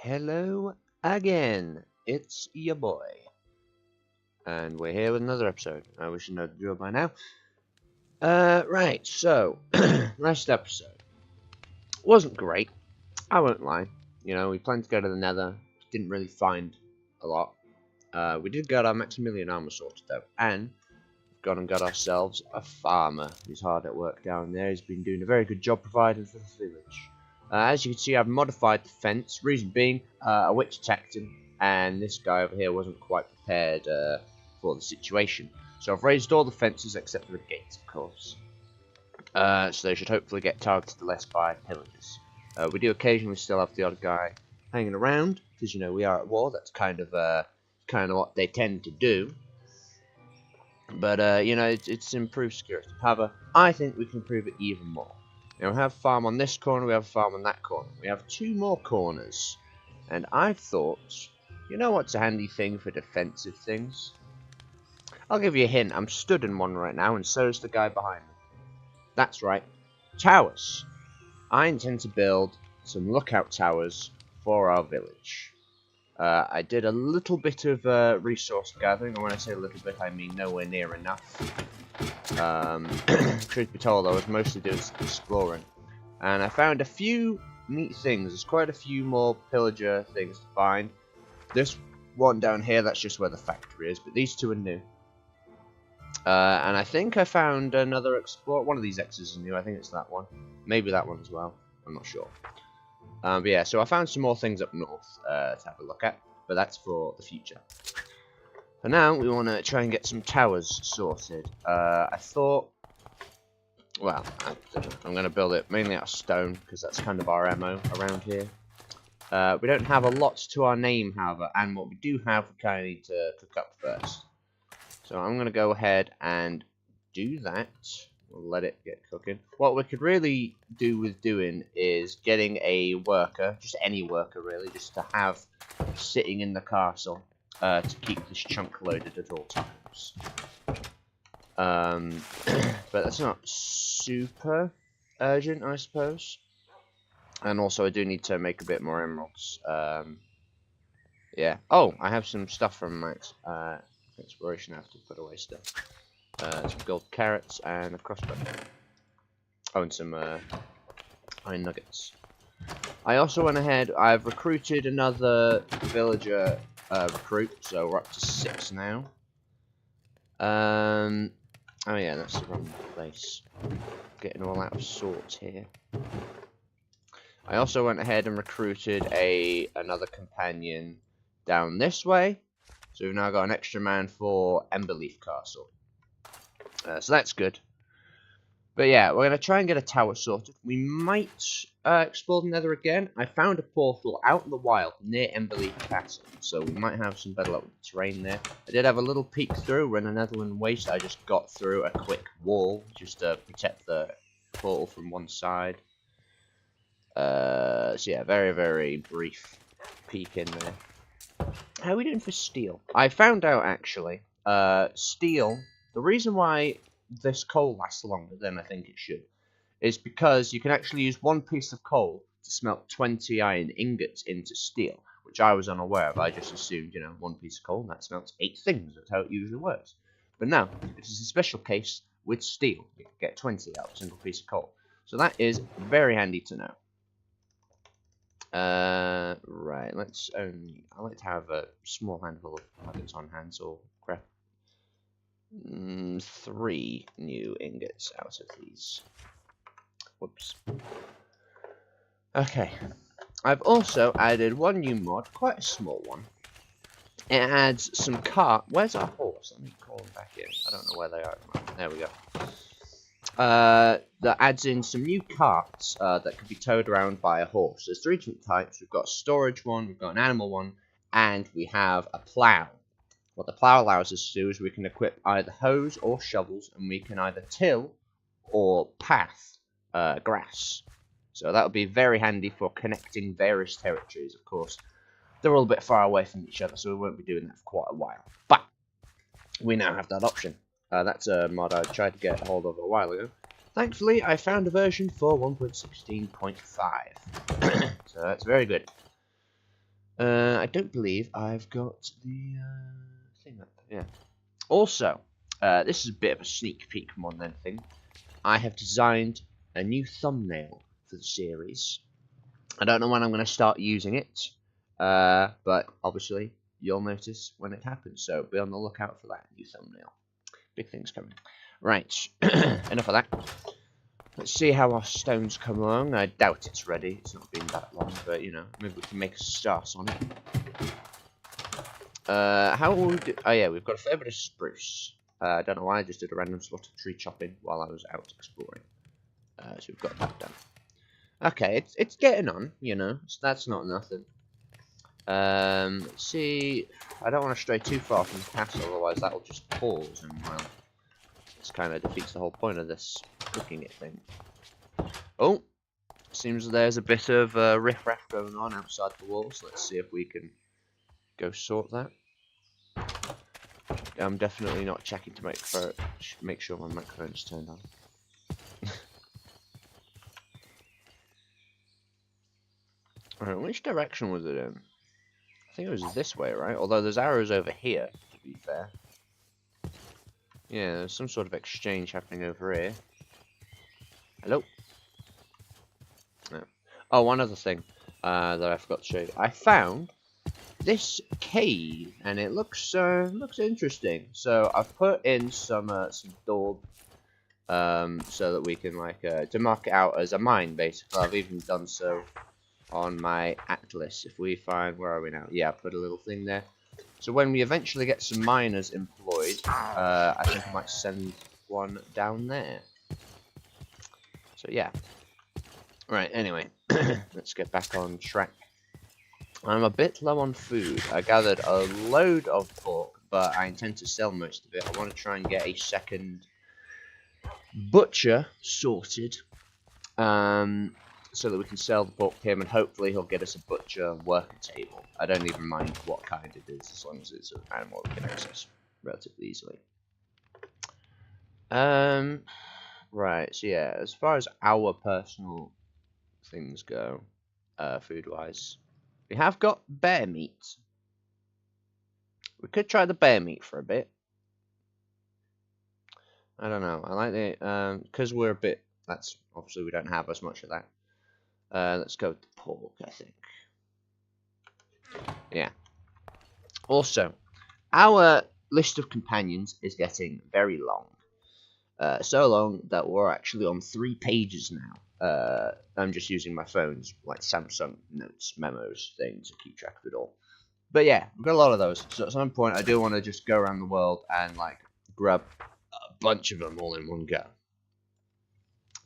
Hello again, it's your boy, and we're here with another episode. We should know the drill by now. Right, so, last episode wasn't great, I won't lie. You know, we planned to go to the nether, didn't really find a lot. We did get our Maximilian armor sorted though, and we've gone and got ourselves a farmer who's hard at work down there. He's been doing a very good job providing for the village. As you can see, I've modified the fence, reason being, a witch attacked him, and this guy over here wasn't quite prepared for the situation. So I've raised all the fences except for the gates, of course. So they should hopefully get targeted less by pillagers. We do occasionally still have the odd guy hanging around, because, you know, we are at war. That's kind of what they tend to do. But, you know, it's improved security. However, I think we can improve it even more. You know, we have a farm on this corner, we have a farm on that corner. We have two more corners. And I thought, you know what's a handy thing for defensive things? I'll give you a hint. I'm stood in one right now, and so is the guy behind me. That's right. Towers. I intend to build some lookout towers for our village. I did a little bit of resource gathering, and when I say a little bit, I mean nowhere near enough. Truth be told, I was mostly doing some exploring, and I found a few neat things. There's quite a few more pillager things to find. This one down here, that's just where the factory is, but these two are new. And I think I found another explorer. One of these X's is new. I think it's that one. Maybe that one as well. I'm not sure. But yeah, so I found some more things up north to have a look at, but that's for the future. For now, we want to try and get some towers sorted. I thought, well, I'm going to build it mainly out of stone, because that's kind of our MO around here. We don't have a lot to our name, however, and what we do have, we kind of need to cook up first. So I'm going to go ahead and do that. We'll let it get cooking. What we could really do with doing is getting a worker, just any worker really, just to have sitting in the castle. To keep this chunk loaded at all times. But that's not super urgent, I suppose. And also I do need to make a bit more emeralds. Yeah. Oh, I have some stuff from my exploration. I have to put away stuff. Some gold carrots and a crossbow. Oh, and some iron nuggets. I also went ahead, I've recruited another villager recruit, so we're up to 6 now. Oh yeah, that's the wrong place. Getting all out of sorts here. I also went ahead and recruited another companion down this way. So we've now got an extra man for Emberleaf Castle. So that's good. But yeah, we're going to try and get a tower sorted. We might explore the nether again. I found a portal out in the wild near Emberleaf Castle, so we might have some better luck with the terrain there. I did have a little peek through when the Netherland Waste. I just got through a quick wall just to protect the portal from one side. So yeah, very, very brief peek in there. How are we doing for steel? I found out actually, steel, the reason why this coal lasts longer than I think it should is because you can actually use one piece of coal to smelt 20 iron ingots into steel, which I was unaware of. I just assumed, you know, one piece of coal and that smelts 8 things. That's how it usually works. But no, this is a special case with steel. You can get 20 out of a single piece of coal. So that is very handy to know. Right, I like to have a small handful of nuggets on hand, so crap. 3 new ingots out of these. Whoops. Okay. I've also added one new mod, quite a small one. It adds some cart. Where's our horse? Let me call them back in. I don't know where they are. There we go. That adds in some new carts that can be towed around by a horse. There's 3 different types. We've got a storage one, we've got an animal one, and we have a plow. What the plow allows us to do is we can equip either hoes or shovels, and we can either till or path grass. So that would be very handy for connecting various territories. Of course, they're all a bit far away from each other, so we won't be doing that for quite a while. But we now have that option. That's a mod I tried to get a hold of a while ago. Thankfully, I found a version for 1.16.5. So that's very good. I don't believe I've got the thing up. Yeah. Also, this is a bit of a sneak peek more than anything. I have designed a new thumbnail for the series. I don't know when I'm going to start using it, but obviously you'll notice when it happens. So be on the lookout for that new thumbnail. Big things coming. Right, enough of that. Let's see how our stones come along. I doubt it's ready. It's not been that long, but you know, maybe we can make a start on it. How would... Oh yeah, we've got a fair bit of spruce. I don't know why, I just did a random slot of tree chopping while I was out exploring. So we've got that done. Okay, it's getting on, you know, so that's not nothing. Let's see, I don't want to stray too far from the castle, otherwise that'll just pause, and well, this kind of defeats the whole point of this cooking it thing. Oh, seems there's a bit of riff-raff going on outside the walls. Let's see if we can go sort that. I'm definitely not checking to make sure my microphone's turned on. Alright, which direction was it in? I think it was this way, right? Although there's arrows over here, to be fair. Yeah, there's some sort of exchange happening over here. Hello? No. Oh, one other thing that I forgot to show you. I found this cave, and it looks interesting. So I've put in some daub, so that we can to mark it out as a mine. Basically, I've even done so on my atlas. If we find, where are we now? Yeah, I put a little thing there. So when we eventually get some miners employed, I think I might send one down there. So yeah. Right. Anyway, let's get back on track. I'm a bit low on food. I gathered a load of pork, but I intend to sell most of it. I want to try and get a second butcher sorted, so that we can sell the pork to him, and hopefully he'll get us a butcher worker table. I don't even mind what kind it is, as long as it's an animal we can access relatively easily. Right, so yeah, as far as our personal things go, food-wise, we have got bear meat. We could try the bear meat for a bit. I don't know. I like the because we're a bit. That's obviously we don't have as much of that. Let's go with the pork, I think. Yeah. Also, our list of companions is getting very long. So long that we're actually on 3 pages now. I'm just using my phone's Samsung Notes memos thing to keep track of it all. But yeah, we've got a lot of those. So at some point, I do want to just go around the world and grab a bunch of them all in one go.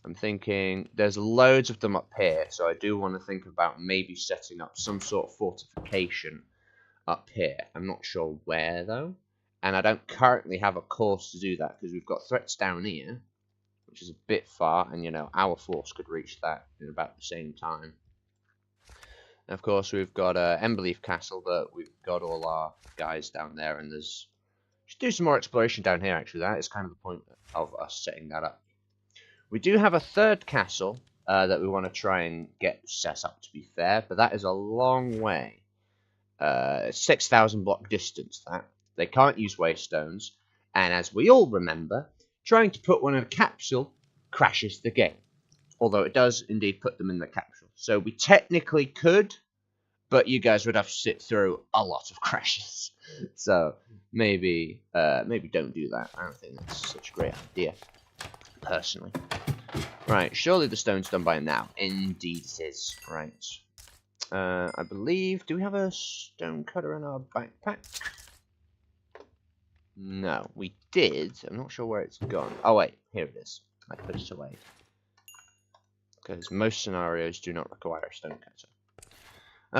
I'm thinking there's loads of them up here, so I do want to think about maybe setting up some sort of fortification up here. I'm not sure where though, and I don't currently have a course to do that because we've got threats down here, which is a bit far, and you know our force could reach that in about the same time. And of course we've got Emberleaf Castle, but we've got all our guys down there, and there's should do some more exploration down here. Actually, that is kind of the point of us setting that up. We do have a third castle that we want to try and get set up, to be fair, but that is a long way. 6,000 block distance, that. They can't use waystones, and as we all remember, trying to put one in a capsule crashes the game. Although it does indeed put them in the capsule. So we technically could, but you guys would have to sit through a lot of crashes. So maybe don't do that. I don't think that's such a great idea, personally. Right, surely the stone's done by now. Indeed it is. Right. I believe... Do we have a stone cutter in our backpack? No, we did. I'm not sure where it's gone. Oh, wait. Here it is. I put it away. Because most scenarios do not require a stone cutter.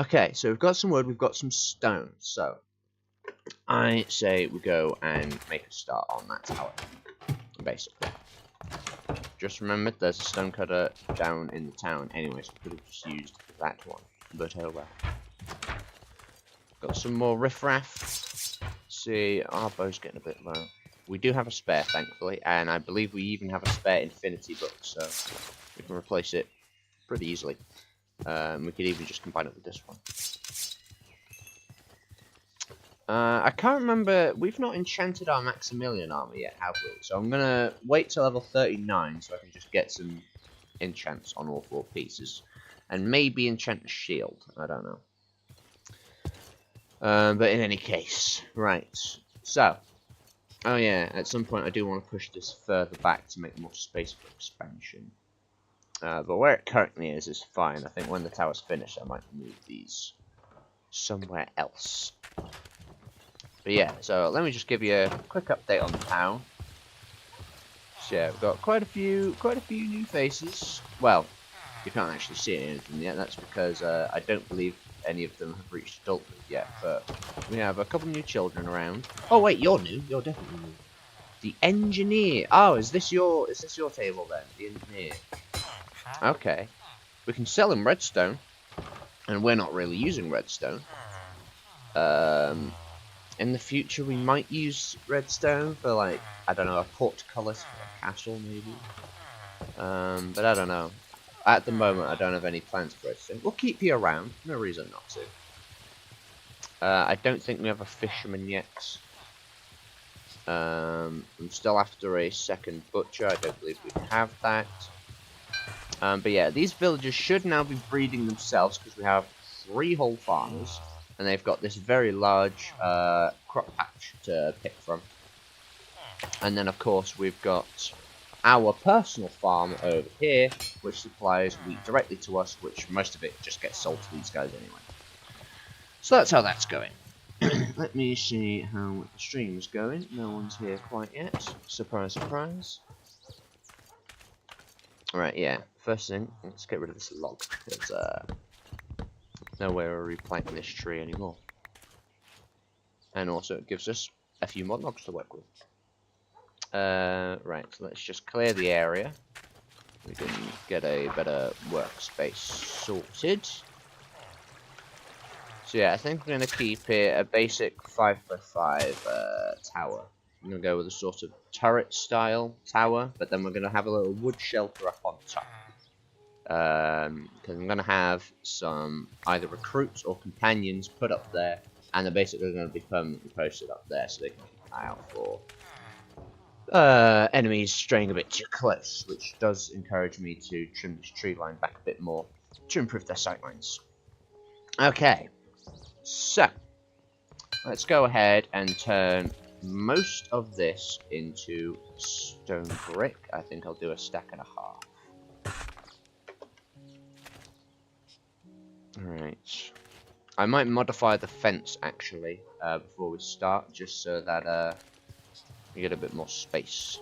Okay, so we've got some wood. We've got some stone. So, I say we go and make a start on that tower. Basically. Just remember, there's a stone cutter down in the town anyway, so we could have just used that one. But oh well. Got some more riffraff. See, our bow's getting a bit low. We do have a spare, thankfully, and I believe we even have a spare infinity book, so we can replace it pretty easily. We could even just combine it with this one. I can't remember. We've not enchanted our Maximilian armor yet, have we? So I'm gonna wait till level 39 so I can just get some enchants on all 4 pieces, and maybe enchant the shield. I don't know. But in any case, right. So, oh yeah, at some point I do want to push this further back to make more space for expansion. But where it currently is fine. I think when the tower's finished, I might move these somewhere else. But yeah, so let me just give you a quick update on the town. So yeah, we've got quite a few new faces. Well, you can't actually see anything yet. That's because I don't believe any of them have reached adulthood yet. But we have a couple new children around. Oh wait, you're new. You're definitely new. The engineer. Oh, is this your table then? The engineer. Okay. We can sell him redstone, and we're not really using redstone. In the future, we might use redstone for, like, I don't know, a portcullis for a castle, maybe. But I don't know. At the moment, I don't have any plans for redstone. We'll keep you around. No reason not to. I don't think we have a fisherman yet. I'm still after a second butcher. I don't believe we have that. But yeah, these villagers should now be breeding themselves because we have 3 whole farmers. And they've got this very large crop patch to pick from. And then, of course, we've got our personal farm over here, which supplies wheat directly to us, which most of it just gets sold to these guys anyway. So that's how that's going. Let me see how the stream's going. No one's here quite yet. Surprise, surprise. Alright, yeah. First thing, let's get rid of this log, because no way we're replanting this tree anymore. And also it gives us a few more logs to work with. Right, so let's just clear the area. We can get a better workspace sorted. So yeah, I think we're going to keep it a basic 5x5 tower. I'm going to go with a sort of turret style tower, but then we're going to have a little wood shelter up on top. Because I'm going to have some either recruits or companions put up there, and they're basically going to be permanently posted up there so they can keep an eye out for enemies straying a bit too close, which does encourage me to trim this tree line back a bit more to improve their sightlines. Okay, so let's go ahead and turn most of this into stone brick. I think I'll do a stack and a half. Alright. I might modify the fence, actually, before we start, just so that we get a bit more space.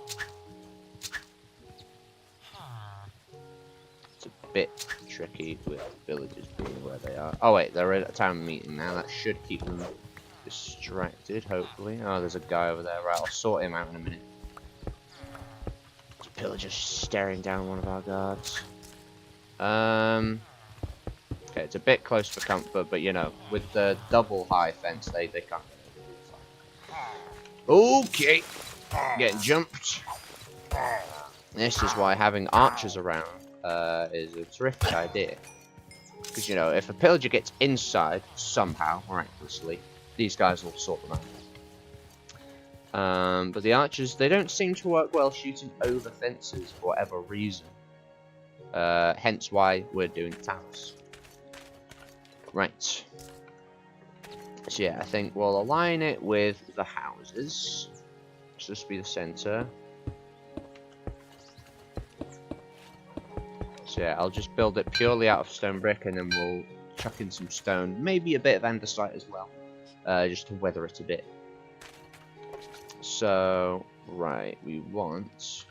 It's a bit tricky with villagers being where they are. Oh wait, they're at a town meeting now. That should keep them distracted, hopefully. Oh, there's a guy over there. Right, I'll sort him out in a minute. There's a pillager staring down one of our guards. Okay, it's a bit close for comfort, but you know, with the double high fence, they can't. Okay, getting jumped. This is why having archers around is a terrific idea. Because, you know, if a pillager gets inside, somehow, miraculously, these guys will sort them out. But the archers, they don't seem to work well shooting over fences for whatever reason. Hence why we're doing towers. Right. So yeah, I think we'll align it with the houses. So this will be the center. So yeah, I'll just build it purely out of stone brick, and then we'll chuck in some stone, maybe a bit of andesite as well, just to weather it a bit. So, right, we want...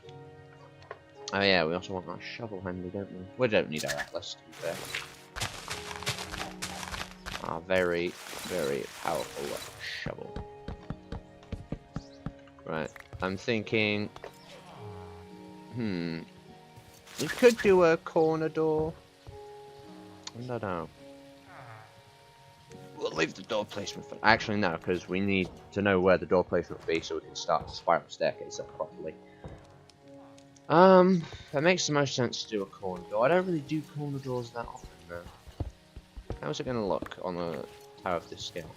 Oh yeah, we also want our shovel handy, don't we? We don't need our atlas, to be fair. Our very, very powerful shovel. Right, I'm thinking... We could do a corner door. I don't know. We'll leave the door placement for... Actually, no, because we need to know where the door placement will be so we can start the spiral staircase up properly. That makes the most sense to do a corner door. I don't really do corner doors that often, though. How's it going to look on the tower of this scale?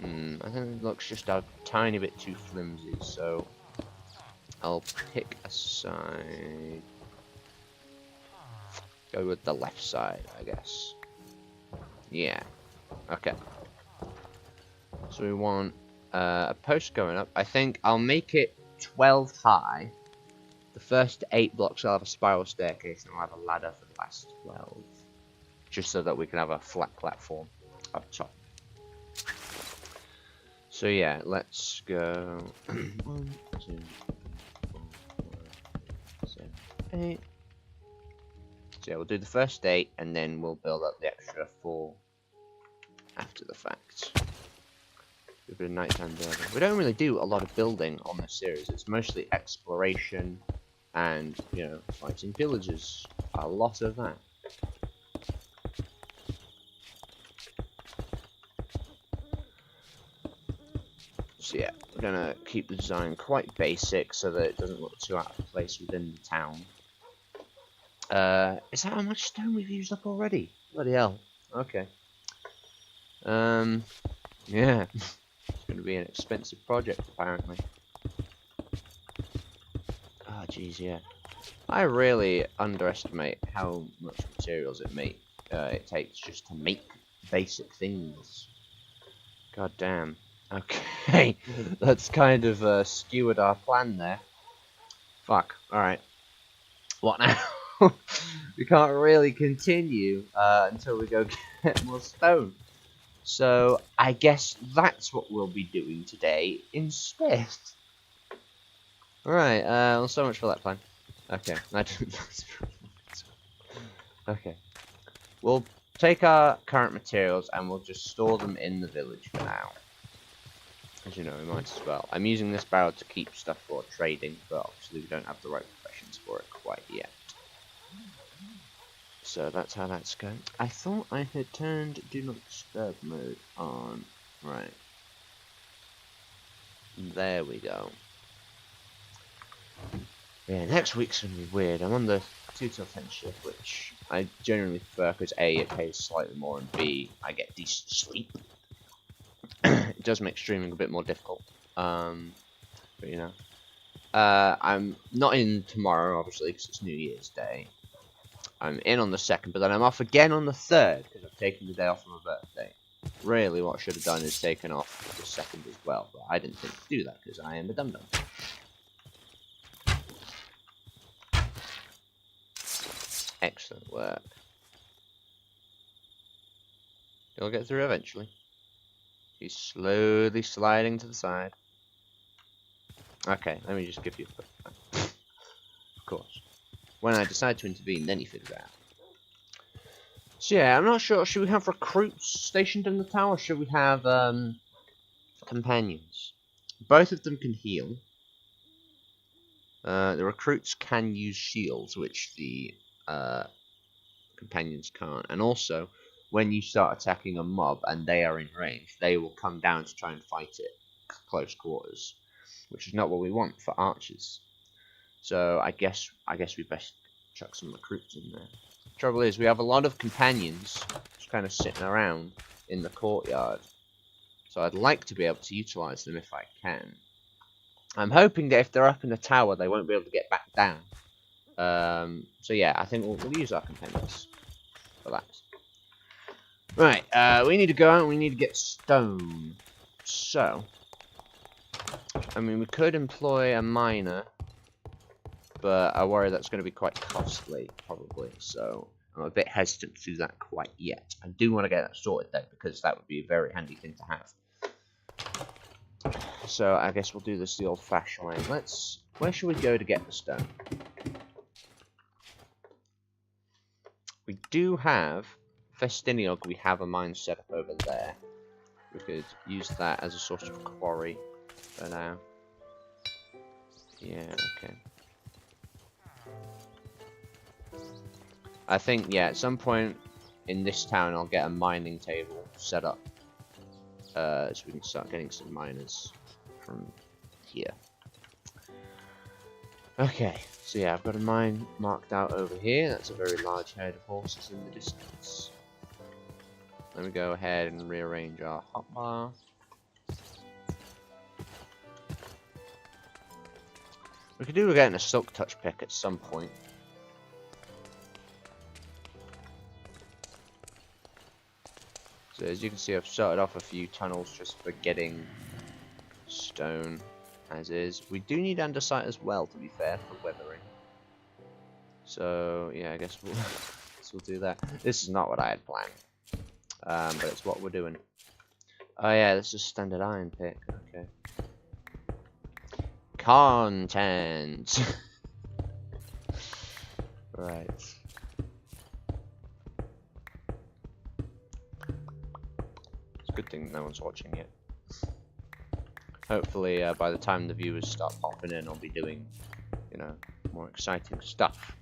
I think it looks just a tiny bit too flimsy, so I'll pick a side. Go with the left side, I guess. Yeah. Okay. So we want a post going up. I think I'll make it 12 high. The first 8 blocks will have a spiral staircase, and I'll have a ladder for the last 12. Just so that we can have a flat platform up top. So yeah, let's go 1, 2, 3, 4, 5, 6, 7, 8. So yeah, we'll do the first 8 and then we'll build up the extra 4 after the fact. Do a bit of nighttime building. We don't really do a lot of building on this series. It's mostly exploration and, you know, fighting villagers. A lot of that. So yeah, we're gonna keep the design quite basic so that it doesn't look too out of place within the town. Is that how much stone we've used up already? Bloody hell. Okay. Yeah. It's gonna be an expensive project apparently. Oh jeez, yeah. I really underestimate how much materials it takes just to make basic things. God damn. Okay, that's kind of skewered our plan there. Fuck. Alright. What now? We can't really continue until we go get more stone. So, I guess that's what we'll be doing today instead. Alright, well, so much for that plan. Okay, I don't. Okay. We'll take our current materials and we'll just store them in the village for now. As you know, we might as well. I'm using this barrel to keep stuff for trading, but obviously we don't have the right professions for it quite yet. So that's how that's going. I thought I had turned Do Not Disturb mode on. Right. There we go. Yeah, next week's going to be weird. I'm on the 2 till 10 shift, which I generally prefer because A, it pays slightly more, and B, I get decent sleep. It does make streaming a bit more difficult. But you know. I'm not in tomorrow, obviously, because it's New Year's Day. I'm in on the 2nd, but then I'm off again on the 3rd, because I've taken the day off for my birthday. Really, what I should have done is taken off the 2nd as well, but I didn't think to do that, because I am a dum-dum. Excellent work. You'll get through eventually. He's slowly sliding to the side. Okay, let me just give you a quick plan. Of course. When I decide to intervene, then he figures it out. So yeah, I'm not sure. Should we have recruits stationed in the tower? Or should we have companions? Both of them can heal. The recruits can use shields, which the companions can't. And also, when you start attacking a mob and they are in range, they will come down to try and fight it close quarters, which is not what we want for archers. So I guess we best chuck some recruits in there. Trouble is, we have a lot of companions just kind of sitting around in the courtyard. So I'd like to be able to utilize them if I can. I'm hoping that if they're up in the tower, they won't be able to get back down. So yeah, I think we'll use our companions for that. Right, we need to go out and we need to get stone. So, I mean, we could employ a miner, but I worry that's going to be quite costly, probably. So, I'm a bit hesitant to do that quite yet. I do want to get that sorted, though, because that would be a very handy thing to have. So, I guess we'll do this the old-fashioned way. Where should we go to get the stone? We do have Festiniog. We have a mine set up over there. We could use that as a sort of quarry for now. Yeah, okay. I think, yeah, at some point in this town I'll get a mining table set up. So we can start getting some miners from here. Okay, so yeah, I've got a mine marked out over here. That's a very large herd of horses in the distance. Let me go ahead and rearrange our hotbar. We could do with getting a silk touch pick at some point. So as you can see, I've started off a few tunnels just for getting stone as is. We do need andesite as well, to be fair, for weathering. So yeah, I guess we'll do that. This is not what I had planned, but it's what we're doing. Oh yeah, this is standard iron pick. Okay. Content. Right. It's a good thing no one's watching it. Hopefully, by the time the viewers start popping in, I'll be doing, you know, more exciting stuff.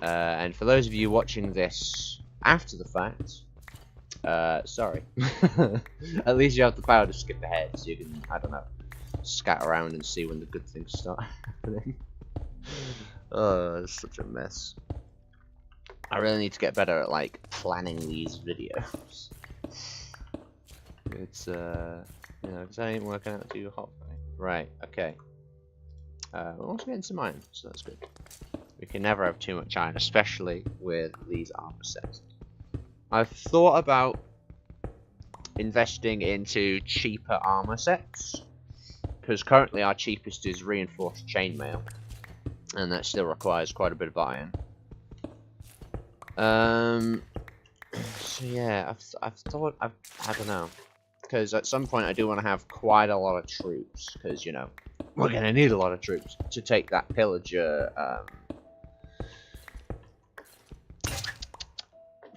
And for those of you watching this after the fact, sorry. At least you have the power to skip ahead, so you can, I don't know, scatter around and see when the good things start happening. Oh, it's such a mess. I really need to get better at, like, planning these videos. It's, you know, because that ain't working out too hot for me. Right, okay. We're also getting some iron, so that's good. We can never have too much iron, especially with these armor sets. I've thought about investing into cheaper armor sets, because currently our cheapest is reinforced chainmail, and that still requires quite a bit of iron. So yeah, I've thought, I don't know, because at some point I do want to have quite a lot of troops, because, you know, we're going to need a lot of troops to take that pillager,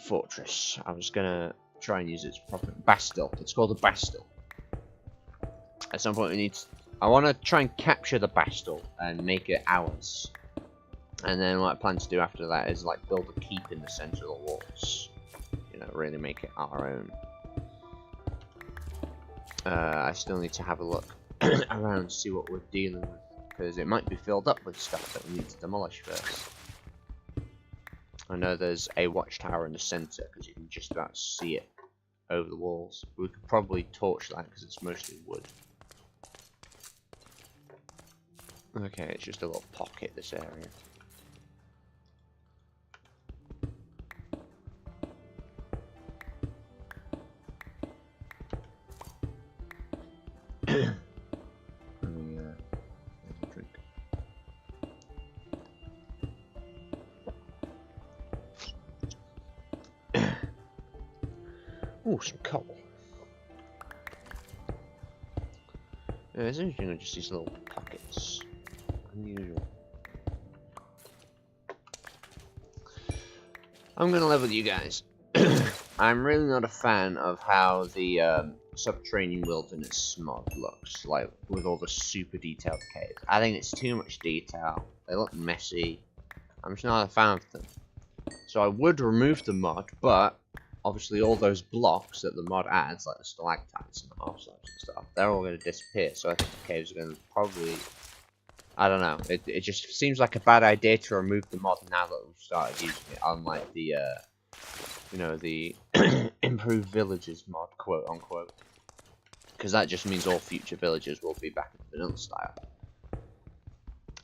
fortress. I was going to try and use its proper Bastille. It's called the Bastille. At some point we need to, I want to try and capture the Bastille and make it ours. And then what I plan to do after that is, like, build a keep in the center of the walls. You know, really make it our own. I still need to have a look around to see what we're dealing with, because it might be filled up with stuff that we need to demolish first. I know there's a watchtower in the center, because you can just about see it over the walls. We could probably torch that, because it's mostly wood. Okay, it's just a little pocket, this area. Ooh, some coal. Yeah, it's interesting with just these little pockets. Unusual. I'm gonna level you guys. I'm really not a fan of how the Subterranean Wilderness mod looks, like with all the super detailed caves. I think it's too much detail. They look messy. I'm just not a fan of them. So I would remove the mod, but obviously all those blocks that the mod adds, like the stalactites and the half slabs and stuff, they're all going to disappear. So I think the caves are going to probably, I don't know, it just seems like a bad idea to remove the mod now that we've started using it, unlike the, you know, the improved villages mod, quote unquote, because that just means all future villages will be back in vanilla style.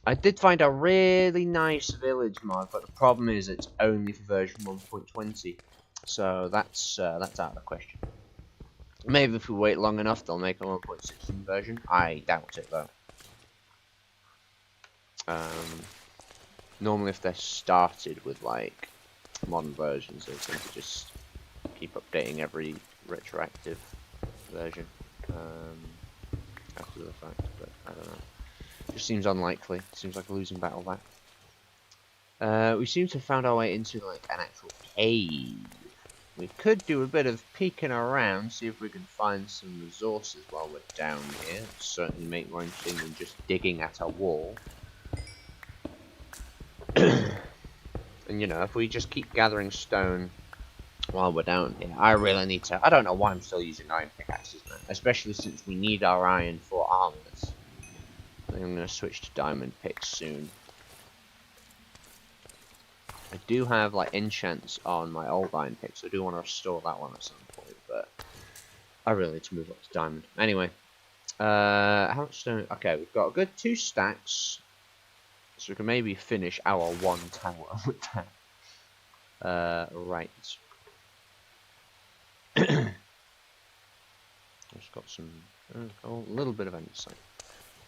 I did find a really nice village mod, but the problem is it's only for version 1.20. So that's out of the question. Maybe if we wait long enough, they'll make a 1.16 version. I doubt it though. Normally, if they're started with like modern versions, they tend to just keep updating every retroactive version after the fact. But I don't know. Just seems unlikely. Seems like a losing battle that. We seem to have found our way into like an actual cave. We could do a bit of peeking around, see if we can find some resources while we're down here. It'd certainly make more interesting than just digging at a wall. And you know, if we just keep gathering stone while we're down here, I really need to. I don't know why I'm still using iron pickaxes, man. Especially since we need our iron for armors. I think I'm going to switch to diamond picks soon. I do have like enchants on my old iron pick, so I do want to restore that one at some point, but I really need to move up to diamond. Anyway, how much stone? Okay, we've got a good 2 stacks So we can maybe finish our one tower with that. Right. Just got some a little bit of andesite.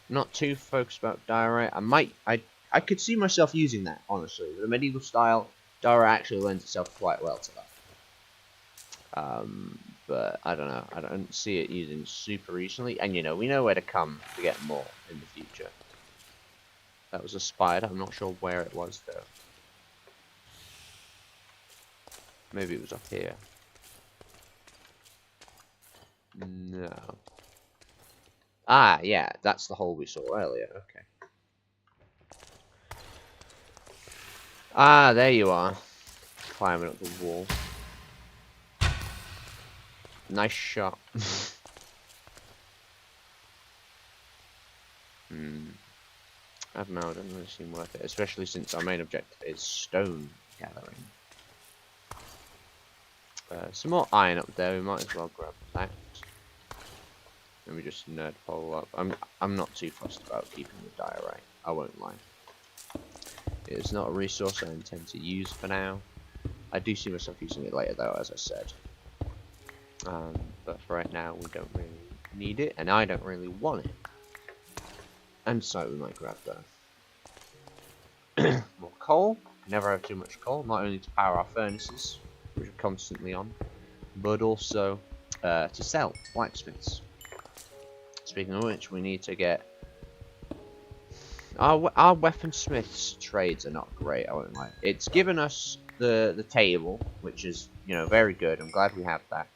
Not too focused about diorite. I could see myself using that, honestly. The medieval style diorite actually lends itself quite well to that. But I don't know. I don't see it using super recently. And you know, we know where to come to get more in the future. That was a spider. I'm not sure where it was though. Maybe it was up here. No. Ah, yeah, that's the hole we saw earlier. Okay. Ah, there you are. Climbing up the wall. Nice shot. I don't know, it doesn't really seem worth it, especially since our main objective is stone gathering. Some more iron up there, we might as well grab that. Let me just nerd pole up. I'm not too fussed about keeping the diorite, I won't lie. It's not a resource I intend to use for now. I do see myself using it later though, as I said. But for right now we don't really need it, and I don't really want it. And so we might grab more coal. Never have too much coal, not only to power our furnaces, which are constantly on, but also to sell to blacksmiths. Speaking of which, we need to get our weaponsmiths trades are not great. I won't lie. It's given us the table, which is, you know, very good. I'm glad we have that.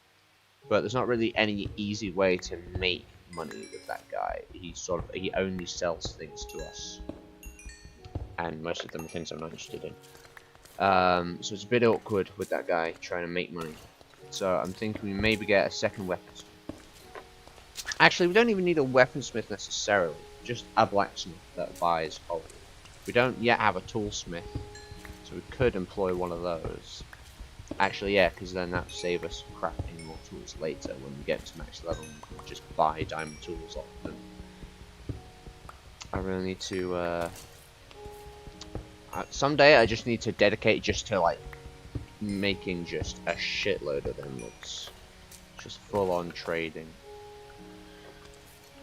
But there's not really any easy way to make money with that guy. He only sells things to us, and most of them are things I'm not interested in. So it's a bit awkward with that guy trying to make money. So I'm thinking we maybe get a second weaponsmith. Actually, we don't even need a weaponsmith necessarily. Just a blacksmith that buys coal. We don't yet have a toolsmith, so we could employ one of those. Actually, yeah, because then that will save us crafting more tools later when we get to max level. We'll just buy diamond tools off them. I really need to. Someday I just need to dedicate just to like making just a shitload of emeralds, just full on trading.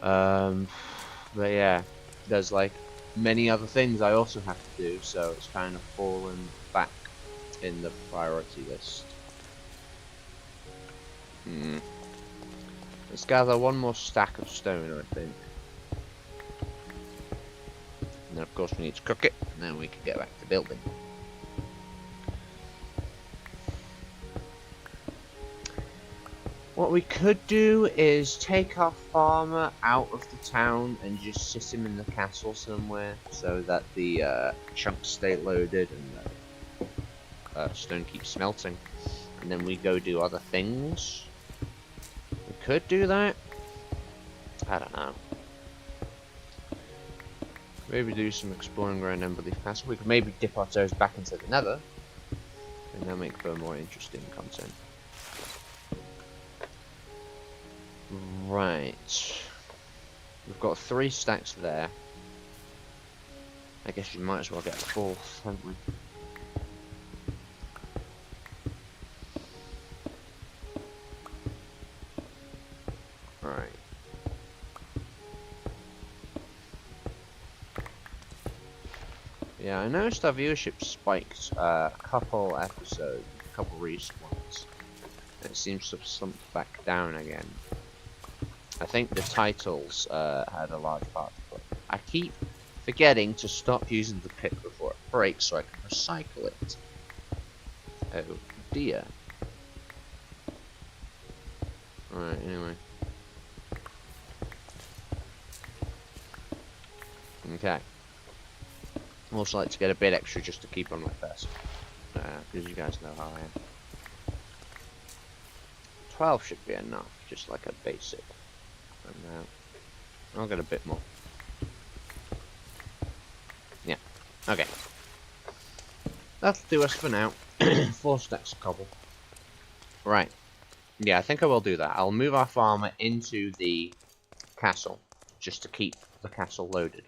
But yeah, there's like many other things I also have to do, so it's kind of fallen back in the priority list. Let's gather one more stack of stone, I think. And then of course we need to cook it, and then we can get back to building. What we could do is take our farmer out of the town and just sit him in the castle somewhere, so that the chunks stay loaded and the stone keeps smelting. And then we go do other things. We could do that. I don't know. Maybe do some exploring around Emberleaf Castle. We could maybe dip our toes back into the Nether, and that'll make for more interesting content. Right. We've got 3 stacks there. I guess you might as well get a 4th, haven't we? Right. Yeah, I noticed our viewership spiked a couple episodes, a couple recent ones. It seems to have slumped back down again. I think the titles had a large part to play. I keep forgetting to stop using the pick before it breaks so I can recycle it. Oh dear. Alright, anyway. Okay. I also like to get a bit extra just to keep on my first. Because you guys know how I am. 12 should be enough, just like a basic. And I'll get a bit more. Yeah. Okay. That'll do us for now. 4 stacks of cobble. Right. Yeah, I think I will do that. I'll move our farmer into the castle, just to keep the castle loaded.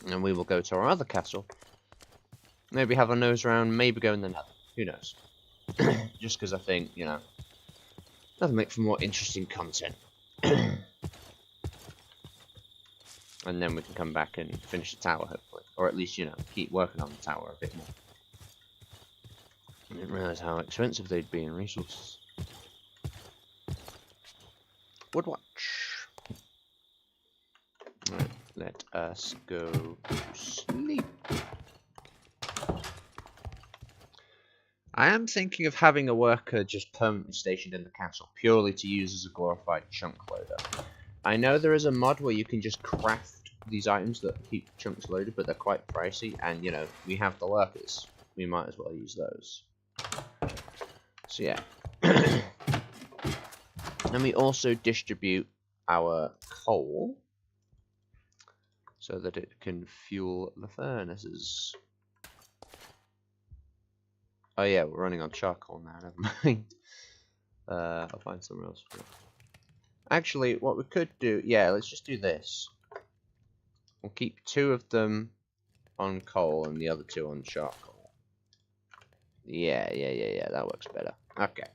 And we will go to our other castle. Maybe have a nose around, maybe go in the nether. Who knows? Just because I think, you know, that'll make for more interesting content. And then we can come back and finish the tower, hopefully. Or at least, you know, keep working on the tower a bit more. I didn't realise how expensive they'd be in resources. Woodwatch. Right, let us go to sleep. I am thinking of having a worker just permanently stationed in the castle, purely to use as a glorified chunk loader. I know there is a mod where you can just craft these items that keep chunks loaded, but they're quite pricey, and you know, we have the workers. We might as well use those. So yeah. And we also distribute our coal so that it can fuel the furnaces. Oh yeah, we're running on charcoal now, never mind. I'll find somewhere else for it. Actually, what we could do, yeah, let's just do this. We'll keep 2 of them on coal and the other 2 on charcoal. Yeah, that works better. Okay.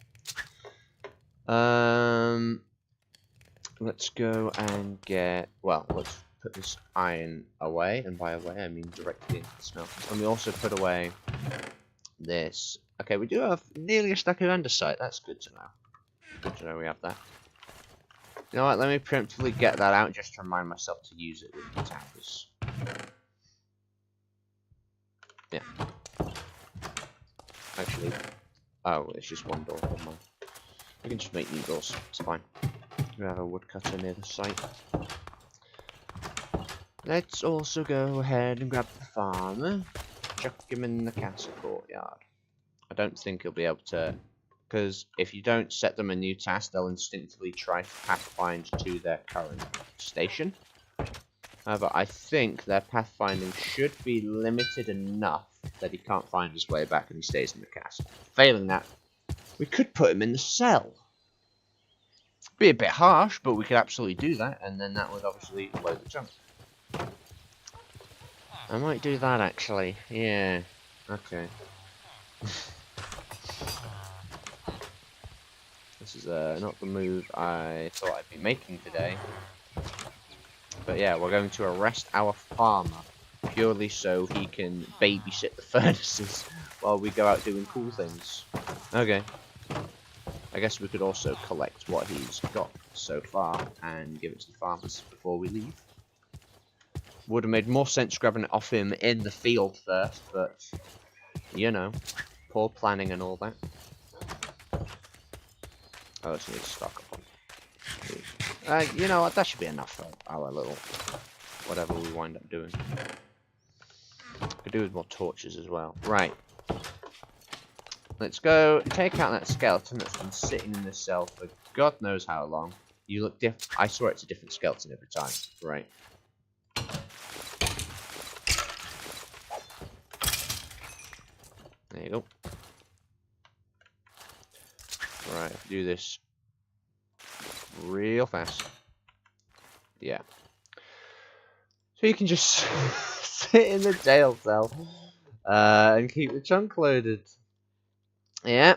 Let's go and get, well, let's put this iron away, and by away I mean directly into the smelters. And we also put away this. Okay, we do have nearly a stack of andesite, that's good to know. Good to know we have that. You know what, let me preemptively get that out just to remind myself to use it with the towers. Yeah. Actually, oh, it's just one door, never mind. We can just make new doors, it's fine. We have a woodcutter near the site. Let's also go ahead and grab the farmer. Chuck him in the castle courtyard. I don't think he'll be able to, because if you don't set them a new task, they'll instinctively try to pathfind to their current station. However, I think their pathfinding should be limited enough that he can't find his way back and he stays in the castle. Failing that, we could put him in the cell. Be a bit harsh, but we could absolutely do that, and then that would obviously load the chunk. I might do that actually, yeah. Okay. This is not the move I thought I'd be making today. But yeah, we're going to arrest our farmer, purely so he can babysit the furnaces while we go out doing cool things. Okay. I guess we could also collect what he's got so far and give it to the farmers before we leave. Would have made more sense grabbing it off him in the field first, but, you know, poor planning and all that. Oh, let's need to stock up on. You know what, that should be enough for our little, whatever we wind up doing. Could do with more torches as well. Right. Let's go take out that skeleton that's been sitting in this cell for God knows how long. You look different. I swear it's a different skeleton every time. Right. There you go. Right, do this real fast. Yeah. So you can just sit in the jail cell and keep the chunk loaded. Yeah.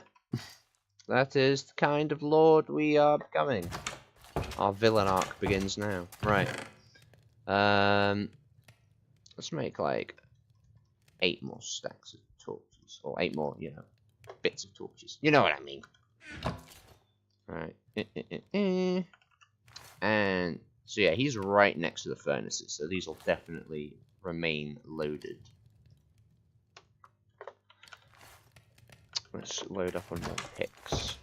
That is the kind of lord we are becoming. Our villain arc begins now. Right. Let's make like 8 more stacks of torches. Or 8 more, you know, bits of torches. You know what I mean. Right. And so yeah, he's right next to the furnaces, so these will definitely remain loaded. Let's load up on more picks.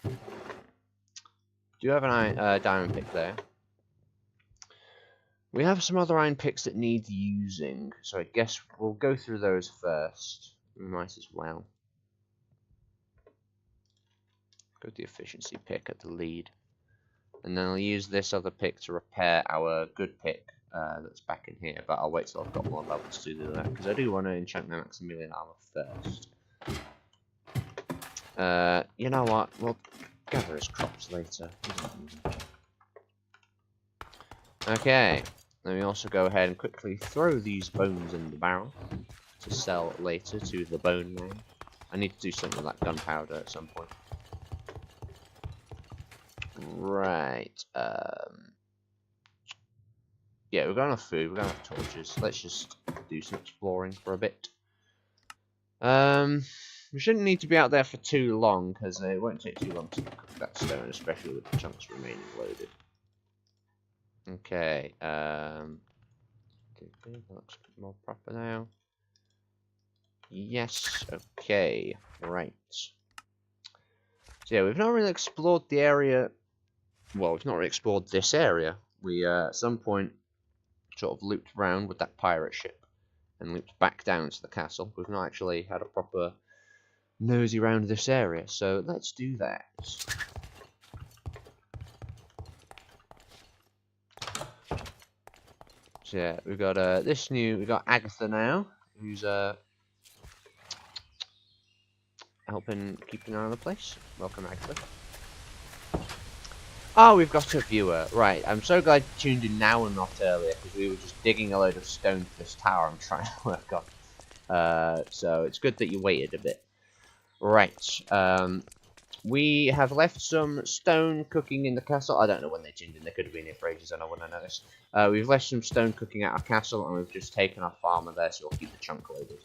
Do you have an diamond pick there? We have some other iron picks that need using, so I guess we'll go through those first. We might as well. Go with the efficiency pick at the lead. And then I'll use this other pick to repair our good pick that's back in here. But I'll wait till I've got more levels to do that, because I do want to enchant my Maximilian armor first. You know what? We'll gather his crops later. Okay. Let me also go ahead and quickly throw these bones in the barrel to sell later to the bone man. I need to do something with that gunpowder at some point. Right. Yeah, we've got enough food, we've got enough torches. Let's just do some exploring for a bit. We shouldn't need to be out there for too long, because it won't take too long to cook that stone, especially with the chunks remaining loaded. Okay, that looks a bit more proper now. Yes, okay, right. So yeah, we've not really explored the area. Well, we've not really explored this area. We, at some point, sort of looped around with that pirate ship and looped back down to the castle. We've not actually had a proper nosy around this area, so let's do that. So yeah, we've got we've got Agatha now, who's helping keep an eye on the place. Welcome, Agatha. Oh, we've got a viewer. Right, I'm so glad you tuned in now and not earlier, because we were just digging a load of stone for this tower I'm trying to work on. So it's good that you waited a bit. Right, we have left some stone cooking in the castle. I don't know when they tuned in. They could have been here for ages. I don't know when I noticed. We've left some stone cooking at our castle, and we've just taken our farmer there, so we'll keep the chunk loaded.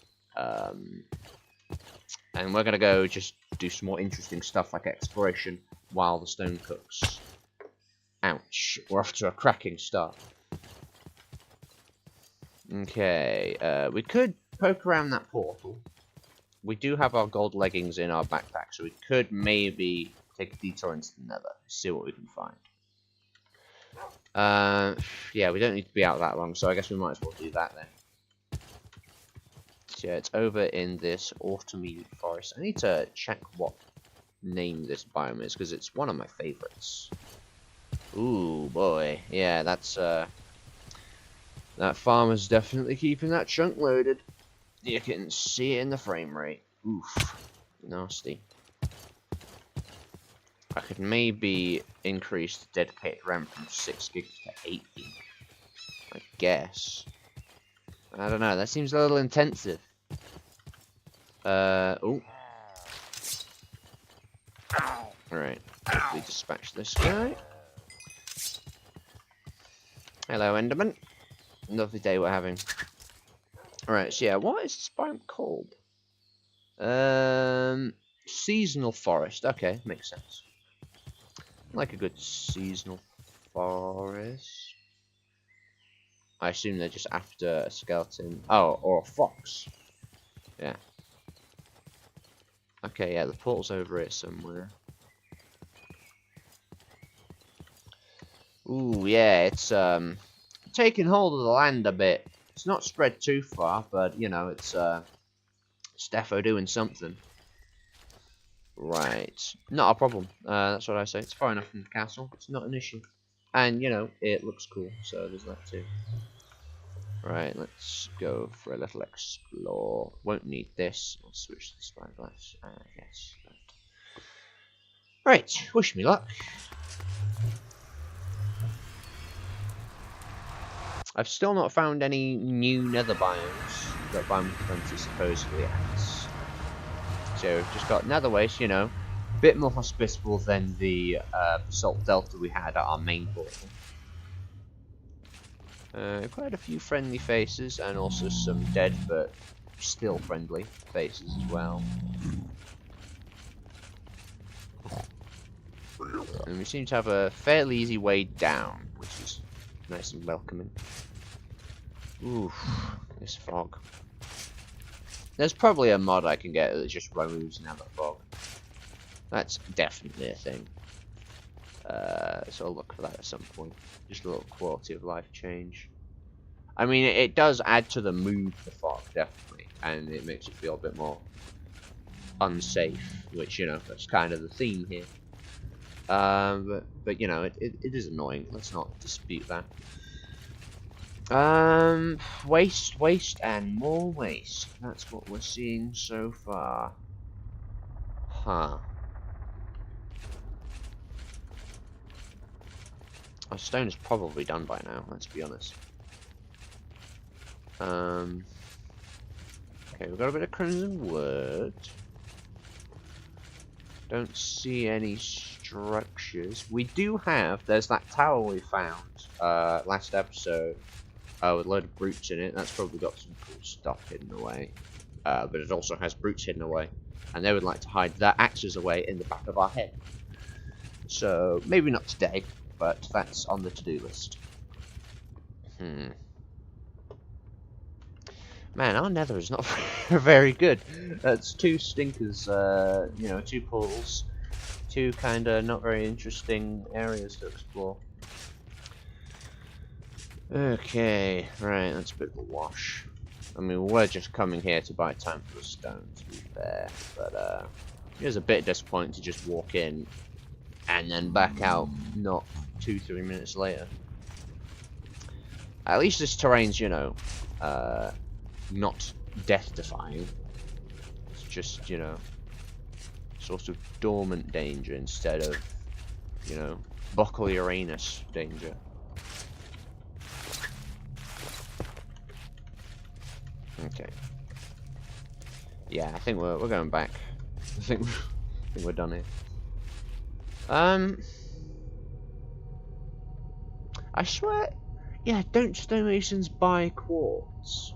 And we're going to go just do some more interesting stuff like exploration while the stone cooks. Ouch. We're off to a cracking start. Okay, we could poke around that portal. We do have our gold leggings in our backpack, so we could maybe take a detour into the nether, see what we can find. Yeah, we don't need to be out that long, so I guess we might as well do that then. So yeah, it's over in this autumny forest. I need to check what name this biome is, because it's one of my favorites. Ooh, boy. Yeah, that's, that farmer's definitely keeping that chunk loaded. You can see it in the frame rate. Oof. Nasty. I could maybe increase the dedicated RAM from 6 gigs to 8 gig. I guess. I don't know, that seems a little intensive. Oh. Alright, quickly dispatch this guy. Hello, Enderman. Lovely day we're having. Alright, so yeah, what is this biome called? Seasonal forest. Okay, makes sense. Like a good seasonal forest. I assume they're just after a skeleton. Oh, or a fox. Yeah. Okay, yeah, the portal's over here somewhere. Ooh, yeah, it's taking hold of the land a bit. It's not spread too far, but you know, it's defo doing something. Right, not a problem. That's what I say. It's far enough from the castle. It's not an issue, and you know, it looks cool. So there's that too. Right, let's go for a little explore. Won't need this. I'll switch to the spyglass. Yes. Right, wish me luck. I've still not found any new nether biomes that Biome Defense supposedly has. So we've just got nether waste, you know, a bit more hospitable than the Basalt Delta we had at our main portal. Quite a few friendly faces and also some dead but still friendly faces as well. And we seem to have a fairly easy way down, which is nice and welcoming. Oof, this fog. There's probably a mod I can get that just removes nether fog. That's definitely a thing. So I'll look for that at some point. Just a little quality of life change. I mean, it does add to the mood, the fog, definitely. And it makes it feel a bit more unsafe, which, you know, that's kind of the theme here. But you know, it is annoying. Let's not dispute that. Waste, and more waste. That's what we're seeing so far. Huh. Our stone is probably done by now, let's be honest. Okay, we've got a bit of crimson wood. Don't see any structures. We do have, there's that tower we found last episode with a load of brutes in it. That's probably got some cool stuff hidden away. But it also has brutes hidden away. And they would like to hide their axes away in the back of our head. So, maybe not today, but that's on the to-do list. Man, our nether is not very good. That's two stinkers, you know, two pools. Two kinda not very interesting areas to explore. Okay, right, that's a bit of a wash. I mean, we're just coming here to buy time for the stone, to be fair. But, it was a bit disappointing to just walk in and then back out not 2-3 minutes later. At least this terrain's, you know, not death-defying. It's just, you know, sort of dormant danger instead of, you know, Buckle Uranus danger. Okay. Yeah, I think we're going back. I think we're done here. I swear, yeah, don't stonemasons buy quartz?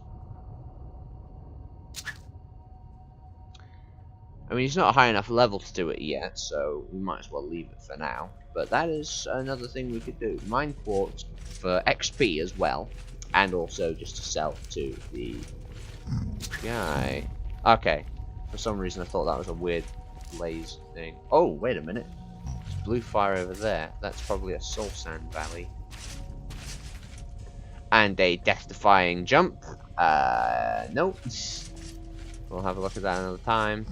I mean, he's not a high enough level to do it yet, so we might as well leave it for now. But that is another thing we could do. Mine quartz for XP as well, and also just to sell to the guy. Okay, for some reason I thought that was a weird blaze thing. Oh, wait a minute. There's blue fire over there. That's probably a soul sand valley. And a death-defying jump. Nope. We'll have a look at that another time.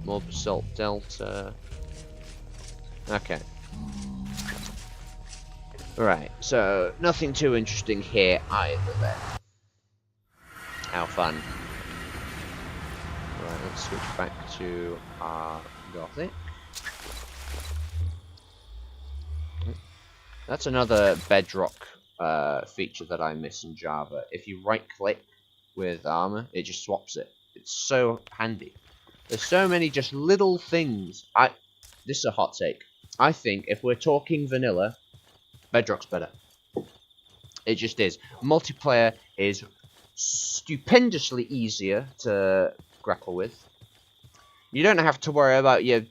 More basalt delta. Okay. Right, so nothing too interesting here either then. How fun. Right, let's switch back to our Gothic. That's another bedrock feature that I miss in Java. If you right click with armor, it just swaps it. It's so handy. There's so many just little things. This is a hot take. I think if we're talking vanilla, Bedrock's better. It just is. Multiplayer is stupendously easier to grapple with. You don't have to worry about your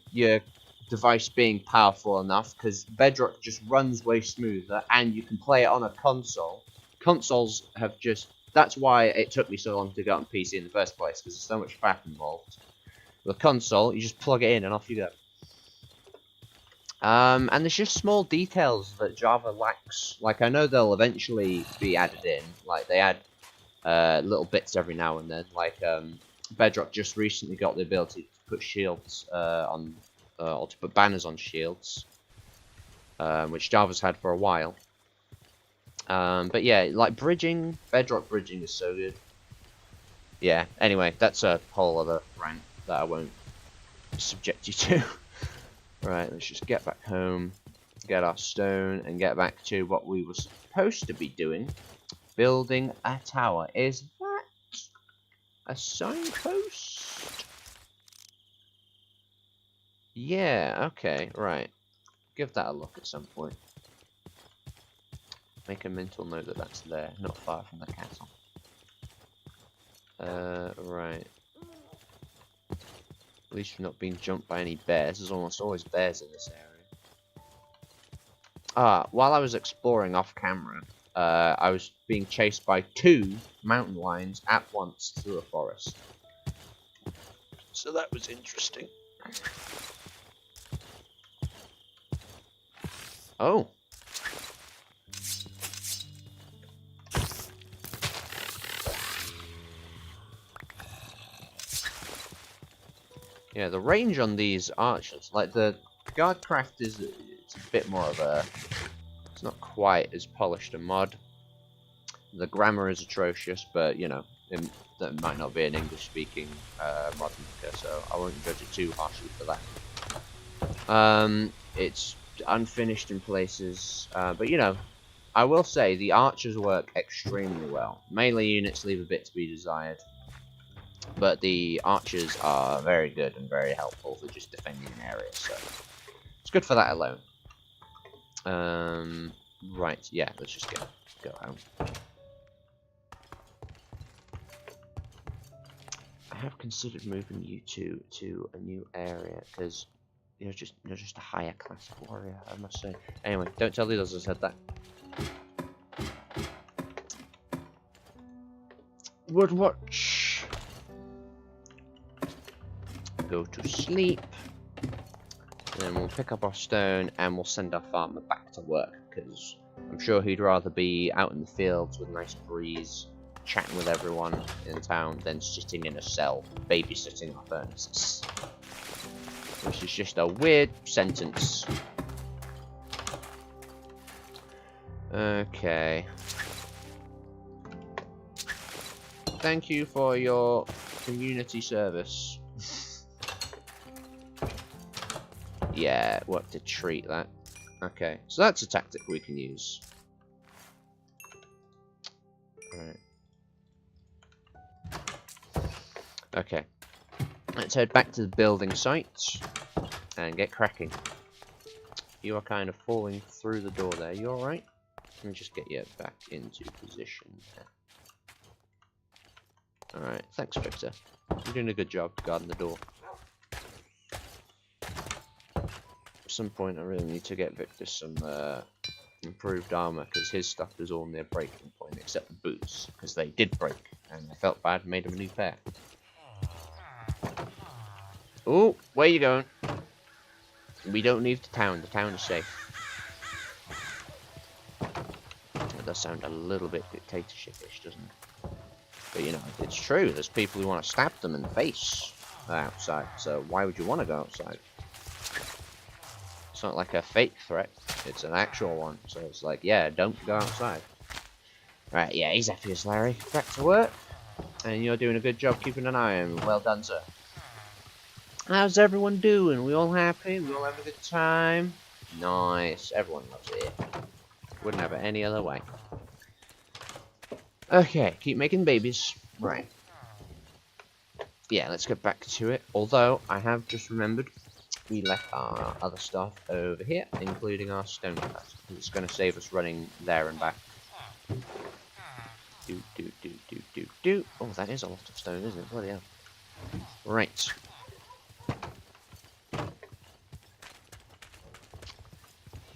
device being powerful enough, because Bedrock just runs way smoother, and you can play it on a console. Consoles have just... That's why it took me so long to get on PC in the first place, because there's so much faff involved. With a console, you just plug it in and off you go. And there's just small details that Java lacks. Like, I know they'll eventually be added in. Like, they add little bits every now and then. Like, Bedrock just recently got the ability to put shields on... or to put banners on shields. Which Java's had for a while. But yeah, like bridging, Bedrock bridging is so good. Yeah, anyway, that's a whole other rant that I won't subject you to. Right, let's just get back home, get our stone, and get back to what we were supposed to be doing. Building a tower. Is that a signpost? Yeah, okay, right. Give that a look at some point. Make a mental note that that's there, not far from the castle. Right. At least we're not being jumped by any bears. There's almost always bears in this area. While I was exploring off camera, I was being chased by 2 mountain lions at once through a forest. So that was interesting. Oh. Yeah, the range on these archers, like the Guardcraft it's a bit more of a, it's not quite as polished a mod. The grammar is atrocious, but you know, that might not be an English-speaking mod maker, so I won't judge it too harshly for that. It's unfinished in places, but you know, I will say the archers work extremely well. Melee units leave a bit to be desired, but the archers are very good and very helpful for just defending an area, so it's good for that alone. Right, yeah, let's just go home. I have considered moving you two to a new area because you're just a higher class warrior, I must say. Anyway, don't tell the others I said that. Woodwatch. Go to sleep. And then we'll pick up our stone and we'll send our farmer back to work because I'm sure he'd rather be out in the fields with a nice breeze, chatting with everyone in town than sitting in a cell babysitting our furnaces. Which is just a weird sentence. Okay. Thank you for your community service. Yeah, what to treat that. Okay, so that's a tactic we can use. Alright. Okay. Let's head back to the building site and get cracking. You are kind of falling through the door there. You alright? Let me just get you back into position there. Alright, thanks Victor. You're doing a good job guarding the door. At some point I really need to get Victor some improved armor because his stuff is all near breaking point except the boots because they did break and I felt bad and made him a new pair. Oh, where you going? We don't leave the town is safe. It does sound a little bit dictatorship-ish, doesn't it? But you know, it's true, there's people who want to stab them in the face outside, so why would you want to go outside? It's not like a fake threat, it's an actual one, so it's like, yeah, don't go outside. Right, yeah, he's happy as Larry. Back to work, and you're doing a good job keeping an eye on him. Well done, sir. How's everyone doing? We all happy? We all having a good time? Nice, everyone loves it. Wouldn't have it any other way. Okay, keep making babies. Right. Yeah, let's get back to it. Although, I have just remembered we left our other stuff over here, including our stone cutter. It's going to save us running there and back. Do. Oh, that is a lot of stone, isn't it? Bloody hell. Right.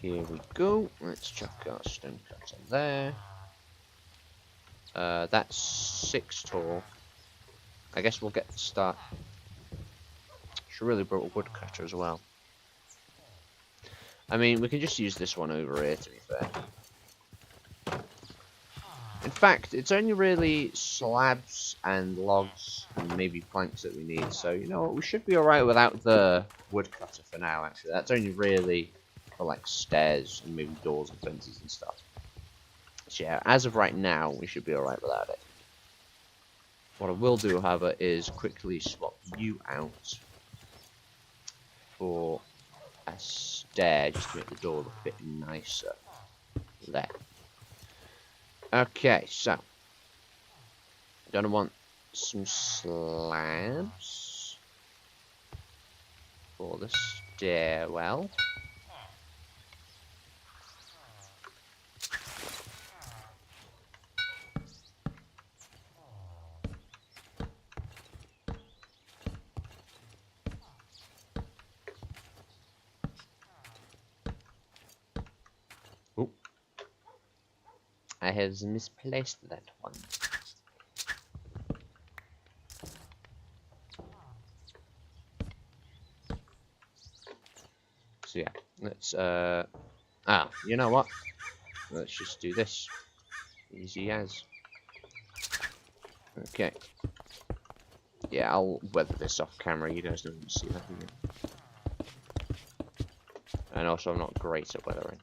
Here we go. Let's chuck our stone cutter there. That's 6 tall. I guess we'll get to start. Should really brought a woodcutter as well. I mean, we can just use this one over here, to be fair. In fact, it's only really slabs and logs and maybe planks that we need. So, you know what, we should be alright without the woodcutter for now, actually. That's only really for, like, stairs and maybe doors and fences and stuff. So, yeah, as of right now, we should be alright without it. What I will do, however, is quickly swap you out for a stair, just to make the door look a bit nicer. There. Okay, so gonna want some slabs for the stairwell. I have misplaced that one. So yeah, let's you know what? Let's just do this. Easy as. Okay. Yeah, I'll weather this off camera, you guys don't even see that, do you? And also I'm not great at weathering.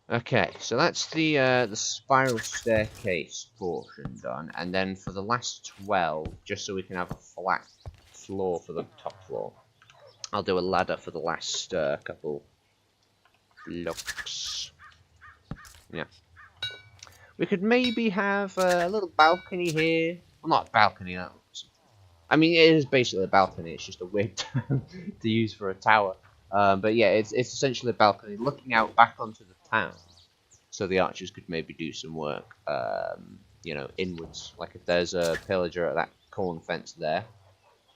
Okay, so that's the spiral staircase portion done, and then for the last 12, just so we can have a flat floor for the top floor, I'll do a ladder for the last couple blocks. Yeah. We could maybe have a little balcony here. Well, not a balcony. I mean, it is basically a balcony. It's just a weird term to use for a tower. But yeah, it's essentially a balcony looking out back onto the town, so the archers could maybe do some work, you know, inwards. Like if there's a pillager at that corn fence there,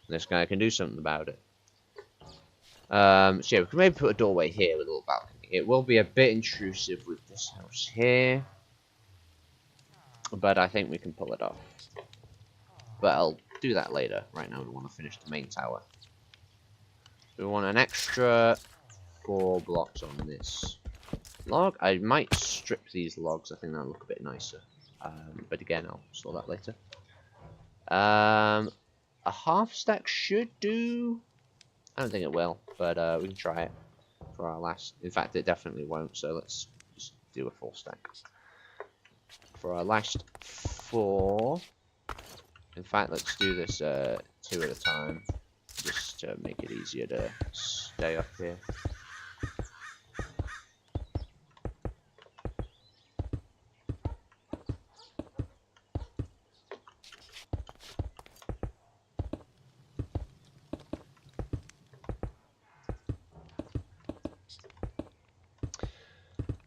this guy can do something about it. So yeah, we could maybe put a doorway here with a little balcony. It will be a bit intrusive with this house here, but I think we can pull it off. But I'll do that later. Right now we want to finish the main tower. So we want an extra 4 blocks on this log. I might strip these logs. I think that'll look a bit nicer. But again, I'll sort that later. A half stack should do. I don't think it will, but we can try it for our last. In fact, it definitely won't. So let's just do a full stack for our last 4. In fact, let's do this 2 at a time, just to make it easier to stay up here.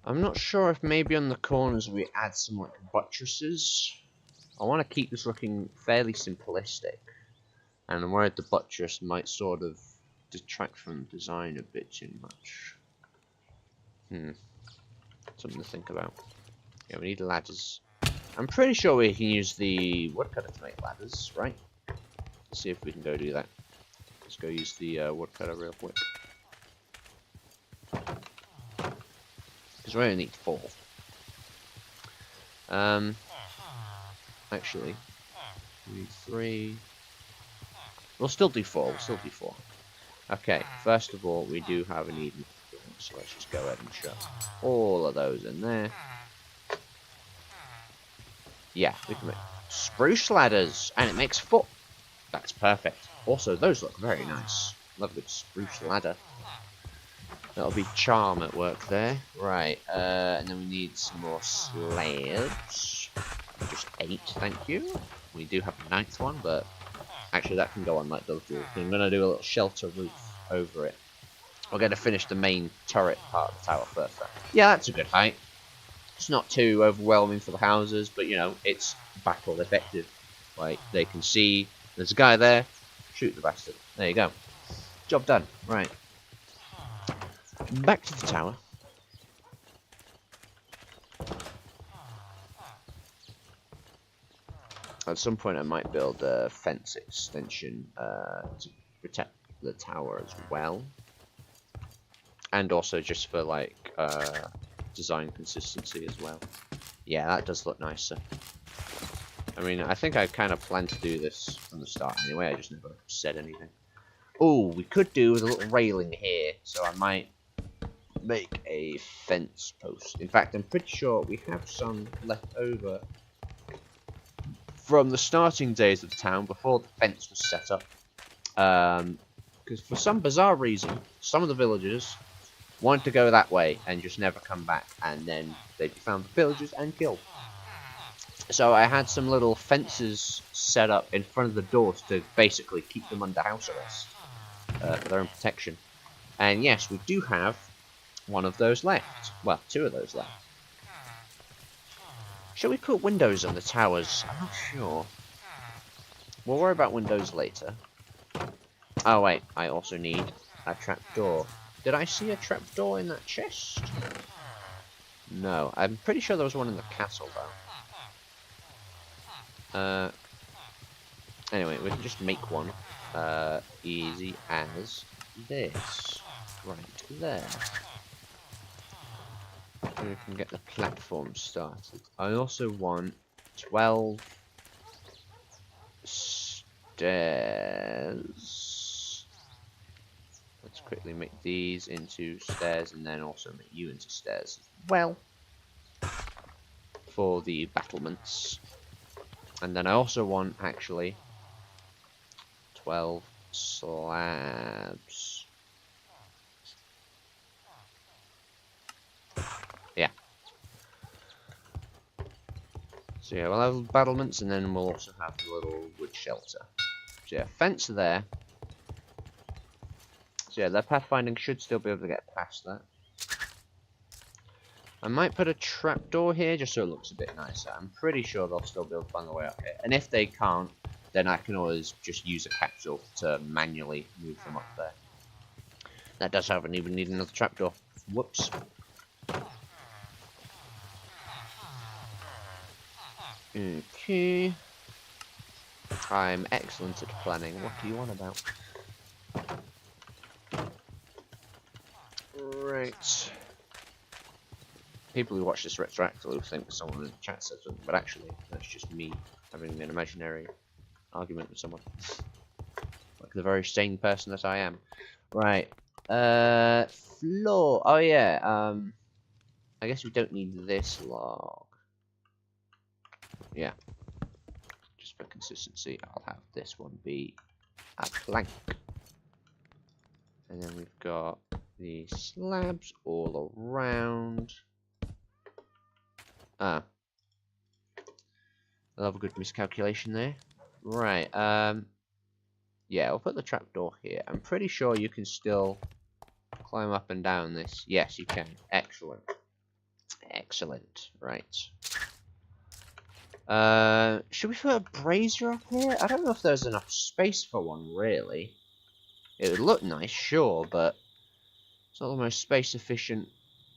I'm not sure if maybe on the corners we add some like buttresses. I want to keep this looking fairly simplistic, and I'm worried the buttress might sort of detract from the design a bit too much. Something to think about. Yeah, we need ladders. I'm pretty sure we can use the woodcutter to make ladders, right? Let's see if we can go do that. Let's go use the woodcutter real quick. Because we only need 4. Actually, we need 3. We'll still do 4. We'll still do 4. Okay, first of all, we do have an even. So let's just go ahead and shove all of those in there. Yeah, we can make spruce ladders, and it makes 4. That's perfect. Also, those look very nice. Love a good spruce ladder. That'll be charm at work there. Right, and then we need some more slabs. Just 8, thank you. We do have a 9th one, but actually that can go on like those two. I'm going to do a little shelter roof over it. We're going to finish the main turret part of the tower first, though. Yeah, that's a good height. It's not too overwhelming for the houses, but, you know, it's battle effective. Like, they can see there's a guy there, shoot the bastard. There you go. Job done. Right. Back to the tower. At some point I might build a fence extension to protect the tower as well. And also just for like design consistency as well. Yeah, that does look nicer. I mean, I think I kind of planned to do this from the start anyway, I just never said anything. Oh, we could do with a little railing here, so I might make a fence post. In fact, I'm pretty sure we have some left over from the starting days of the town before the fence was set up. Because for some bizarre reason, some of the villagers wanted to go that way and just never come back, and then they'd be found by villagers and killed. So I had some little fences set up in front of the doors to basically keep them under house arrest for their own protection. And yes, we do have one of those left. Well, 2 of those left. Shall we put windows on the towers? I'm not sure. We'll worry about windows later. Oh wait, I also need a trapdoor. Did I see a trapdoor in that chest? No, I'm pretty sure there was one in the castle though. Anyway, we can just make one. Easy as this. Right there. And we can get the platform started. I also want 12 stairs. Let's quickly make these into stairs and then also make you into stairs as well. For the battlements. And then I also want, actually, 12 slabs. Yeah. So yeah, we'll have battlements, and then we'll also have the little wood shelter. So yeah, fence there. So yeah, their pathfinding should still be able to get past that. I might put a trapdoor here just so it looks a bit nicer. I'm pretty sure they'll still be able to find their way up here. And if they can't, then I can always just use a capsule to manually move them up there. That does happen, even need another trapdoor. Whoops. Okay. I'm excellent at planning. What do you want about? Right. People who watch this retroactively will think someone in the chat said something, but actually, that's just me having an imaginary argument with someone. Like the very sane person that I am. Right. Floor. Oh yeah. I guess we don't need this log. Yeah. Just for consistency, I'll have this one be a plank. And then we've got the slabs all around. Ah. I love a good miscalculation there. Right, yeah, I'll put the trapdoor here. I'm pretty sure you can still climb up and down this. Yes, you can. Excellent. Excellent. Right. Should we put a brazier up here? I don't know if there's enough space for one, really. It would look nice, sure, but it's not the most space-efficient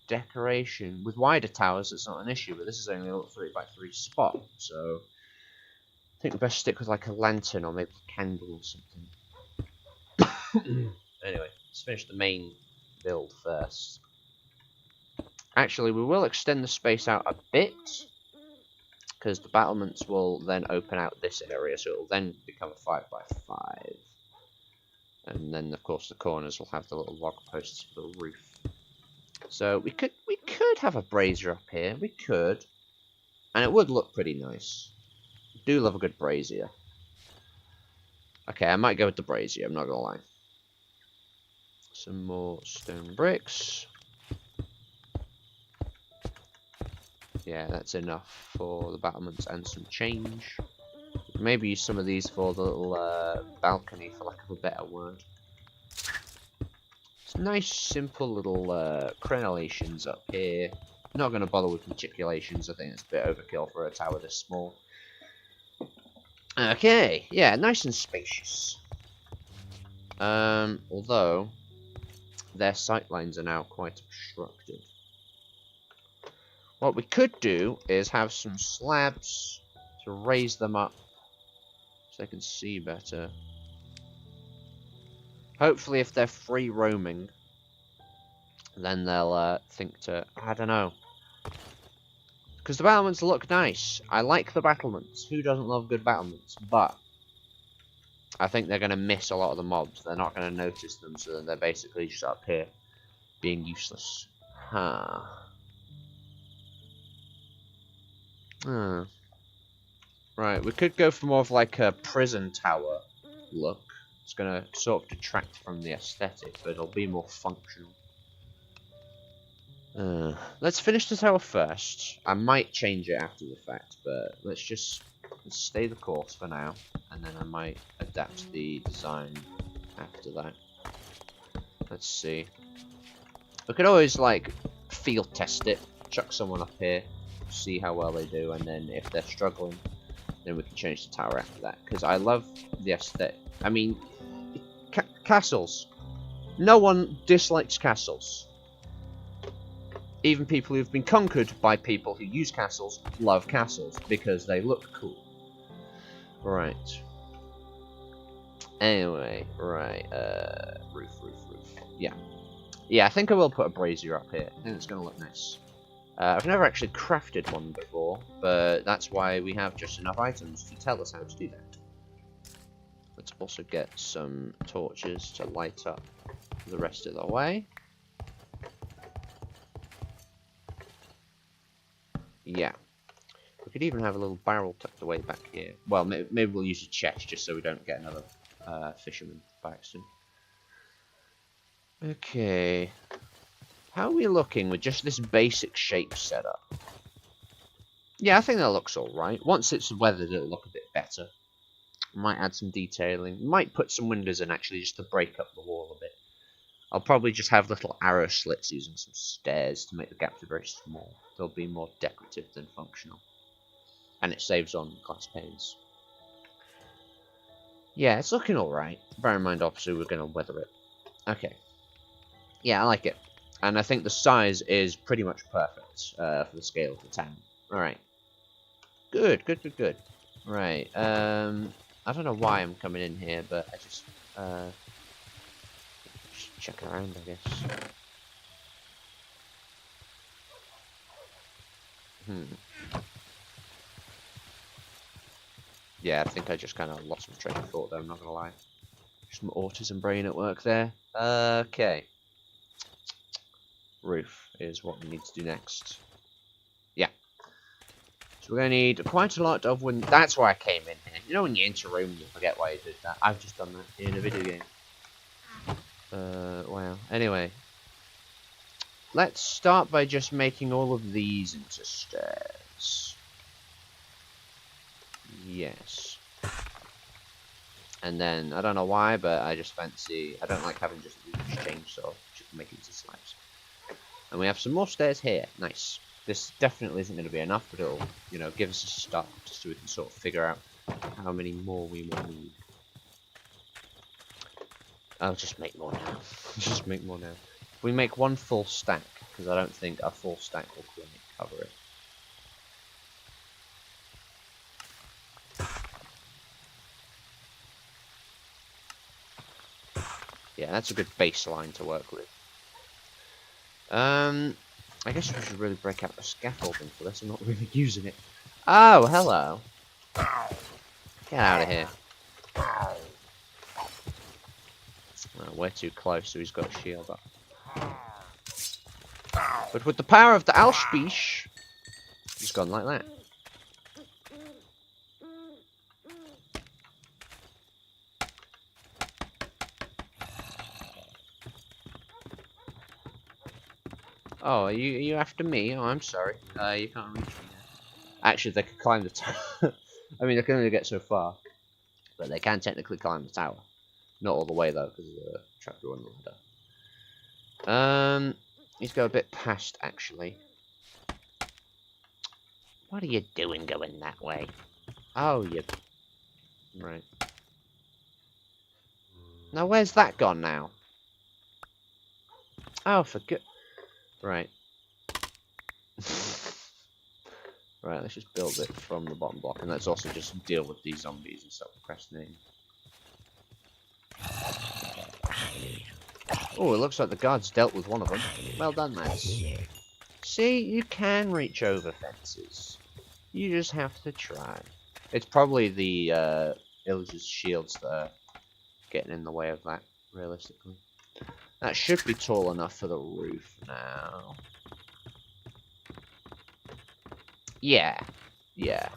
decoration. With wider towers, it's not an issue, but this is only a little 3x3 spot, so I think we best stick with like a lantern or maybe a candle or something. Anyway, let's finish the main build first. Actually, we will extend the space out a bit, because the battlements will then open out this area, so it will then become a 5x5. And then, of course, the corners will have the little log posts for the roof. So we could have a brazier up here. We could, and it would look pretty nice. I do love a good brazier. Okay, I might go with the brazier. I'm not gonna lie. Some more stone bricks. Yeah, that's enough for the battlements and some change. Maybe use some of these for the little balcony, for lack of a better word. Some nice, simple little crenellations up here. Not going to bother with matriculations. I think it's a bit overkill for a tower this small. Okay, yeah, nice and spacious. Although their sightlines are now quite obstructed. What we could do is have some slabs to raise them up so they can see better. Hopefully, if they're free roaming, then they'll think to, I don't know. Because the battlements look nice. I like the battlements. Who doesn't love good battlements? But I think they're going to miss a lot of the mobs. They're not going to notice them, so then they're basically just up here being useless. Huh. Right, we could go for more of like a prison tower look. It's going to sort of detract from the aesthetic, but it'll be more functional. Let's finish the tower first. I might change it after the fact, but let's stay the course for now, and then I might adapt the design after that. Let's see. We could always like field test it, chuck someone up here, see how well they do, and then if they're struggling, then we can change the tower after that. Because I love the aesthetic. I mean, castles. No one dislikes castles. Even people who've been conquered by people who use castles love castles because they look cool. Right. Anyway, right. Roof. Yeah. Yeah, I think I will put a brazier up here. I think it's going to look nice. I've never actually crafted one before, but that's why we have just enough items to tell us how to do that. Let's also get some torches to light up the rest of the way. Yeah. We could even have a little barrel tucked away back here. Well, maybe we'll use a chest just so we don't get another fisherman by accident. Okay. How are we looking with just this basic shape setup? Yeah, I think that looks alright. Once it's weathered, it'll look a bit better. Might add some detailing. Might put some windows in, actually, just to break up the wall a bit. I'll probably just have little arrow slits using some stairs to make the gaps very small. They'll be more decorative than functional. And it saves on glass panes. Yeah, it's looking alright. Bear in mind, obviously, we're going to weather it. Okay. Yeah, I like it. And I think the size is pretty much perfect for the scale of the town. Alright. Good. Right, I don't know why I'm coming in here, but I just check around, I guess. Yeah, I think I just kind of lost my train of thought there, I'm not gonna lie. Just my autism brain at work there. Okay. Roof is what we need to do next. Yeah. So we're gonna need quite a lot of wind. That's why I came in here. You know when you enter a room, you forget why you did that. I've just done that in a video game. Wow. Anyway. Let's start by just making all of these into stairs. Yes. And then, I don't know why, but I just fancy... I don't like having just a huge chainsaw. Just make it into slabs. And we have some more stairs here. Nice. This definitely isn't going to be enough, but it'll, you know, give us a start just so we can sort of figure out how many more we will need. I'll just make more now. Just make more now. If we make one full stack, because I don't think a full stack will quite cover it. Yeah, that's a good baseline to work with. I guess we should really break out the scaffolding for this. I'm not really using it. Oh, hello. Get out of here. Well, we're too close, so he's got a shield up. But with the power of the Alspish, he's gone like that. Oh, are you after me? Oh, I'm sorry. You can't reach me now. Actually, they can climb the tower. I mean, they can only get so far. But they can technically climb the tower. Not all the way, though, because of the trapdoor and the ladder. He's got a bit past, actually. What are you doing going that way? Oh, you... Right. Now, where's that gone now? Oh, for good... Right. Right, let's just build it from the bottom block, and let's also just deal with these zombies and stop procrastinating. Oh, it looks like the guards dealt with one of them. Well done, lads. See, you can reach over fences. You just have to try. It's probably the villagers' shields that are getting in the way of that, realistically. That should be tall enough for the roof now. Yeah. Yeah.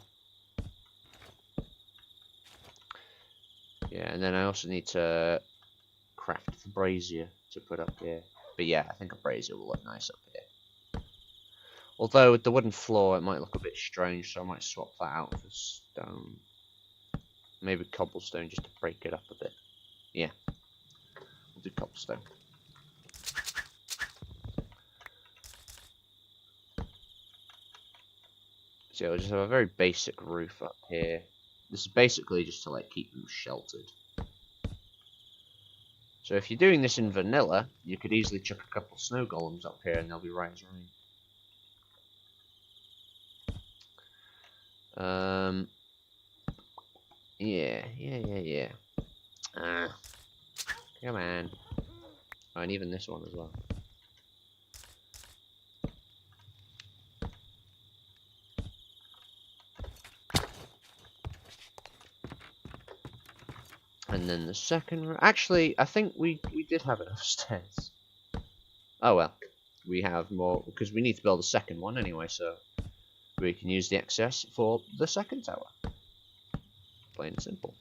Yeah, and then I also need to craft the brazier to put up here. But yeah, I think a brazier will look nice up here. Although with the wooden floor it might look a bit strange, so I might swap that out for stone. Maybe cobblestone just to break it up a bit. Yeah. We'll do cobblestone. So we'll just have a very basic roof up here. This is basically just to like keep them sheltered. So if you're doing this in vanilla, you could easily chuck a couple snow golems up here and they'll be right as rain. Yeah. Come on. Oh, and even this one as well. And then the second row. Actually, I think we did have enough stairs. Oh well. We have more, because we need to build a second one anyway, so we can use the excess for the second tower. Plain and simple.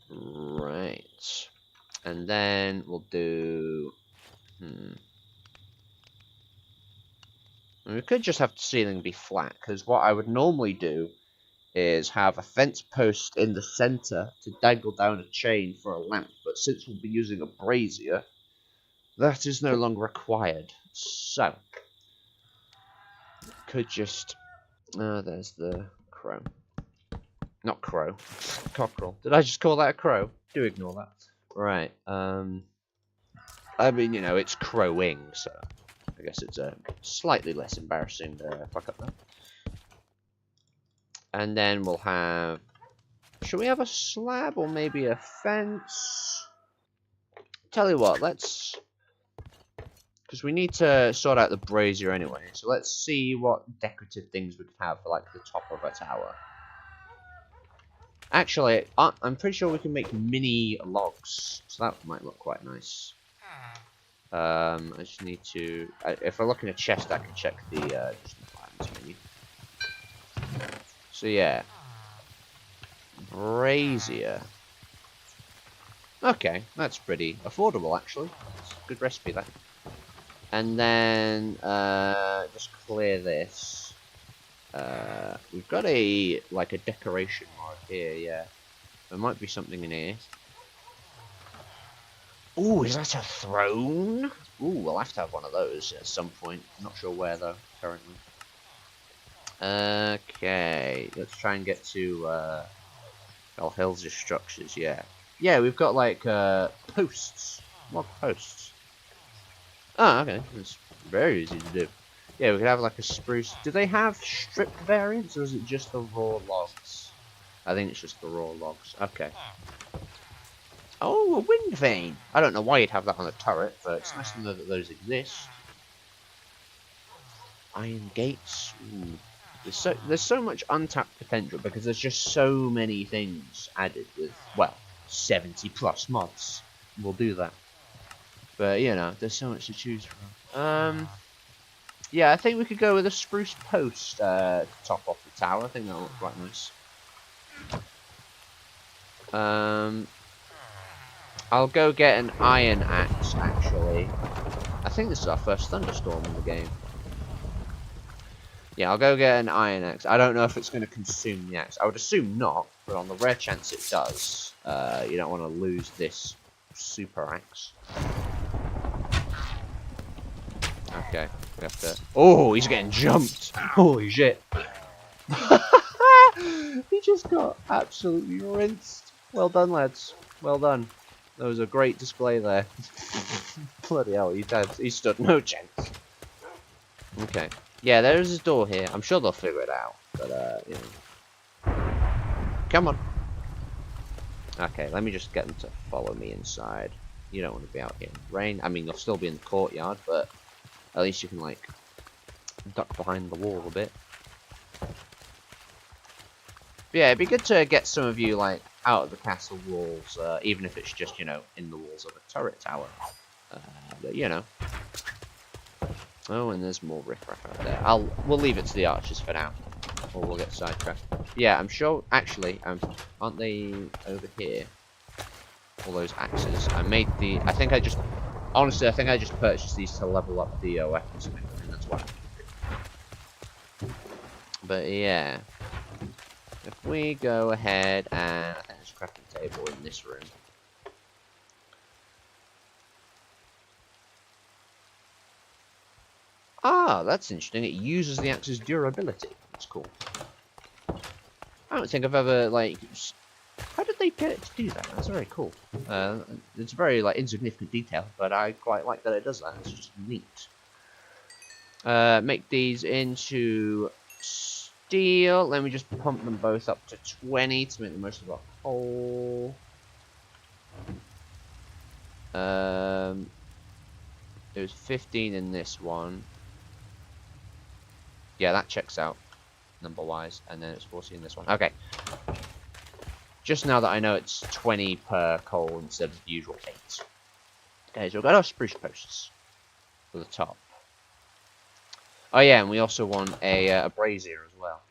Right. And then we'll do... We could just have the ceiling be flat, because what I would normally do is have a fence post in the center to dangle down a chain for a lamp, but since we'll be using a brazier, that is no longer required. So, could just... there's the crow. Not crow. Cockerel. Did I just call that a crow? Do ignore that. Right, I mean, you know, it's crowing, so I guess it's a slightly less embarrassing fuck up there. And then we'll have... Should we have a slab or maybe a fence? Tell you what, let's... Because we need to sort out the brazier anyway, so let's see what decorative things we could have for, like, the top of a tower. Actually, I'm pretty sure we can make mini logs, so that might look quite nice. I just need to... if I look in a chest, I can check the items menu. So yeah. Brazier. Okay, that's pretty affordable actually. It's a good recipe that. And then just clear this. We've got a decoration mark here, yeah. There might be something in here. Ooh, is that a throne? Ooh, we'll have to have one of those at some point. Not sure where though, currently. Okay, let's try and get to Valhall's structures, yeah. Yeah, we've got like posts. Log posts. Oh, okay. It's very easy to do. Yeah, we could have like a spruce. Do they have stripped variants or is it just the raw logs? I think it's just the raw logs. Okay. Oh, a wind vane! I don't know why you'd have that on a turret, but it's nice to know that those exist. Iron gates. Ooh. There's so much untapped potential because there's just so many things added with, well, 70 plus mods. We'll do that. But, you know, there's so much to choose from. Yeah, I think we could go with a spruce post to top off the tower. I think that'll look quite nice. I'll go get an iron axe, actually. I think this is our first thunderstorm in the game. Yeah, I'll go get an iron axe. I don't know if it's going to consume the axe. I would assume not, but on the rare chance it does, you don't want to lose this super axe. Okay, we have to... Oh, he's getting jumped! Holy shit! He just got absolutely rinsed. Well done, lads. Well done. That was a great display there. Bloody hell, he stood no chance. Okay. Yeah, there's his door here. I'm sure they'll figure it out. But, you know. Come on. Okay, let me just get them to follow me inside. You don't want to be out here in the rain. I mean, you'll still be in the courtyard, but at least you can, like, duck behind the wall a bit. But yeah, it'd be good to get some of you, like, out of the castle walls, even if it's just, you know, in the walls of a turret tower. But, you know. Oh, and there's more riffraff out there. We'll leave it to the archers for now, or we'll get sidetracked. Yeah, I'm sure. Actually, aren't they over here? All those axes. I think I just purchased these to level up the weapons, and that's why. But yeah, if we go ahead and I think there's a crafting table in this room. Ah, that's interesting. It uses the axe's durability. That's cool. I don't think I've ever, like... How did they get it to do that? That's very cool. It's a very, like, insignificant detail, but I quite like that it does that. It's just neat. Make these into steel. Let me just pump them both up to 20 to make the most of our coal. There's 15 in this one. Yeah, that checks out number-wise, and then it's 40 in this one. Okay. Just now that I know it's 20 per coal instead of the usual 8. Okay, so we've got our spruce posts for the top. Oh yeah, and we also want a brazier as well.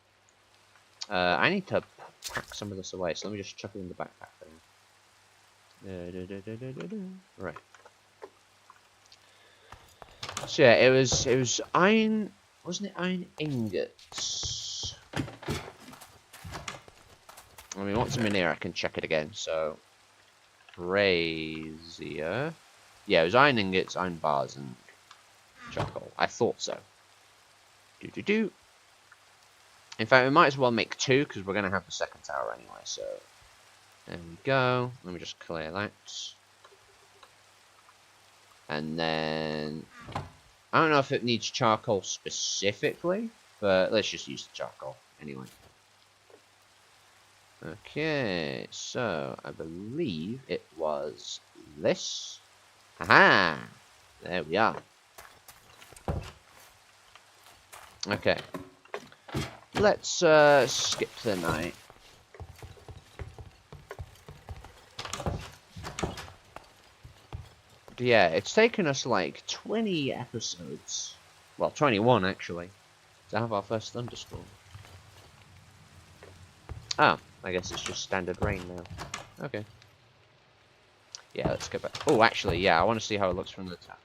I need to pack some of this away, so let me just chuck it in the backpack thing. Right. So yeah, it was iron, wasn't it? Iron ingots. I mean, once I'm in here, I can check it again. So, brazier. Yeah, it was iron ingots, iron bars, and charcoal. I thought so. In fact, we might as well make 2 because we're gonna have the second tower anyway. So, there we go. Let me just clear that. And then I don't know if it needs charcoal specifically, but let's just use the charcoal anyway. Okay, so I believe it was this. Haha! There we are. Okay. Let's skip the night. Yeah, it's taken us like 20 episodes. Well, 21 actually, to have our first thunderstorm. Oh, I guess it's just standard rain now. Okay. Yeah, let's go back. Oh, actually, yeah, I want to see how it looks from the top.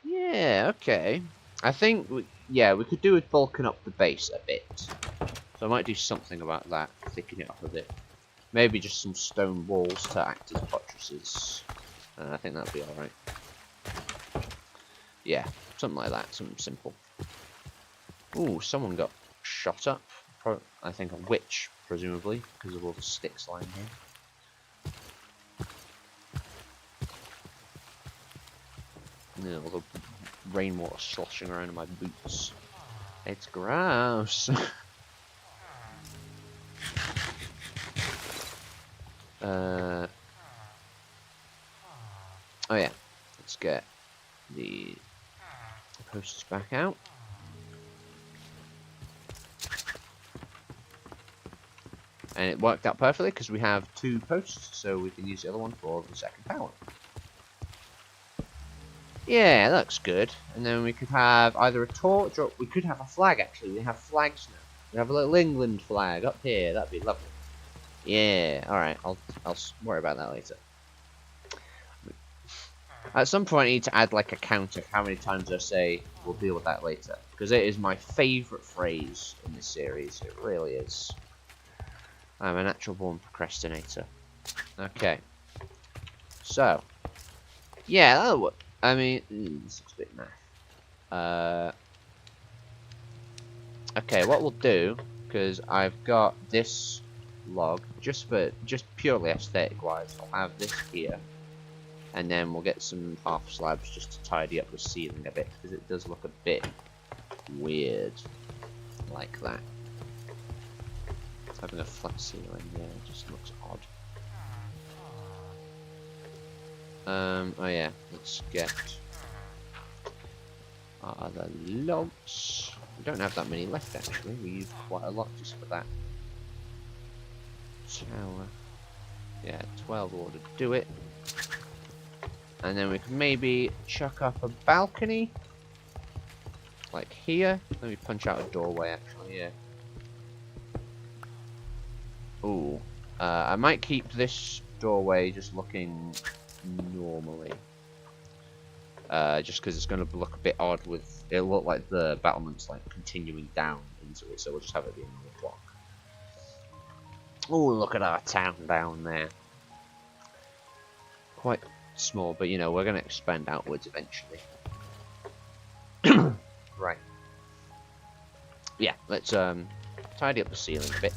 Yeah, okay. I think, we could do with bulking up the base a bit. So I might do something about that, thicken it up a bit. Maybe just some stone walls to act as buttresses. I think that'd be alright. Yeah, something like that, something simple. Ooh, someone got shot up. I think a witch, presumably, because of all the sticks lying here. Yeah, all the rainwater sloshing around in my boots. It's gross. Oh yeah, let's get the posters back out. And it worked out perfectly because we have 2 posts, so we can use the other one for the second tower. Yeah, that looks good. And then we could have either a torch or we could have a flag actually. We have flags now. We have a little England flag up here. That'd be lovely. Yeah, alright. I'll worry about that later. At some point I need to add like a count of how many times I say we'll deal with that later. Because it is my favourite phrase in this series. It really is. I'm a natural born procrastinator. Okay. So. Yeah, that'll work. I mean, this looks a bit naff. Okay, what we'll do, because I've got this log, just purely aesthetic wise, I'll have this here. And then we'll get some half slabs just to tidy up the ceiling a bit, because it does look a bit weird like that. Having a flat ceiling, yeah, it just looks odd. Oh yeah, let's get our other logs. We don't have that many left actually, we used quite a lot just for that tower. Yeah, 12 order do it. And then we can maybe chuck up a balcony. Like here. Let me punch out a doorway actually, yeah. Ooh. I might keep this doorway just looking normally. Just because it's going to look a bit odd with... It'll look like the battlement's like continuing down into it, so we'll just have it be another block. Oh, look at our town down there. Quite small, but you know, we're going to expand outwards eventually. Right. Yeah, let's tidy up the ceiling a bit.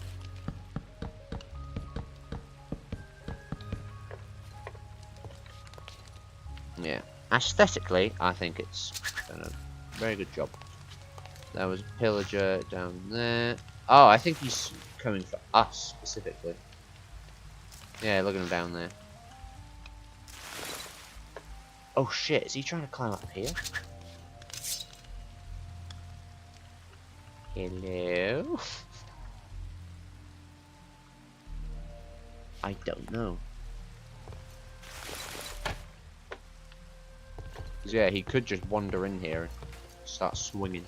Yeah, aesthetically, I think it's done a very good job. There was a pillager down there. Oh, I think he's coming for us specifically. Yeah, look at him down there. Oh shit, is he trying to climb up here? Hello? I don't know. Yeah, he could just wander in here and start swinging.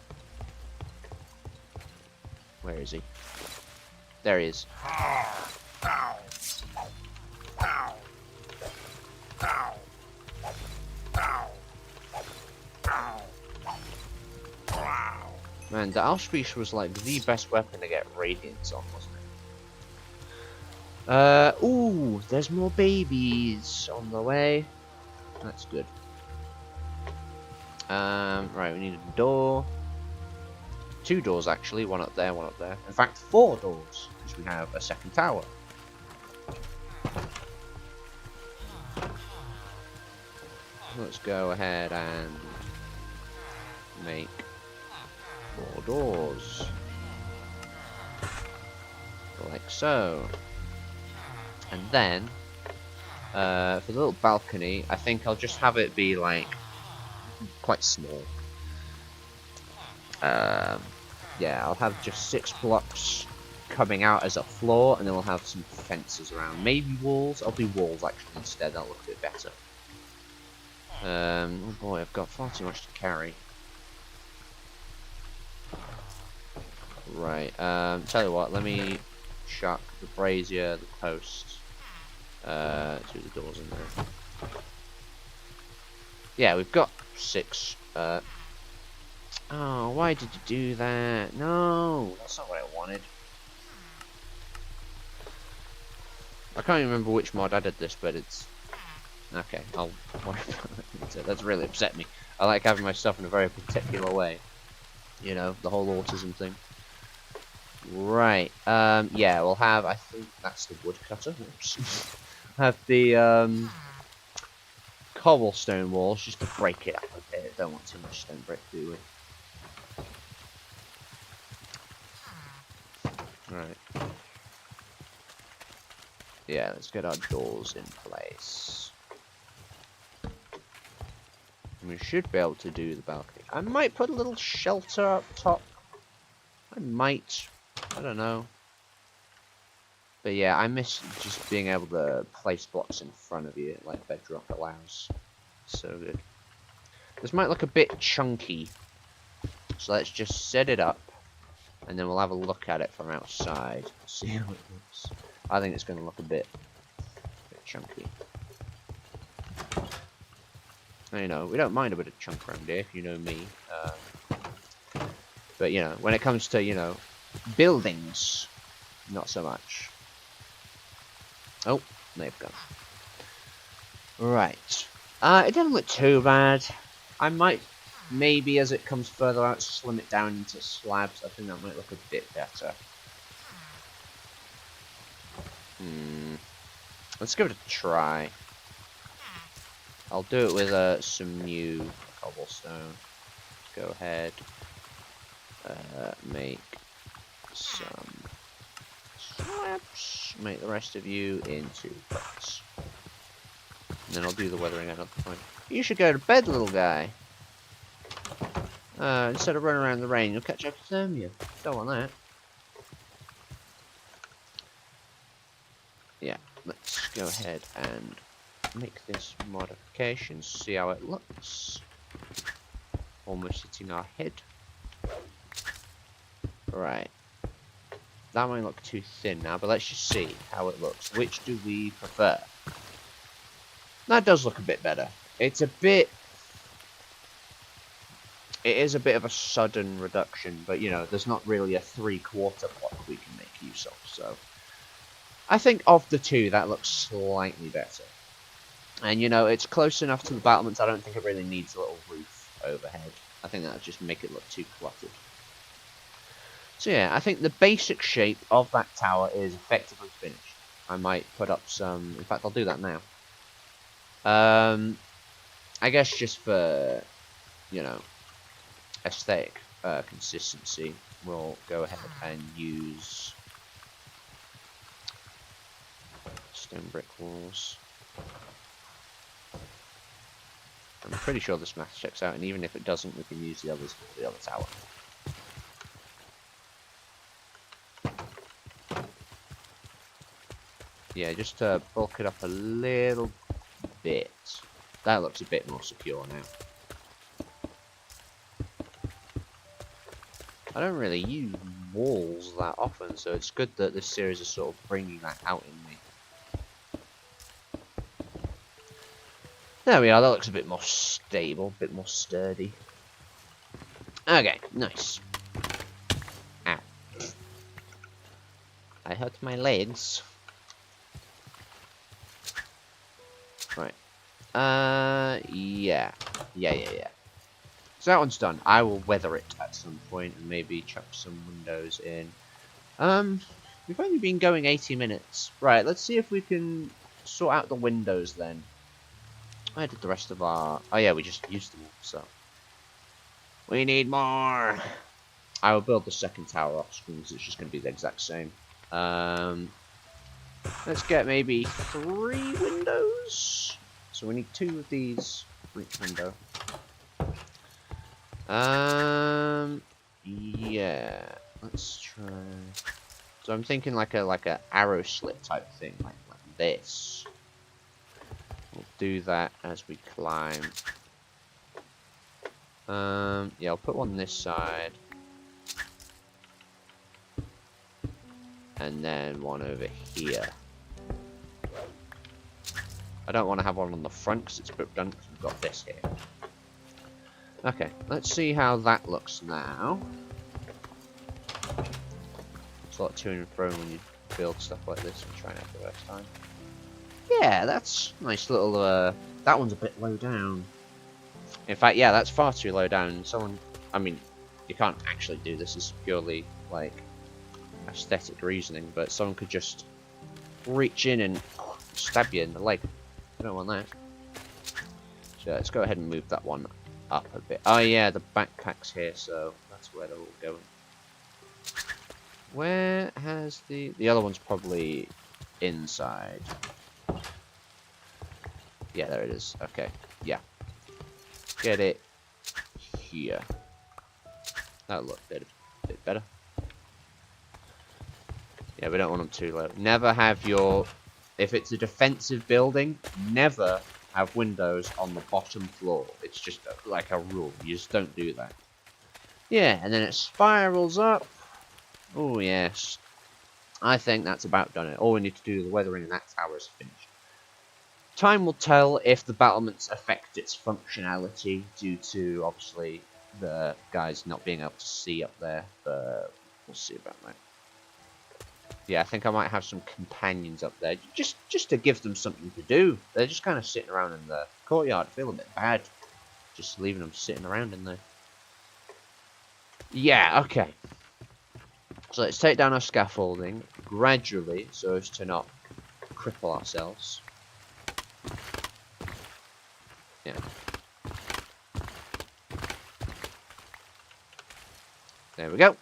Where is he? There he is. Man, the Auspice was like the best weapon to get Radiance on, wasn't it? Ooh, there's more babies on the way. That's good. Right, we need a door. 2 doors actually, one up there, one up there. In fact, 4 doors, because we have a second tower. Let's go ahead and make more doors. Like so. And then, for the little balcony, I think I'll just have it be like quite small. Yeah, I'll have just 6 blocks coming out as a floor, and then we'll have some fences around. Maybe walls. I'll do walls actually instead. That'll look a bit better. Oh boy, I've got far too much to carry. Right. Tell you what. Let me chuck the brazier, the post, through the doors in there. Yeah, we've got 6. Oh, why did you do that? No, that's not what I wanted. I can't even remember which mod I did this, but it's... Okay, I'll worry about it. That's really upset me. I like having my stuff in a very particular way. You know, the whole autism thing. Right, yeah, we'll have... I think that's the woodcutter. Oops. Have the, cobblestone walls, just to break it up a bit. Don't want too much stone brick, do we? Right. Yeah, let's get our doors in place. And we should be able to do the balcony. I might put a little shelter up top. I might. I don't know. But yeah, I miss just being able to place blocks in front of you like Bedrock allows. So good. This might look a bit chunky. So let's just set it up. And then we'll have a look at it from outside. See how it looks. I think it's going to look a bit chunky. Now, you know, we don't mind a bit of chunk around here, if you know me. But, you know, when it comes to, you know, buildings, not so much. Oh, they've gone. Right. It doesn't look too bad. I might... Maybe as it comes further out, slim it down into slabs. I think that might look a bit better. Let's give it a try. I'll do it with some new cobblestone. Go ahead. Make some slabs. Make the rest of you into bricks. And then I'll do the weathering at another point. You should go to bed, little guy. Instead of running around in the rain, you'll catch hypothermia. Don't want that. Yeah, let's go ahead and make this modification, see how it looks. Almost hitting our head. Right. That might look too thin now, but let's just see how it looks. Which do we prefer? That does look a bit better. It's a bit... It is a bit of a sudden reduction, but, you know, there's not really a 3/4 block we can make use of, so... I think of the two, that looks slightly better. And, you know, it's close enough to the battlements, I don't think it really needs a little roof overhead. I think that would just make it look too cluttered. So, yeah, I think the basic shape of that tower is effectively finished. I might put up some... In fact, I'll do that now. I guess just for, you know... aesthetic consistency, we'll go ahead and use stone brick walls. I'm pretty sure this math checks out, and even if it doesn't, we can use the others for the other tower. Yeah, just to bulk it up a little bit. That looks a bit more secure now. I don't really use walls that often, so it's good that this series is sort of bringing that out in me. There we are, that looks a bit more stable, a bit more sturdy. Okay, nice. I hurt my legs. Right. Yeah. Yeah. So that one's done. I will weather it at some point and maybe chuck some windows in. We've only been going 80 minutes. Right, let's see if we can sort out the windows then. Where did the rest of our... Oh yeah, we just used them all, so... We need more! I will build the second tower off screen, because it's just going to be the exact same. Let's get maybe 3 windows. So we need 2 of these for each window. Yeah. Let's try... So I'm thinking like a arrow slit type thing, like this. We'll do that as we climb. Yeah, I'll put one this side. And then one over here. I don't want to have one on the front because it's done because we've got this here. Okay, let's see how that looks now. It's a lot to and fro when you build stuff like this and try it out the first time. Yeah, that's nice little, that one's a bit low down. In fact, yeah, that's far too low down. Someone, I mean, you can't actually do this, it's purely, like, aesthetic reasoning, but someone could just reach in and stab you in the leg. I don't want that. So let's go ahead and move that one up a bit. Oh yeah, the backpack's here, so that's where they're all going. Where has the other one's probably inside. Yeah, there it is. Okay, yeah. Get it here. That'll look a bit better. Yeah, we don't want them too low. Never have your... If it's a defensive building, never have windows on the bottom floor. It's just like a rule. You just don't do that. Yeah, and then it spirals up. Oh, yes. I think that's about done it. All we need to do is the weathering and that tower is finished. Time will tell if the battlements affect its functionality due to, obviously, the guys not being able to see up there. But we'll see about that. Yeah, I think I might have some companions up there, just to give them something to do. They're just kind of sitting around in the courtyard. I feel a bit bad, just leaving them sitting around in there. Yeah, okay. So let's take down our scaffolding gradually, so as to not cripple ourselves. Yeah. There we go.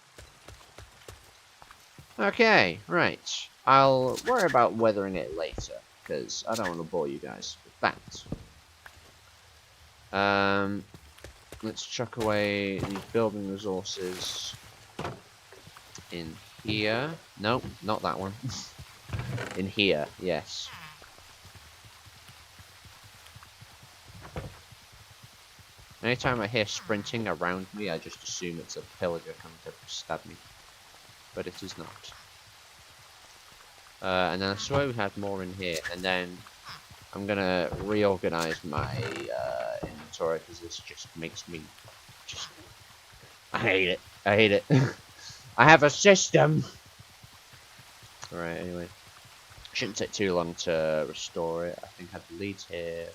Okay, right. I'll worry about weathering it later, because I don't want to bore you guys with that. Let's chuck away these building resources in here. Nope, not that one. In here, yes. Anytime I hear sprinting around me, I just assume it's a pillager coming to stab me. But it is not. And then I swear we had more in here. And then I'm gonna reorganize my inventory because this just makes me just... I hate it. I hate it. I have a system. Alright, anyway. Shouldn't take too long to restore it. I think I have the leads here.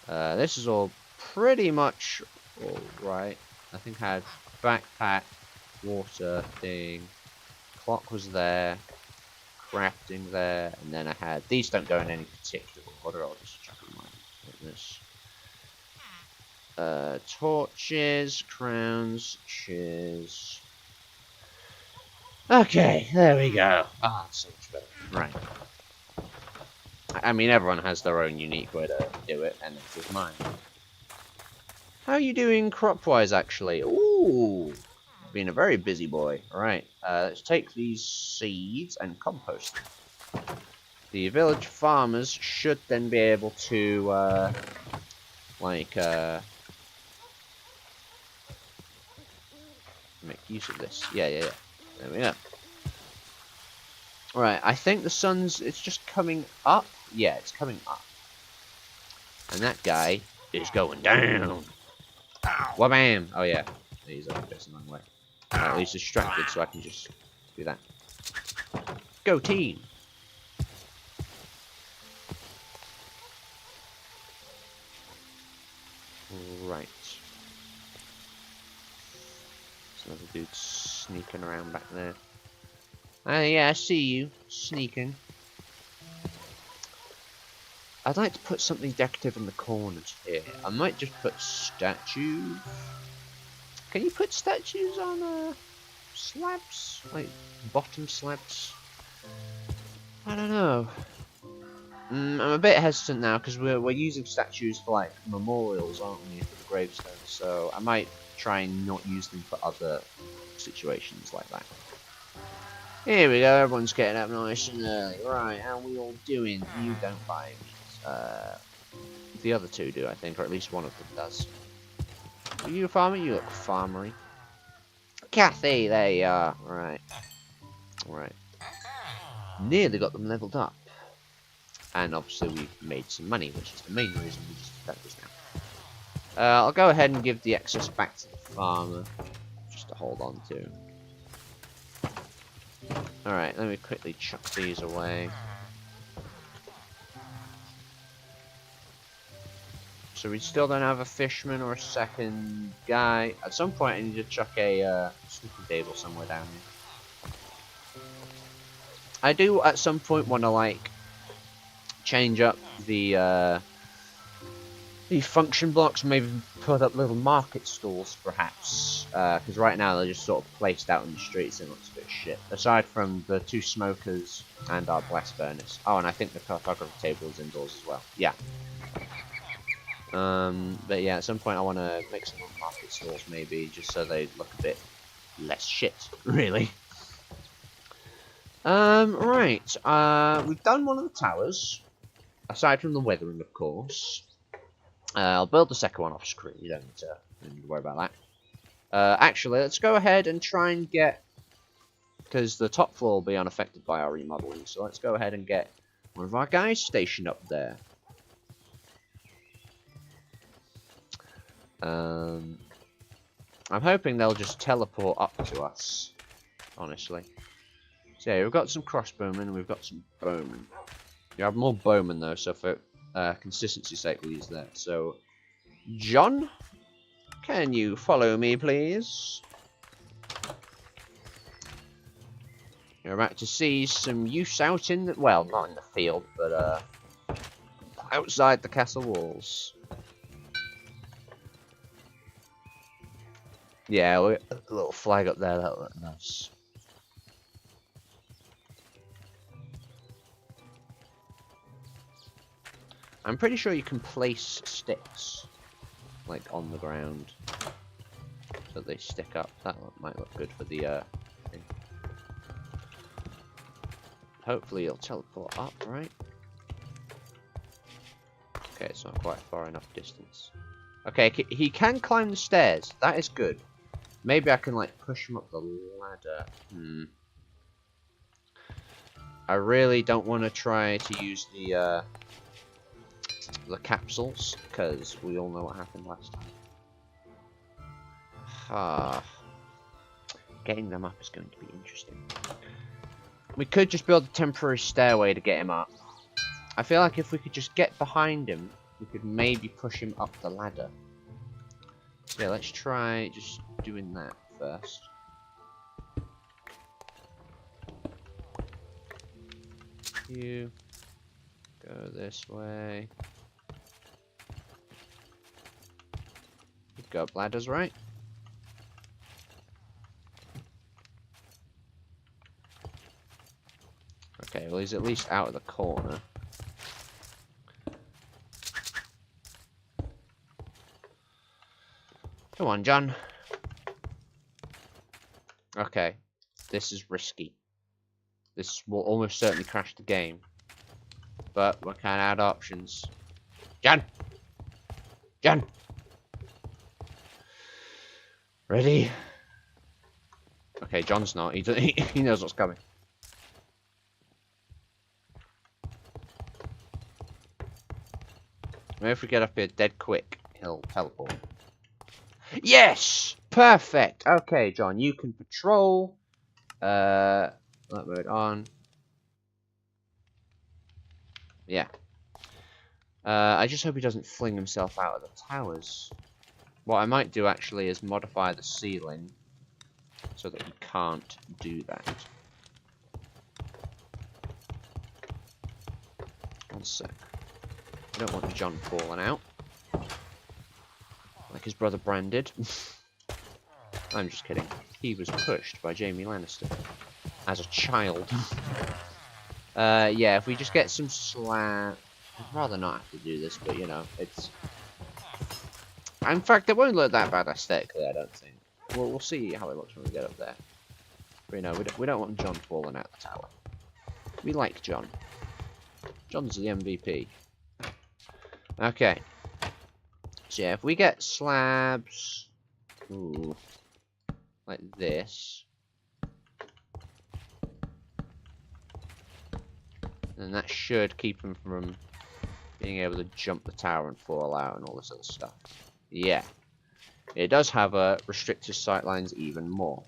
There. This is all pretty much alright. I think I had backpack, water thing, clock was there, crafting there, and then I had these don't go in any particular order. I'll just chuck them like this. Torches, crowns, shears. Okay, there we go. Ah, so much better. Right. I mean, everyone has their own unique way to do it, and this is mine. How are you doing crop-wise, actually? Ooh, being a very busy boy. Alright, let's take these seeds and compost them. The village farmers should then be able to, make use of this. Yeah. There we go. Alright, I think the sun's, it's just coming up. Yeah, it's coming up. And that guy is going down. Wabam! Oh yeah, he's facing the wrong way. At least distracted, so I can just do that. Go team! Right. There's another dude sneaking around back there. Yeah, I see you. Sneaking. I'd like to put something decorative in the corners here. I might just put statues. Can you put statues on slabs? Like bottom slabs? I don't know. I'm a bit hesitant now because we're using statues for like memorials, aren't we, for the gravestones? So I might try and not use them for other situations like that. Here we go. Everyone's getting up nice and early. Right, how are we all doing? You don't buy meat. The other two do, I think, or at least one of them does. Are you a farmer? You look farmery. Kathy, there you are. Right. Right. Nearly got them leveled up. And obviously we've made some money, which is the main reason we just done this now. I'll go ahead and give the excess back to the farmer, just to hold on to. Alright, let me quickly chuck these away. So we still don't have a fisherman or a second guy. At some point I need to chuck a sleeping table somewhere down here. I do at some point want to like change up the function blocks, maybe put up little market stalls perhaps, because right now they're just sort of placed out in the streets and it looks a bit shit. Aside from the 2 smokers and our blast furnace. Oh, and I think the cartography table is indoors as well. Yeah. But yeah, at some point I want to make some market stalls maybe, just so they look a bit less shit, really. Right. We've done one of the towers. Aside from the weathering, of course. I'll build the second one off screen. You don't need to worry about that. Actually, let's go ahead and try and get... Because the top floor will be unaffected by our remodeling. So let's go ahead and get one of our guys stationed up there. I'm hoping they'll just teleport up to us. Honestly. So yeah, we've got some crossbowmen and we've got some bowmen. You have more bowmen though, so for consistency's sake we'll use that. So, John, can you follow me please? You're about to see some use out in the, well, not in the field, but outside the castle walls. Yeah, a little flag up there, that'll look nice. I'm pretty sure you can place sticks, like, on the ground, so they stick up. That might look good for the, thing. Hopefully it'll teleport up, right? Okay, it's not quite far enough distance. Okay, he can climb the stairs. That is good. Maybe I can, like, push him up the ladder. I really don't want to try to use the capsules, because we all know what happened last time. Getting them up is going to be interesting. We could just build a temporary stairway to get him up. I feel like if we could just get behind him, we could maybe push him up the ladder. So yeah, let's try just doing that first. You go this way. Go up ladders, right? Okay, well he's at least out of the corner. Come on, John. Okay, this is risky. This will almost certainly crash the game. But we can add options. John! John! Ready? Okay, John's not. He knows what's coming. Maybe if we get up here dead quick, he'll teleport. Yes! Perfect! Okay, John, you can patrol. That mode on. Yeah. I just hope he doesn't fling himself out of the towers. What I might do actually is modify the ceiling so that he can't do that. One sec. I don't want John falling out. Like his brother Bran did. I'm just kidding. He was pushed by Jaime Lannister. As a child. Yeah, if we just get some slab... I'd rather not have to do this, but you know, it's... In fact, it won't look that bad aesthetically, I don't think. We'll see how it looks when we get up there. But you know, we don't want John falling out the tower. We like John. John's the MVP. Okay. So yeah, if we get slabs... Ooh. Like this. Then that should keep him from being able to jump the tower and fall out and all this other stuff. Yeah. It does have a restricted sightlines even more.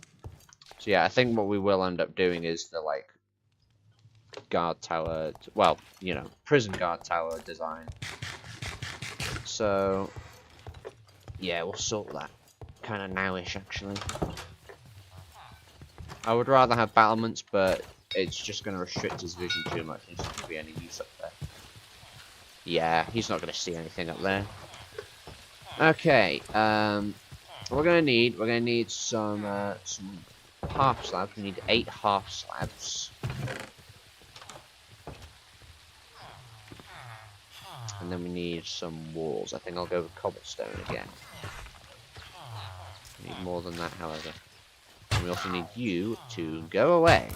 So yeah, I think what we will end up doing is the like guard tower, well, you know, prison guard tower design. So yeah, we'll sort that kind of nowish actually. I would rather have battlements, but it's just going to restrict his vision too much. There's not going to be any use up there. Yeah, he's not going to see anything up there. Okay, we're going to need some half slabs. We need 8 half slabs. And then we need some walls. I think I'll go with cobblestone again. We need more than that, however. And we also need you to go away.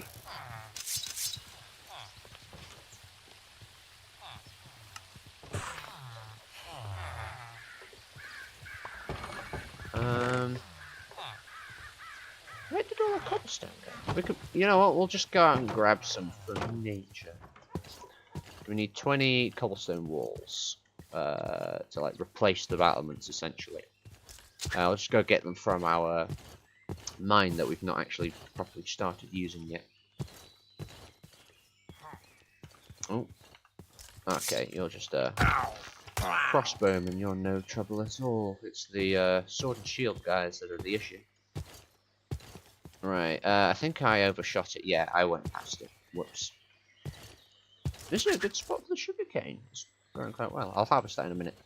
Where did all the cobblestone go? We could, you know what? We'll just go out and grab some from nature. We need 20 cobblestone walls to like replace the battlements, essentially. I'll just go get them from our mine that we've not actually properly started using yet. Oh, okay. You're just a crossbowman. You're no trouble at all. It's the sword and shield guys that are the issue. Right, I think I overshot it. Yeah, I went past it. Whoops. This is a good spot for the sugarcane. It's growing quite well. I'll harvest that in a minute.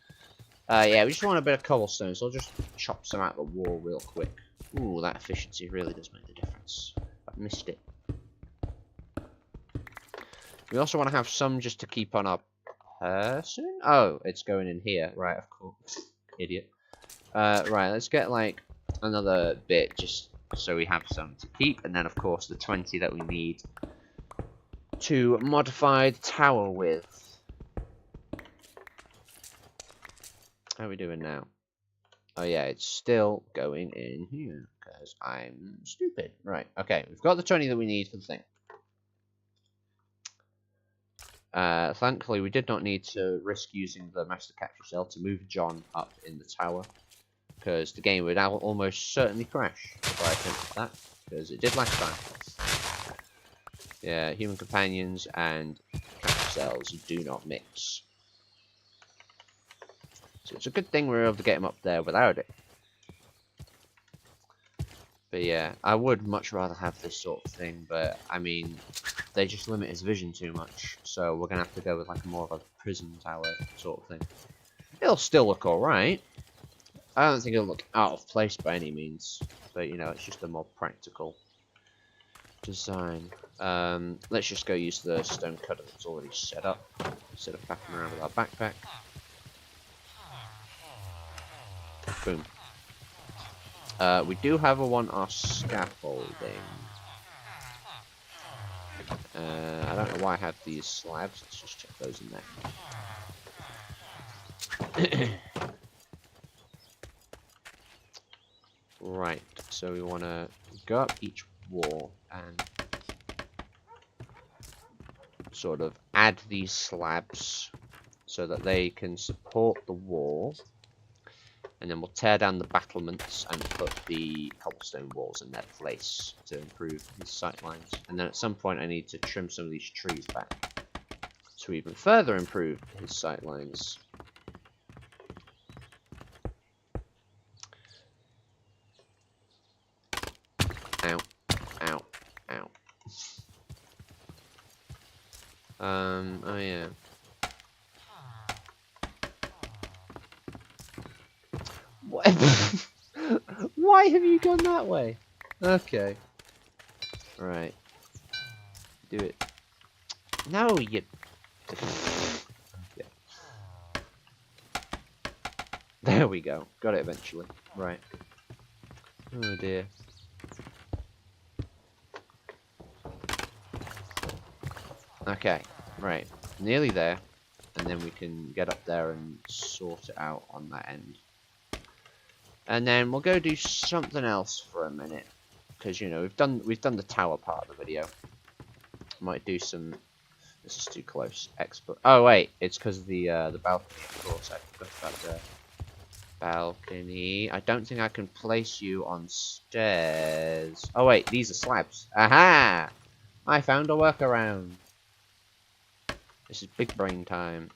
Yeah, we just want a bit of cobblestone, so I'll just chop some out of the wall real quick. Ooh, that efficiency really does make the difference. I've missed it. We also want to have some just to keep on our person. Oh, it's going in here. Right, of course. Idiot. Right, let's get like another bit just so we have some to keep, and then of course the 20 that we need to modify the tower with. How are we doing now? Oh yeah, it's still going in here because I'm stupid. Right, okay, we've got the 20 that we need for the thing. Thankfully, we did not need to risk using the Master Capture Cell to move John up in the tower, because the game would almost certainly crash if I attempted that, because it did last time. Yeah, human companions and capture cells do not mix. So it's a good thing we were able to get him up there without it. But yeah, I would much rather have this sort of thing, but I mean, they just limit his vision too much, so we're gonna have to go with like more of a prison tower sort of thing. It'll still look alright. I don't think it'll look out of place by any means, but you know, it's just a more practical design. Let's just go use the stone cutter that's already set up, instead of faffing around with our backpack. Boom. We do have a want our scaffolding. I don't know why I have these slabs. Let's just check those in there. Right, so we want to go up each wall and sort of add these slabs so that they can support the wall. And then we'll tear down the battlements and put the cobblestone walls in their place to improve the sight lines. And then at some point I need to trim some of these trees back to even further improve his sightlines. Ow, ow, ow. Oh yeah. What? Why have you gone that way? Okay. Right. Do it. No, you... Yeah. There we go. Got it eventually. Right. Oh dear. Okay. Right. Nearly there. And then we can get up there and sort it out on that end. And then we'll go do something else for a minute. Because, you know, we've done the tower part of the video. Might do some... This is too close. Oh wait, it's because of the balcony. Of course, I forgot about the balcony. I don't think I can place you on stairs. Oh wait, these are slabs. Aha! I found a workaround. This is big brain time.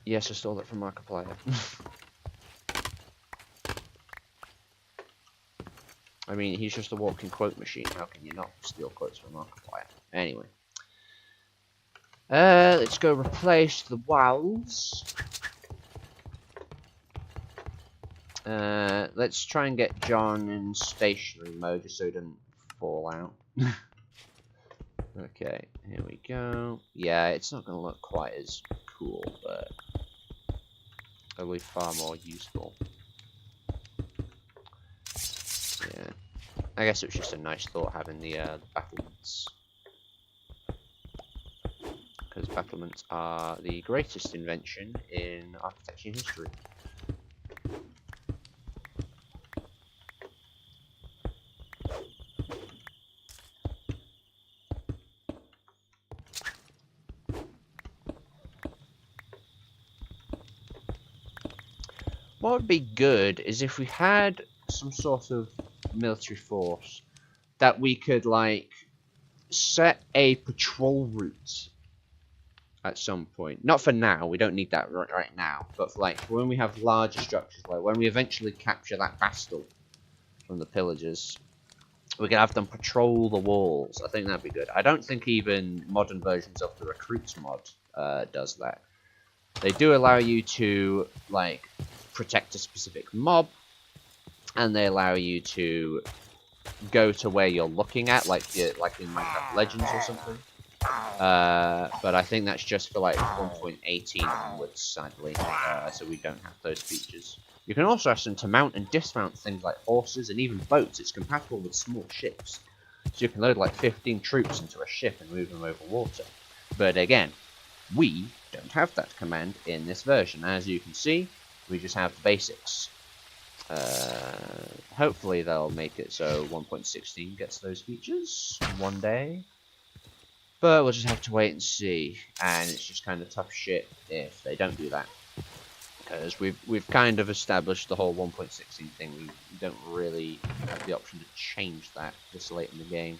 Yes, I stole it from Markiplier. I mean, he's just a walking quote machine. How can you not steal quotes from Markiplier? Anyway. Let's go replace the walls. Let's try and get John in stationary mode just so he doesn't fall out. Okay, here we go. Yeah, it's not going to look quite as cool, but it'll be far more useful. Yeah, I guess it was just a nice thought having the battlements, because battlements are the greatest invention in architecture history. What would be good is if we had some sort of military force that we could, like, set a patrol route at some point. Not for now, we don't need that right now, but for, like, when we have larger structures, like when we eventually capture that Bastille from the pillagers, we can have them patrol the walls. I think that'd be good. I don't think even modern versions of the Recruits mod does that. They do allow you to, like, protect a specific mob, and they allow you to go to where you're looking at, like in Minecraft Legends or something. But I think that's just for like 1.18 onwards, sadly, so we don't have those features. You can also ask them to mount and dismount things like horses and even boats. It's compatible with small ships, so you can load like 15 troops into a ship and move them over water. But again, we don't have that command in this version. As you can see, we just have the basics. Hopefully they'll make it so 1.16 gets those features one day. But we'll just have to wait and see. And it's just kind of tough shit if they don't do that. Because we've kind of established the whole 1.16 thing. We don't really have the option to change that this late in the game.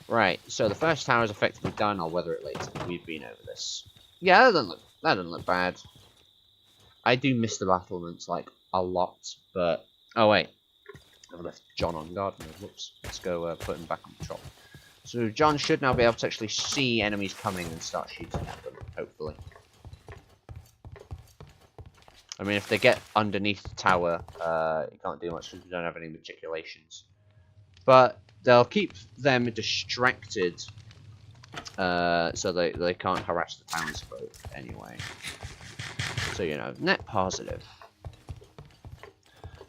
Right, so the first tower is effectively done. I'll weather it later. We've been over this. Yeah, that doesn't look bad. I do miss the battlements, like, a lot, but... Oh, wait. I've left John on guard mode. Whoops. Let's go put him back on patrol. So John should now be able to actually see enemies coming and start shooting at them, hopefully. I mean, if they get underneath the tower, you can't do much because we don't have any matriculations. But they'll keep them distracted, so they can't harass the townsfolk anyway. So, you know, net positive.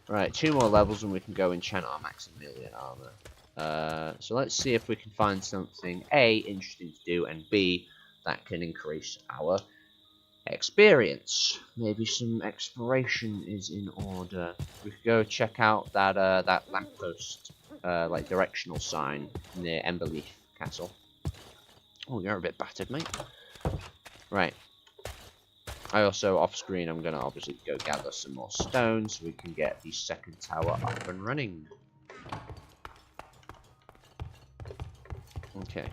Right, 2 more levels and we can go enchant our Maximilian armor. So let's see if we can find something A, interesting to do, and B, that can increase our experience. Maybe some exploration is in order. We could go check out that that lamppost, like directional sign near Emberleaf Castle. Oh, you're a bit battered, mate. Right. I also, off screen, I'm going to obviously go gather some more stone so we can get the second tower up and running. Okay.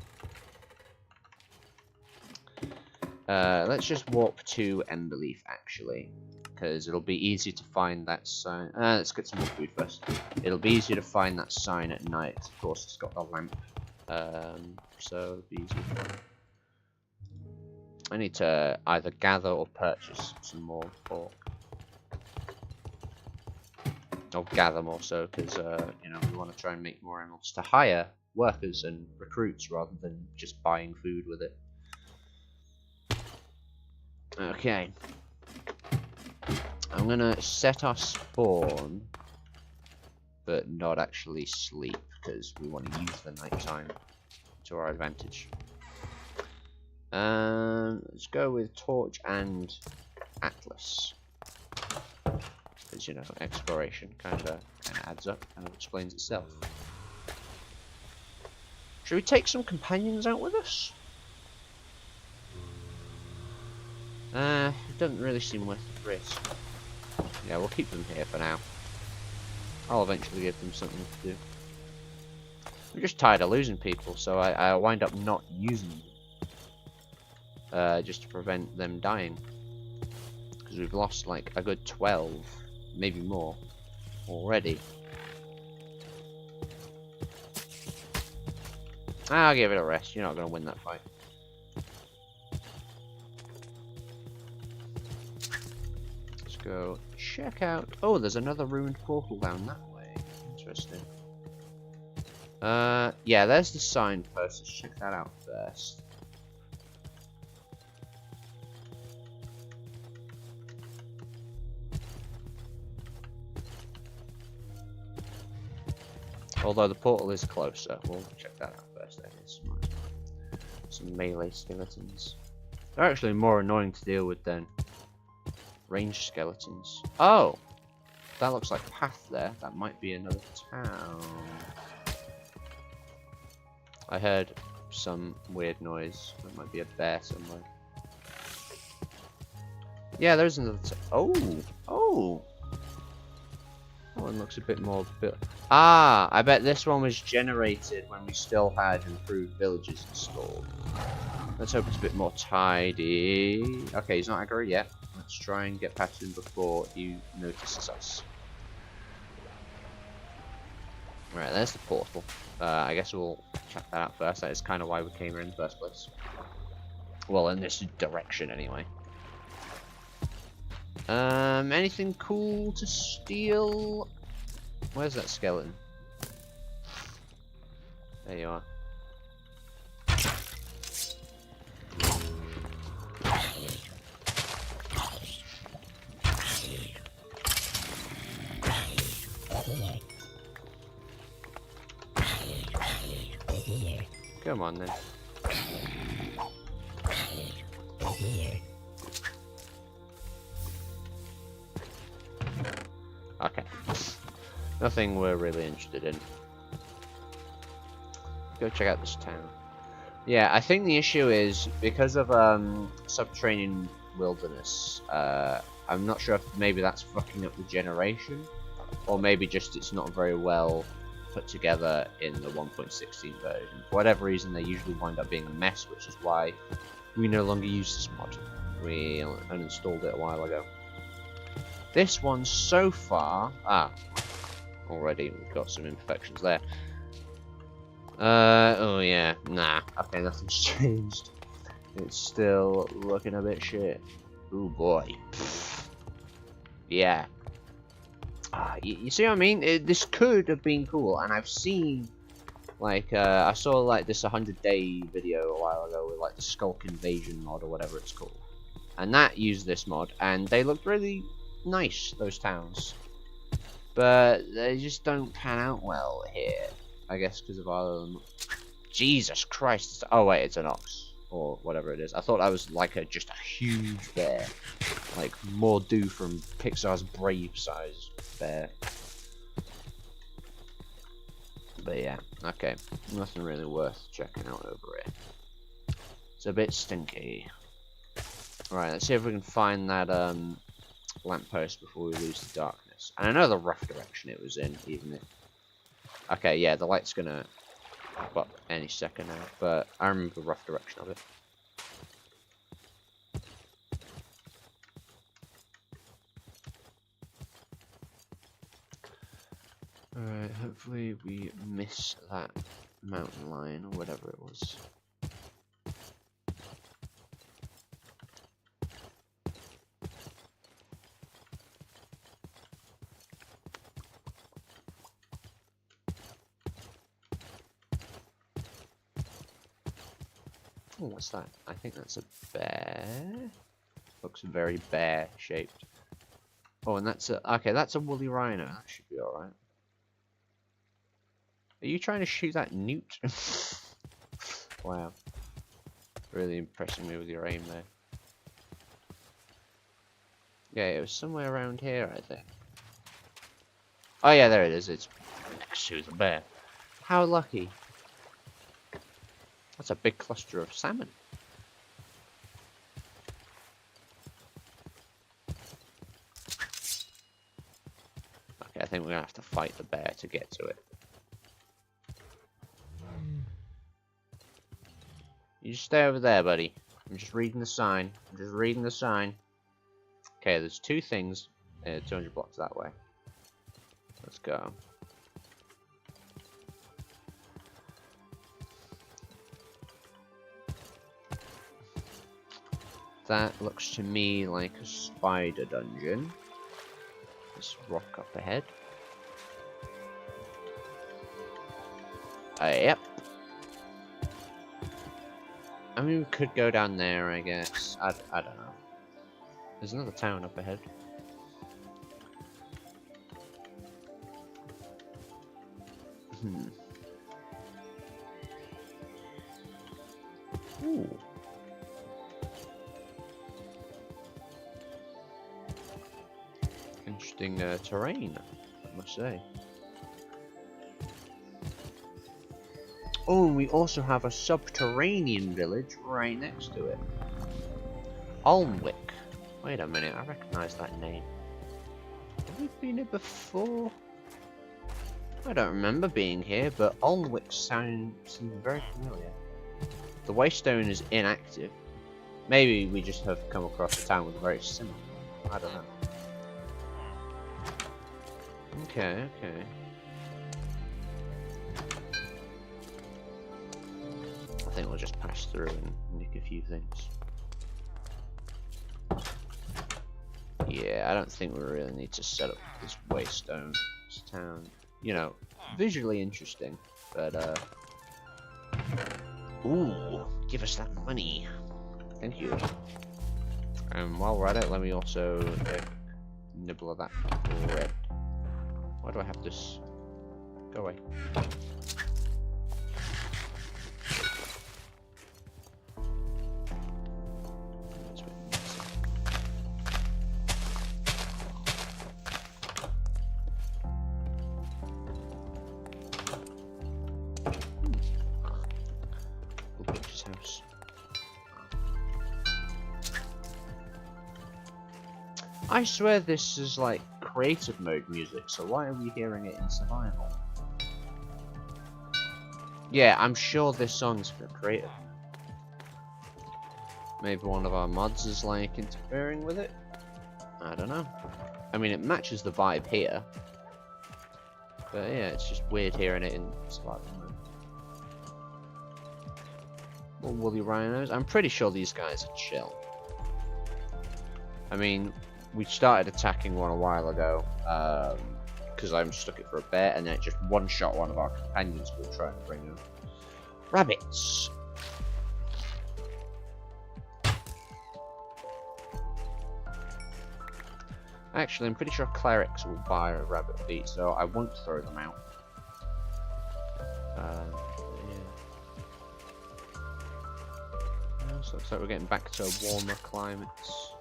Let's just warp to Emberleaf, actually, because it'll be easy to find that sign. Let's get some more food first. It'll be easier to find that sign at night. Of course, it's got the lamp, so it'll be easier to find. I need to either gather or purchase some more pork. Or gather more so, because you know, we want to try and make more emeralds to hire workers and recruits rather than just buying food with it. Okay. I'm gonna set our spawn, but not actually sleep, because we want to use the nighttime to our advantage. Let's go with Torch and Atlas. Because, you know, exploration kinda adds up, kind of explains itself. Should we take some companions out with us? It doesn't really seem worth the risk. Yeah, we'll keep them here for now. I'll eventually give them something to do. I'm just tired of losing people, so I wind up not using them. Just to prevent them dying. Because we've lost like a good 12, maybe more, already. I'll give it a rest, you're not going to win that fight. Go check out. Oh, there's another ruined portal down that way. Interesting. Yeah, there's the signpost. Let's check that out first. Although the portal is closer, we'll check that out first. There is some melee skeletons. They're actually more annoying to deal with than ranged skeletons. Oh! That looks like a path there. That might be another town. I heard some weird noise. There might be a bear somewhere. Yeah, there's another oh! Oh! That one looks a bit more built. Ah! I bet this one was generated when we still had improved villages installed. Let's hope it's a bit more tidy. Okay, he's not aggro yet. Let's try and get past him before he notices us. Right, there's the portal. I guess we'll check that out first. That is kind of why we came here in the first place. Well, in this direction, anyway. Anything cool to steal? Where's that skeleton? There you are. Come on then. Okay. Nothing we're really interested in. Go check out this town. Yeah, I think the issue is because of subterranean wilderness. I'm not sure if maybe that's fucking up the generation, or maybe just it's not very well put together in the 1.16 version. For whatever reason, they usually wind up being a mess, which is why we no longer use this mod. We uninstalled it a while ago. This one so far, already we've got some imperfections there. Oh yeah, nah. Okay, nothing's changed. It's still looking a bit shit. Oh boy. Yeah. You see what I mean? This could have been cool, and I've seen, like, I saw like this 100-day video a while ago with like the Skulk Invasion mod or whatever it's called, and that used this mod, and they looked really nice, those towns, but they just don't pan out well here. I guess because of our Jesus Christ! Oh wait, it's an ox or whatever it is. I thought that was like just a huge bear, like Mordu from Pixar's Brave size bear. But yeah, okay, nothing really worth checking out over here. It's a bit stinky. Alright, let's see if we can find that lamppost before we lose the darkness. And I know the rough direction it was in, even if... Okay, yeah, the light's gonna pop up any second now, but I remember the rough direction of it. Alright, hopefully we miss that mountain lion or whatever it was. Oh, what's that? I think that's a bear. Looks very bear shaped. Oh, and that's a okay. That's a woolly rhino. That should be all right. Are you trying to shoot that newt? Wow, really impressing me with your aim there. Yeah, it was somewhere around here, I think. Oh yeah, there it is. It's next to the bear. How lucky. That's a big cluster of salmon. Okay, I think we're gonna have to fight the bear to get to it. You just stay over there, buddy. I'm just reading the sign. I'm just reading the sign. Okay, there's two things. 200 blocks that way. Let's go. That looks to me like a spider dungeon. This rock up ahead. Yep. I mean, we could go down there, I guess. I don't know. There's another town up ahead. Ooh. Interesting terrain, I must say. Oh, and we also have a subterranean village right next to it. Alnwick. Wait a minute, I recognise that name. Have we been here before? I don't remember being here, but Alnwick seems very familiar. The Waystone is inactive. Maybe we just have come across a town with a very similar one. I don't know. Okay, okay. I think we'll just pass through and nick a few things. Yeah, I don't think we really need to set up this Waystone town. You know, visually interesting, but ooh, give us that money. Thank you. And while we're at it, let me also nibble of that bread. Why do I have this? Go away. House. I swear this is like creative mode music, so why are we hearing it in survival? Yeah, I'm sure this song's for creative. Maybe one of our mods is like interfering with it? I don't know. I mean, it matches the vibe here. But yeah, it's just weird hearing it in survival mode. More woolly rhinos. I'm pretty sure these guys are chill. I mean, we started attacking one a while ago because I mistook it for a bear, and then it just one-shot one of our companions we were trying to bring in. Rabbits! Actually, I'm pretty sure clerics will buy a rabbit feet, so I won't throw them out. So looks like we're getting back to warmer climates.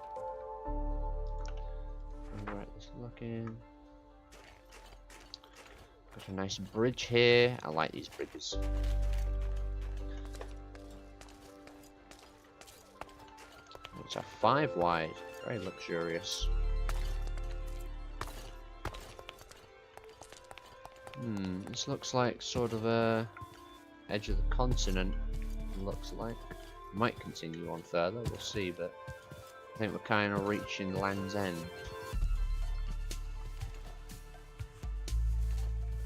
Alright, let's look in. Got a nice bridge here. I like these bridges. It's a 5 wide. Very luxurious. This looks like sort of a edge of the continent, looks like. Might continue on further, we'll see, but I think we're kind of reaching Land's End.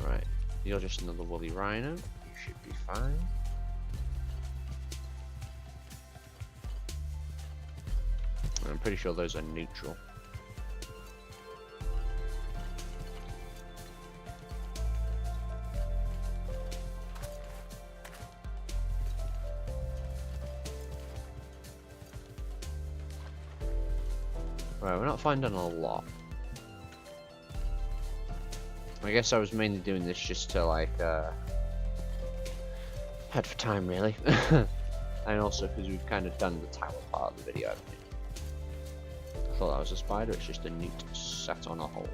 Right, you're just another woolly rhino, you should be fine. I'm pretty sure those are neutral. Right, we're not finding a lot. I guess I was mainly doing this just to like head for time really. And also because we've kind of done the tower part of the video. I thought that was a spider, it's just a newt sat on a hole.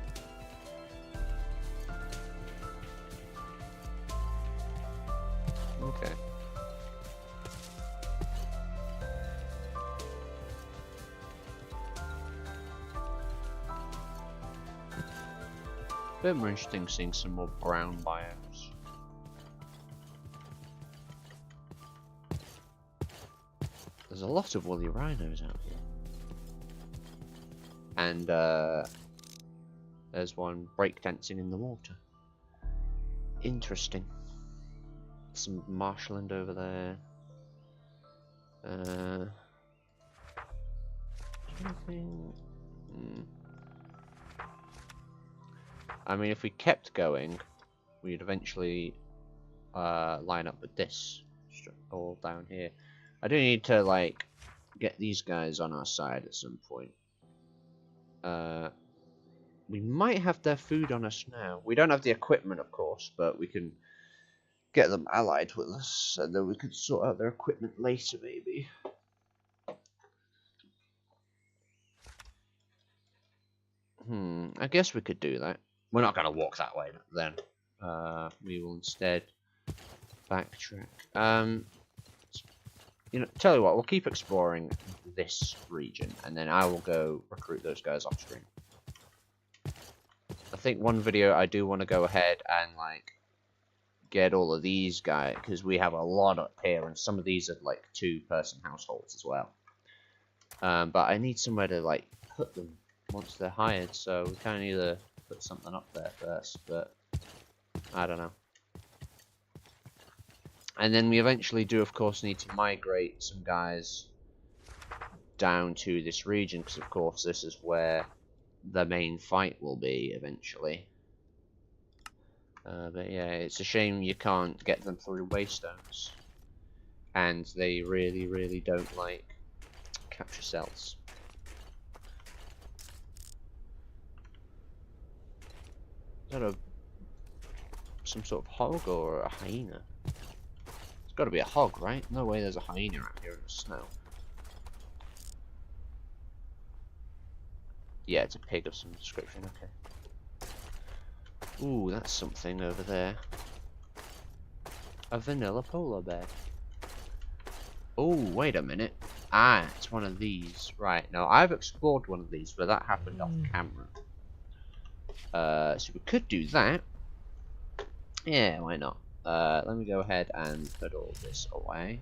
Okay. Bit more interesting seeing some more brown biomes. There's a lot of woolly rhinos out here. And there's one breakdancing in the water. Interesting. Some marshland over there. Anything? I mean, if we kept going, we'd eventually line up with this all down here. I do need to like get these guys on our side at some point. We might have their food on us now. We don't have the equipment, of course, but we can get them allied with us, and then we could sort out their equipment later, maybe. I guess we could do that. We're not going to walk that way then. We will instead backtrack. You know, tell you what, we'll keep exploring this region, and then I will go recruit those guys off screen. I think one video I do want to go ahead and like get all of these guys, because we have a lot up here, and some of these are like 2-person households as well. But I need somewhere to like put them once they're hired, so we kind of need to put something up there first, but I don't know. And then we eventually do, of course, need to migrate some guys down to this region, because of course this is where the main fight will be eventually. But yeah, it's a shame you can't get them through waystones, and they really, really don't like capture cells. Is that some sort of hog or a hyena? It's got to be a hog, right? No way there's a hyena out here in the snow. Yeah, it's a pig of some description, okay. Ooh, that's something over there. A vanilla polar bear. Oh, wait a minute. Ah, it's one of these. Right, now I've explored one of these, but that happened off camera. So we could do that. Yeah, why not? Let me go ahead and put all this away.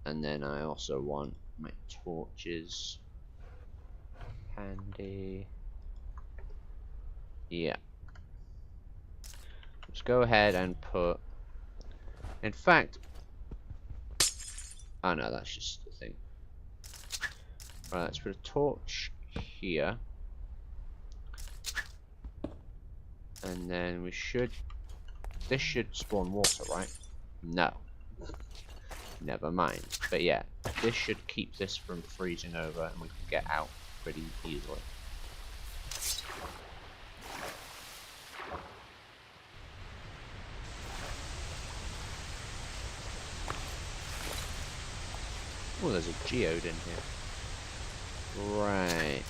And then I also want my torches handy. Yeah. Let's go ahead and put... In fact... Oh no, that's just the thing. Right, let's put a torch here. And then we should... This should spawn water, right? No. Never mind. But yeah, this should keep this from freezing over and we can get out pretty easily. Oh, there's a geode in here. Right.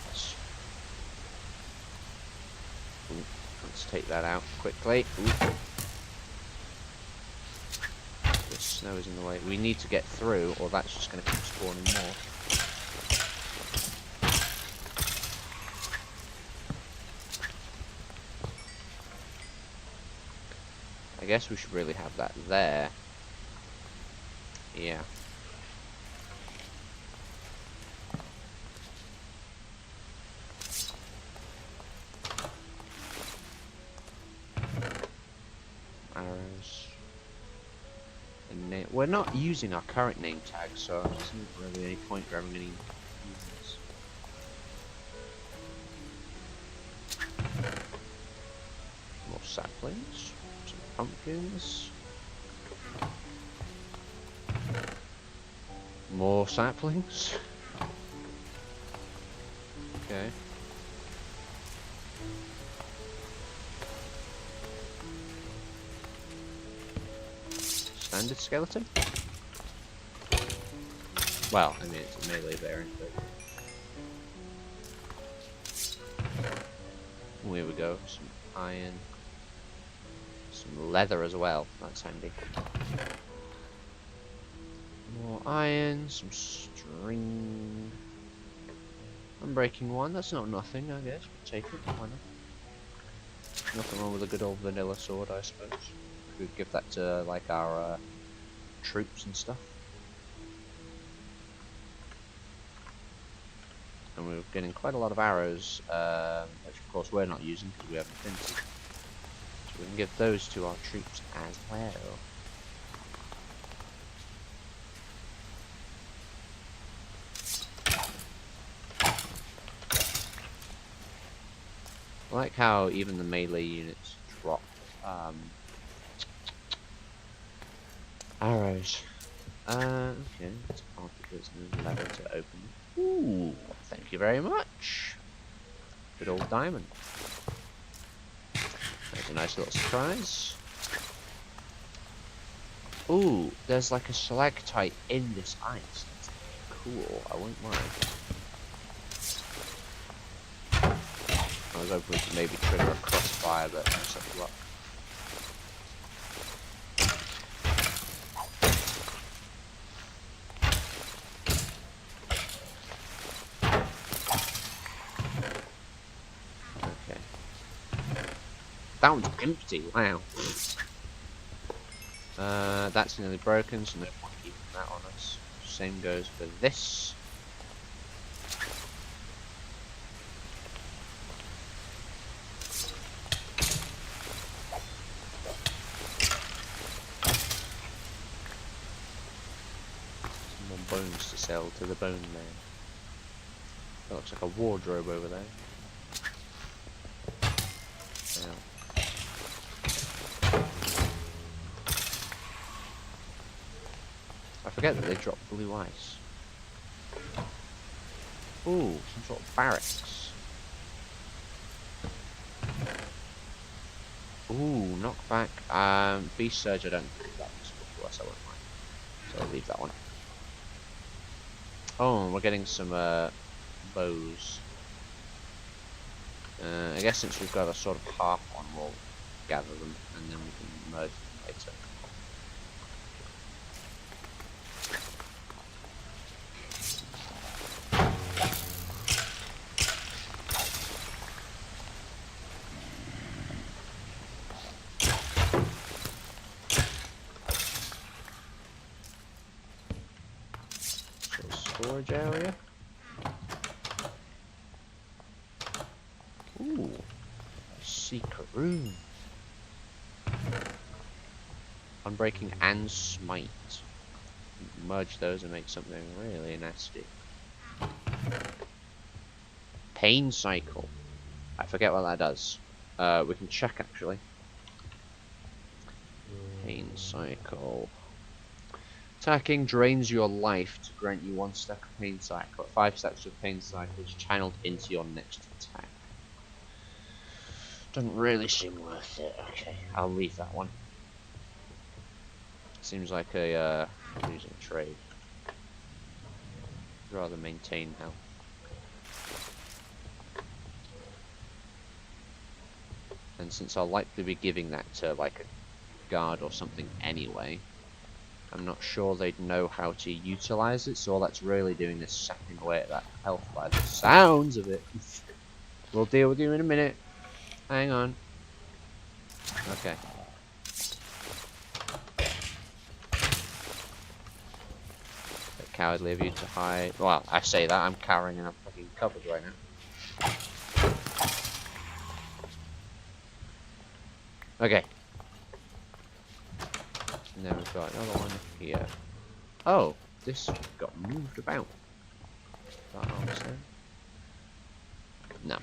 Ooh, let's take that out quickly. Ooh. The snow is in the way. We need to get through, or that's just going to keep spawning more. I guess we should really have that there. Yeah. Arrows. And we're not using our current name tag, so there isn't really any point grabbing any units. More saplings, some pumpkins, more saplings. Okay. Standard skeleton? Well, I mean, it's a melee variant, but... Oh, here we go. Some iron. Some leather as well. That's handy. More iron. Some string. Unbreaking one. That's not nothing, I guess. We'll take it. Why not? Nothing wrong with a good old vanilla sword, I suppose. We could give that to, like, our troops and stuff. And we're getting quite a lot of arrows, which of course we're not using because we have infinity. So we can give those to our troops as well. I like how even the melee units drop arrows. Okay, let's park it. There's no lever to open. Ooh, thank you very much. Good old diamond. There's a nice little surprise. Ooh, there's like a stalactite in this ice. That's cool. I won't mind. I was hoping to maybe trigger a crossfire, but no such luck. That one's empty, wow. That's nearly broken, so no point keeping that on us. Same goes for this. Some more bones to sell to the bone man. That looks like a wardrobe over there. I forget that they drop blue ice. Ooh, some sort of barracks. Ooh, knockback. Beast Surge, I don't think that was good to us, I won't mind. So I'll leave that one. Oh, we're getting some bows. I guess since we've got a sort of half one, we'll gather them and then we can merge them later. Storage area. Ooh, secret room. Unbreaking and smite. Merge those and make something really nasty. Pain cycle. I forget what that does. We can check actually. Pain cycle. Attacking drains your life to grant you 1 stack of pain cycle. 5 stacks of pain cycle is channeled into your next attack. Doesn't really seem worth it. Okay, I'll leave that one. Seems like a losing trade. I'd rather maintain health. And since I'll likely be giving that to like a guard or something anyway, I'm not sure they'd know how to utilize it, so all that's really doing is sapping away at that health by the sounds of it. We'll deal with you in a minute. Hang on. Okay. cowardly of you to hide. Well, I say that, I'm cowering and I'm fucking covered right now. Okay. And then we've got another one here. Oh, this got moved about. That answer. No.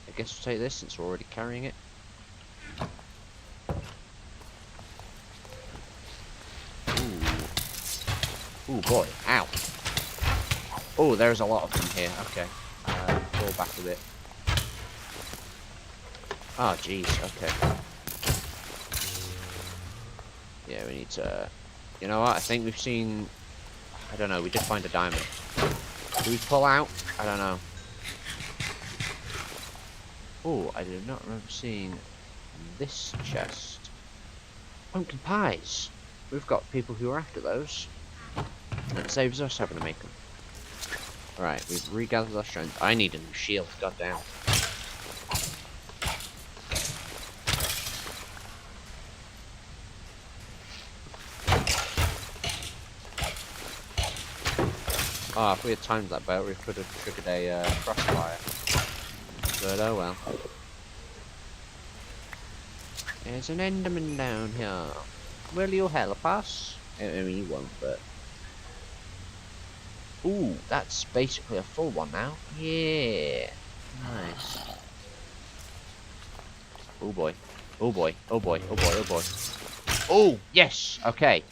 I guess we'll take this since we're already carrying it. Ooh. Ooh boy, ow. Oh, there's a lot of them here. Okay. Fall back a bit. Oh, jeez. Okay. Yeah, we need to... You know what? I think we've seen... I don't know. We did find a diamond. Do we pull out? I don't know. Oh, I do not remember seeing this chest. Pumpkin pies. We've got people who are after those. It saves us having to make them. Alright, we've regathered our strength. I need a new shield, goddamn. Oh, if we had timed that better, we could have triggered a crossfire. But oh well. There's an Enderman down here. Will you help us? I mean, you won't, but... Ooh, that's basically a full one now. Yeah. Nice. Oh boy. Oh boy. Oh boy. Oh boy. Oh boy. Oh, yes! Okay.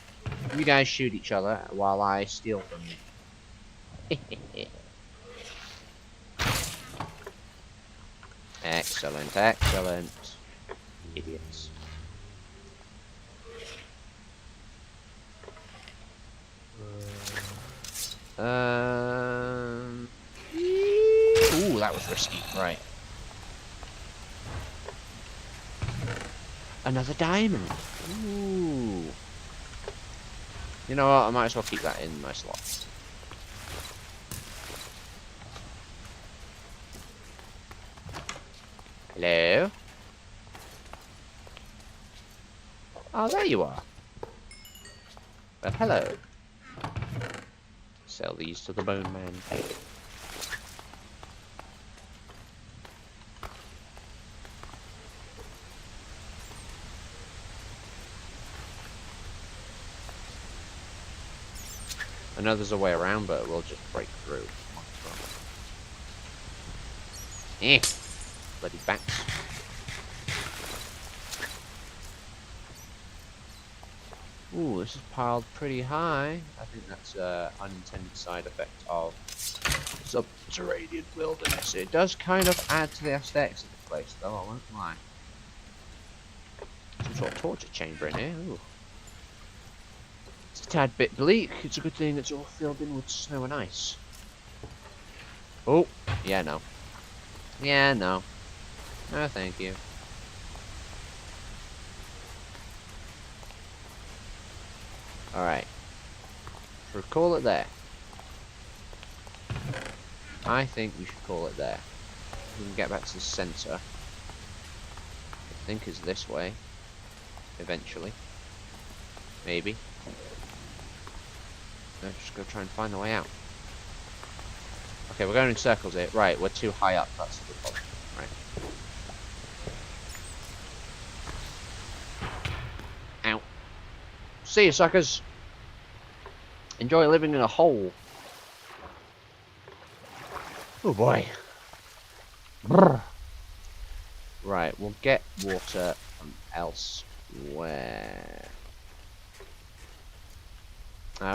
You guys shoot each other while I steal from you. Excellent, excellent. Idiots. Ooh, that was risky. Right. Another diamond. Ooh. You know what? I might as well keep that in my slot. Hello? Oh, there you are. Well, hello. Sell these to the bone man. I know there's a way around, but we'll just break through. Eh. Bloody bats. Ooh, this is piled pretty high. I think that's an unintended side effect of subterranean wilderness. It does kind of add to the aesthetics of the place, though, I won't lie. Some sort of torture chamber in here. Ooh. It's a tad bit bleak. It's a good thing it's all filled in with snow and ice. Oh, yeah, no. Yeah, no. No, thank you. Alright. Should we call it there? I think we should call it there. We can get back to the center. I think it's this way. Eventually. Maybe. Let's just go try and find the way out. Okay, we're going in circles here. Right, we're too high up. That's the problem. Right. Ow. See you, suckers. Enjoy living in a hole. Oh boy. Brr. Right, we'll get water from elsewhere.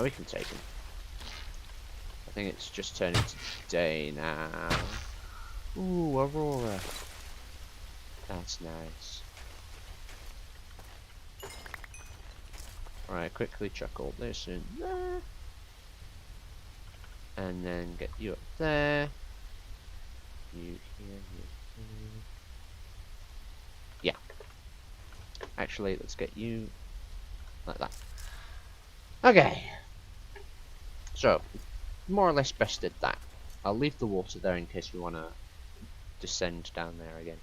We can take them. I think it's just turning to day now. Ooh, Aurora. That's nice. Alright, quickly chuck all this in there. And then get you up there. You here, you here. Yeah. Actually, let's get you like that. Okay. So, more or less bested that. I'll leave the water there in case we want to descend down there again.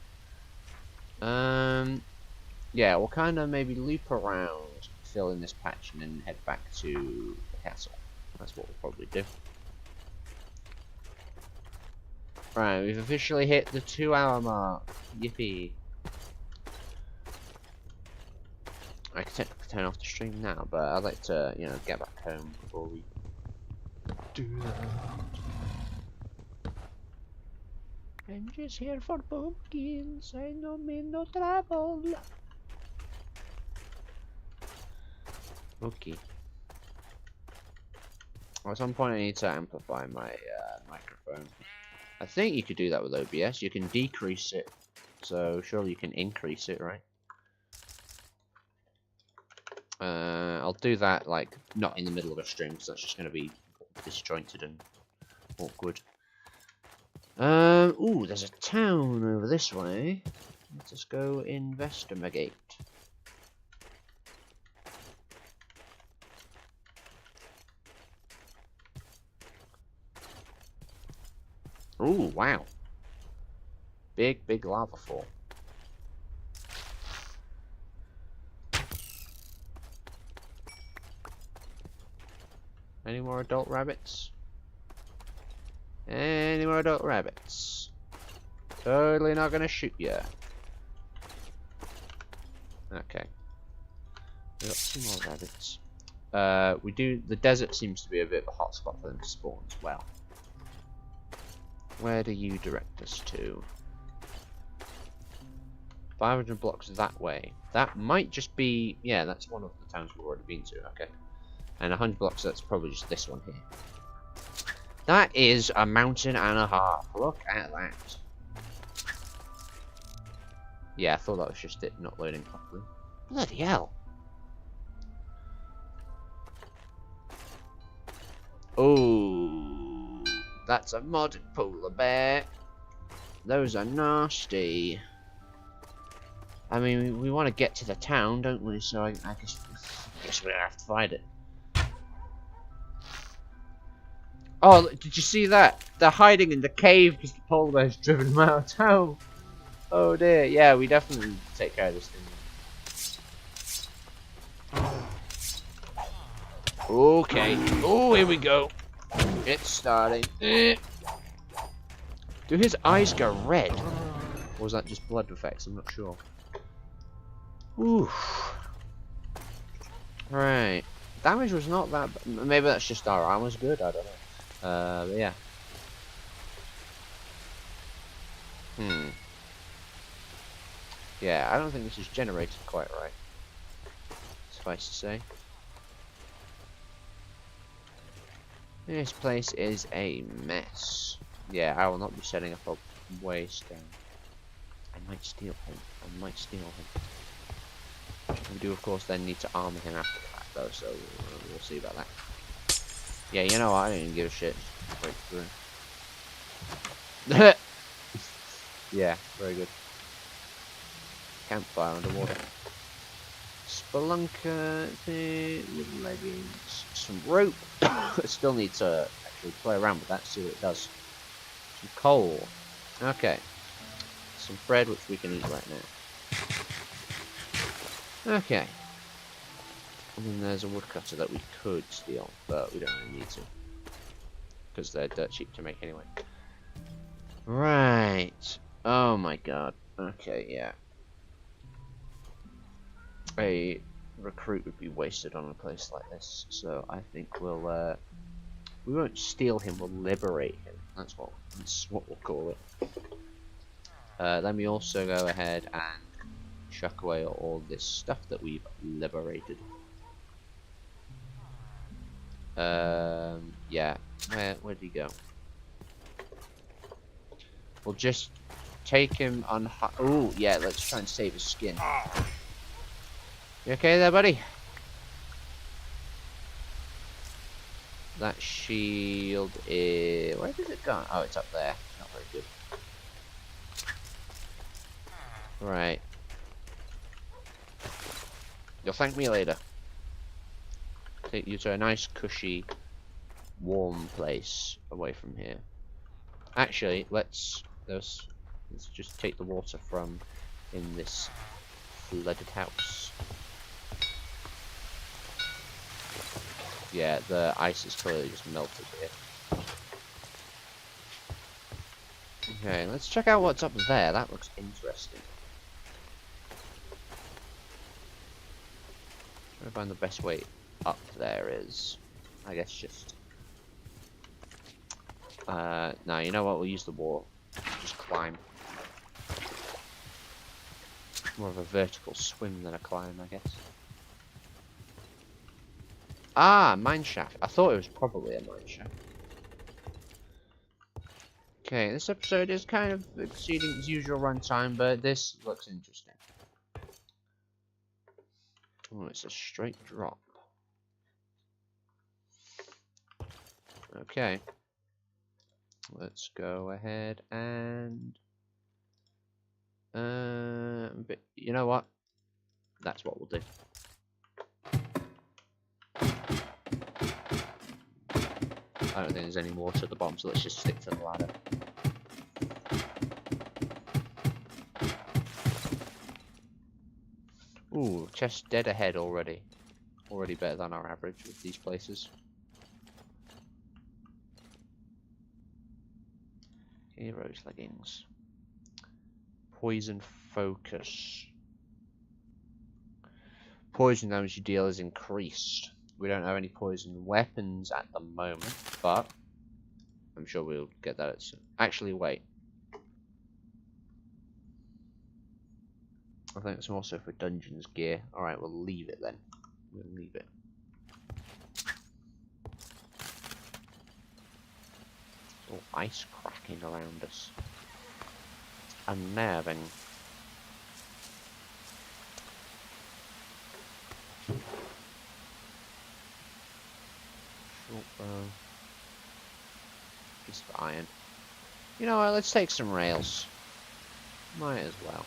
Yeah, we'll kind of maybe loop around, fill in this patch, and then head back to the castle. That's what we'll probably do. Right, we've officially hit the 2-hour mark. Yippee. I could technically turn off the stream now, but I'd like to, you know, get back home before we do that. I'm just here for pumpkins, I no mean no trouble. Okay. At some point I need to amplify my microphone. I think you could do that with OBS. You can decrease it, so surely you can increase it, right? I'll do that, like, not in the middle of a stream, because that's just going to be disjointed and awkward. Ooh, there's a town over this way. Let's just go investigate. Ooh, wow. Big lava fall. Any more adult rabbits? Any more adult rabbits? Totally not gonna shoot you. Okay. We got 2 more rabbits. The desert seems to be a bit of a hot spot for them to spawn as well. Where do you direct us to? 500 blocks that way. That might just be, yeah, that's one of the towns we've already been to, okay. And 100 blocks, that's probably just this one here. That is a mountain and a half. Look at that. Yeah, I thought that was just it not loading properly. Bloody hell. Oh, that's a modded polar bear. Those are nasty. I mean, we want to get to the town, don't we? So I guess we're gonna have to fight it. Oh, did you see that? They're hiding in the cave because the polar bear's driven them out of town. Oh dear, yeah, we definitely need to take care of this thing. Okay. Oh, here we go. It's starting. Do his eyes go red? Or was that just blood effects? I'm not sure. Ooh. Right. Damage was not that bad. Maybe that's just our armor's good, I don't know. But yeah. Yeah, I don't think this is generated quite right. Suffice to say. This place is a mess. Yeah, I will not be setting up a waste. I might steal him. We do, of course, then need to armor him after the fact, though, so we'll see about that. Yeah, you know what? I didn't give a shit. Break through. Yeah, very good. Campfire underwater. Spelunker, with leggings, some rope. I still need to actually play around with that, see what it does. Some coal. Okay. Some bread, which we can eat right now. Okay. And then there's a woodcutter that we could steal, but we don't really need to. Because they're dirt cheap to make anyway. Right. Oh my god. Okay, yeah. A recruit would be wasted on a place like this, so I think we'll we won't steal him, we'll liberate him. That's what we'll call it. Then we also go ahead and chuck away all this stuff that we've liberated. Yeah. Where'd he go? We'll just take him on. Oh, yeah. Let's try and save his skin. You okay there, buddy? That shield is. Where did it go? Oh, it's up there. Not very good. Right. You'll thank me later. Take you to a nice, cushy, warm place away from here. Actually, let's. Let's just take the water from in this flooded house. Yeah, the ice is clearly just melted here. Okay, let's check out what's up there. That looks interesting. Trying to find the best way up there is, I guess, just. No, you know what? We'll use the wall. Just climb. More of a vertical swim than a climb, I guess. Ah, mine shaft. I thought it was probably a mine shaft. Okay, this episode is kind of exceeding its usual runtime, but this looks interesting. Oh, it's a straight drop. Okay. Let's go ahead and... but you know what? That's what we'll do. I don't think there's any water at the bottom, so let's just stick to the ladder. Ooh, chest dead ahead already. Already better than our average with these places. Heroes leggings. Poison focus. Poison damage you deal is increased. We don't have any poison weapons at the moment, but I'm sure we'll get that at some. Actually, wait. I think it's also for dungeons gear. Alright, we'll leave it then. We'll leave it. All ice cracking around us. Unnerving. Short bow. Piece of iron. You know what, let's take some rails. Might as well.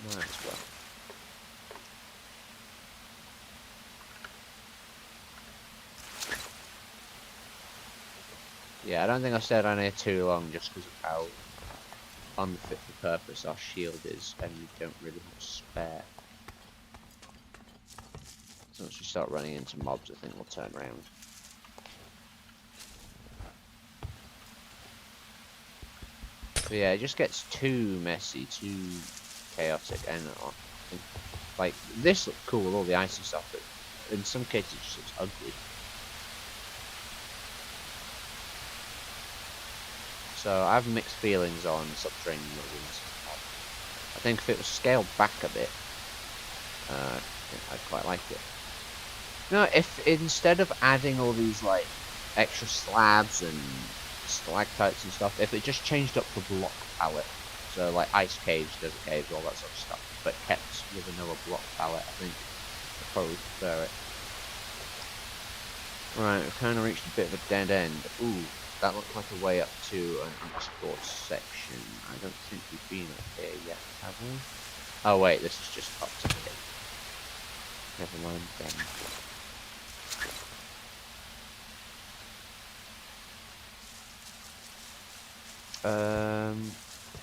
Might as well. Yeah, I don't think I stayed on here too long just because of how unfit for purpose our shield is, and we don't really have spare. So once we start running into mobs, I think we'll turn around. But yeah, it just gets too messy, too chaotic, and like this looks cool with all the icy stuff, but in some cases it just looks ugly. So I have mixed feelings on subterranean ruins. I think if it was scaled back a bit, I'd quite like it. You know, if instead of adding all these like extra slabs and stalactites and stuff, if it just changed up the block palette, so like ice caves, desert caves, all that sort of stuff, but kept with a vanilla block palette, I think I'd probably prefer it. Right, we've kind of reached a bit of a dead end. Ooh. That looked like a way up to an unexplored section. I don't think we've been up here yet, have we? Oh wait, this is just up to here. Never mind then.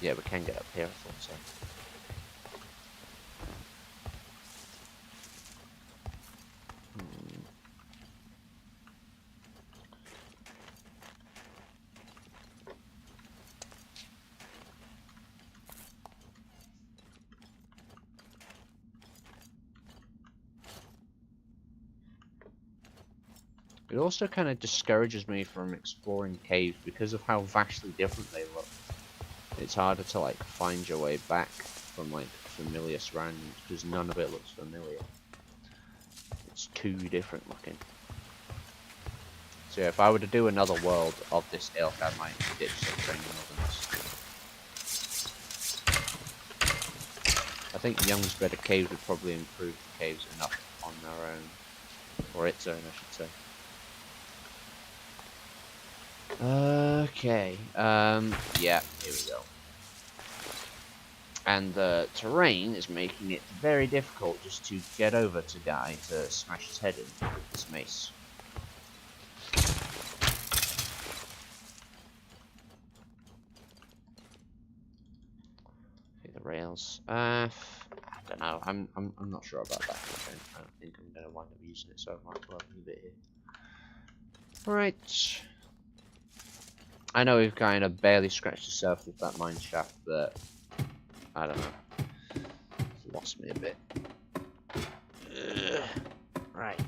Yeah, we can get up here, I thought so. It also kind of discourages me from exploring caves because of how vastly different they look. It's harder to like find your way back from like familiar surroundings because none of it looks familiar. It's too different looking. So yeah, if I were to do another world of this ilk, I might ditch Subterranean Wilderness. I think Young's Better Caves would probably improve the caves enough on their own. Or its own, I should say. Okay, yeah, here we go. And the terrain is making it very difficult just to get over to Guy to smash his head in with this mace. the rails. I don't know. I'm not sure about that. I don't think I'm gonna wind up using it, so I might well leave it here. Right. I know we've kind of barely scratched the surface with that mine shaft, but I don't know. It's lost me a bit. Right.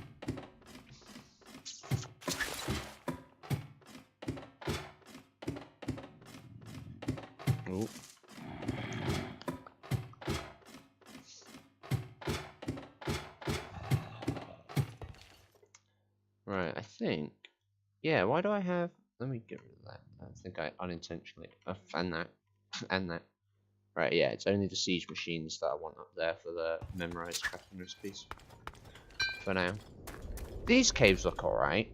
Ooh. Right, I think. Yeah, why do I have. Let me get rid of that. I think I unintentionally. And that. And that. Right, yeah, it's only the siege machines that I want up there for the memorized crafting recipes. For now. These caves look alright.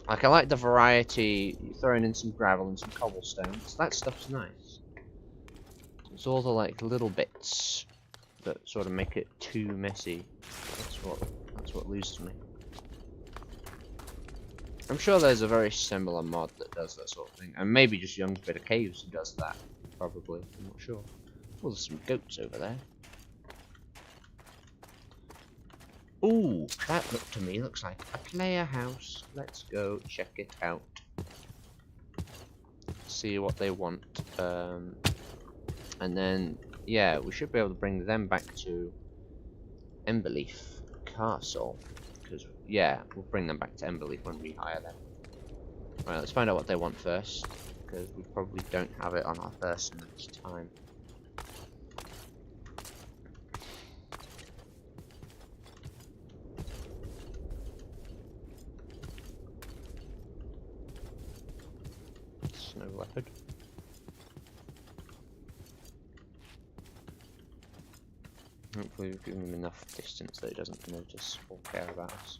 Like, I like the variety, throwing in some gravel and some cobblestones. That stuff's nice. It's all the, like, little bits that sort of make it too messy. That's what loses me. I'm sure there's a very similar mod that does that sort of thing. And maybe just Young's Bit of Caves does that. Probably. I'm not sure. Oh, there's some goats over there. Ooh, that to me looks like a player house. Let's go check it out. See what they want. And then, yeah, we should be able to bring them back to Emberleaf Castle. Because, yeah, we'll bring them back to Emberleaf when we hire them. Right, let's find out what they want first. Because we probably don't have it on our first match time. Snow leopard. Hopefully we've given him enough distance that he doesn't notice or care about us.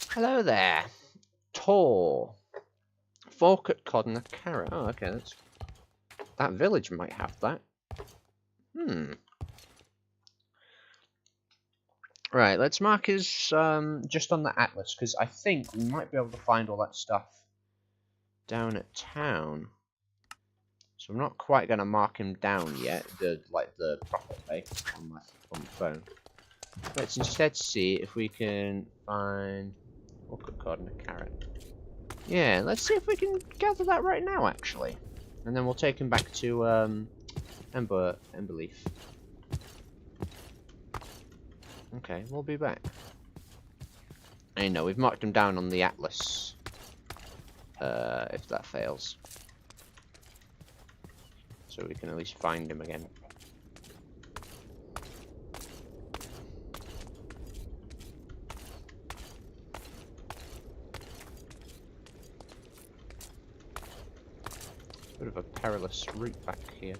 Hello there! Tor! Forked cod and a carrot. Oh, okay, that's... That village might have that. Right, let's mark his, just on the atlas, because I think we might be able to find all that stuff down at town. So I'm not quite going to mark him down yet, the proper way on my phone. Let's instead see if we can find orchid cod and a carrot. Yeah, let's see if we can gather that right now, actually. And then we'll take him back to Emberleaf. Okay, we'll be back. I know, we've marked him down on the atlas. If that fails. So we can at least find him again. Bit of a perilous route back here.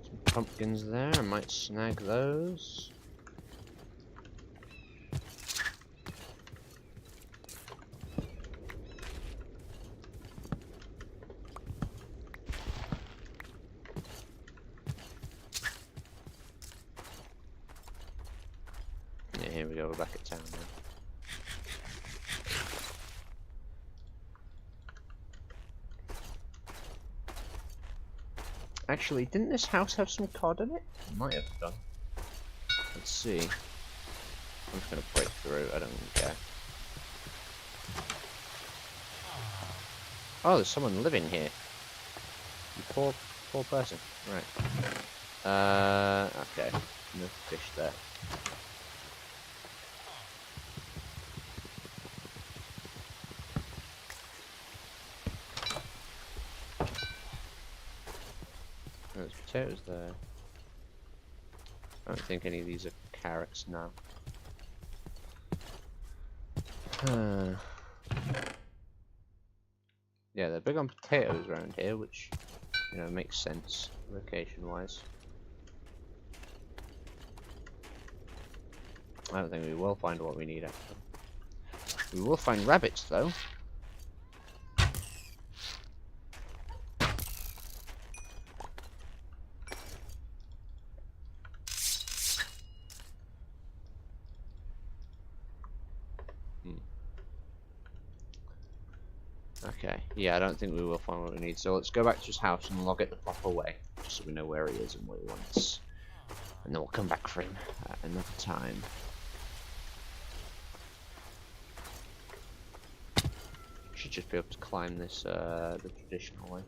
Some pumpkins there, I might snag those. Yeah, here we go, we're back at town now. Actually, didn't this house have some cod in it? It might have done. Let's see. I'm just gonna break through, I don't really care. Oh, there's someone living here. You poor person. Right. Okay. No fish there. There's potatoes there. I don't think any of these are carrots now. Yeah, they're big on potatoes around here, which, you know, makes sense location-wise. I don't think we will find what we need, actually. We will find rabbits, though. Okay, yeah, I don't think we will find what we need, so let's go back to his house and log it the proper way, just so we know where he is and what he wants. And then we'll come back for him at another time. Should just be able to climb this the traditional way.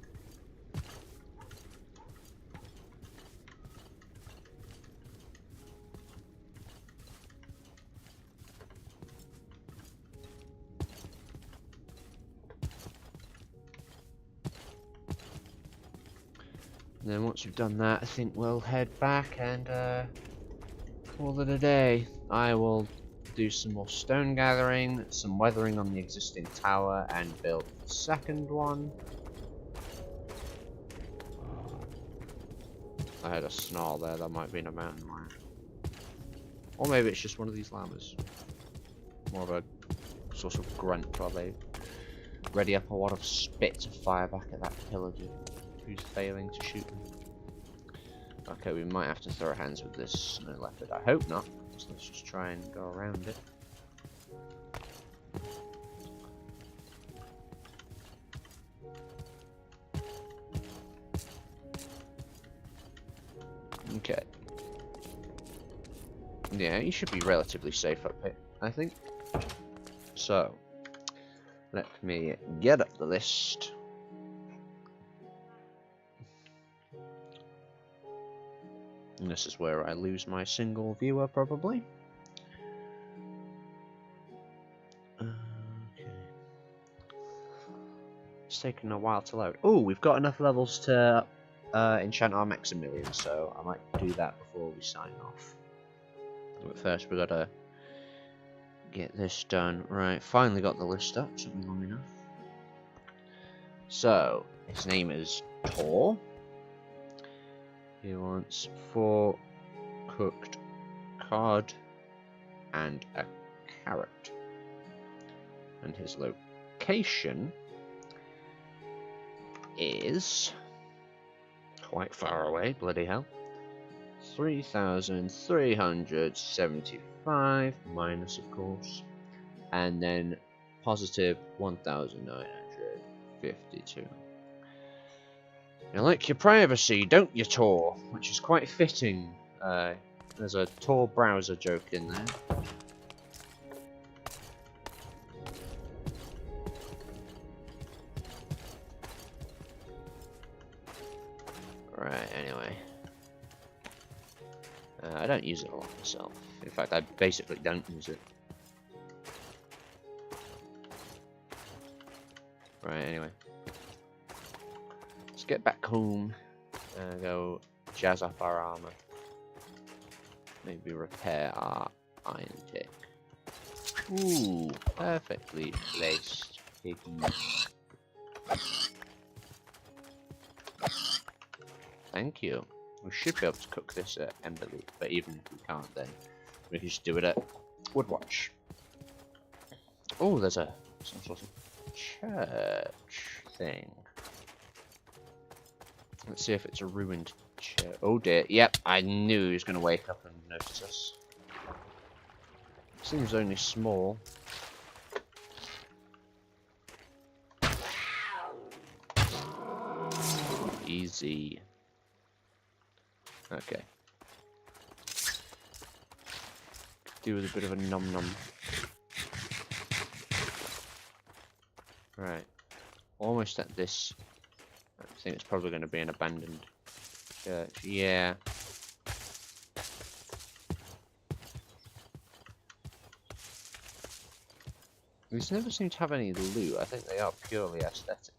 And then once we've done that, I think we'll head back and call it a day. I will do some more stone gathering, some weathering on the existing tower, and build the second one. I heard a snarl there, that might be in a mountain lion. Or maybe it's just one of these llamas. More of a sort of grunt while they ready up a lot of spit to fire back at that pillager who's failing to shoot them. Okay, we might have to throw our hands with this snow leopard. I hope not. So let's just try and go around it. Okay. Yeah, you should be relatively safe up here, I think. So, let me get up the list. And this is where I lose my single viewer, probably. Okay. It's taken a while to load. Oh, we've got enough levels to enchant our Maximilian, so I might do that before we sign off. But first, we gotta get this done. Right, finally got the list up. Took me long enough. So, his name is Tor. He wants 4 cooked cod and a carrot. And his location is quite far away, bloody hell. 3,375 minus, of course, and then positive 1,952. You like your privacy, don't you, Tor? Which is quite fitting. There's a Tor browser joke in there. Right, anyway. I don't use it a lot myself. In fact, I basically don't use it. Right, anyway. Let's get back home and go jazz up our armor. Maybe repair our iron pick. Ooh, perfectly placed piggy. Thank you. We should be able to cook this at Emberleaf, but even if we can't, then we can just do it at Woodwatch. Oh, there's some sort of church thing. Let's see if it's a ruined church. Oh dear, yep, I knew he was going to wake up and notice us. Seems only small. Easy. Okay. Do with a bit of a num num. Right. Almost at this. I think it's probably going to be an abandoned church. Yeah. These never seem to have any loot. I think they are purely aesthetic.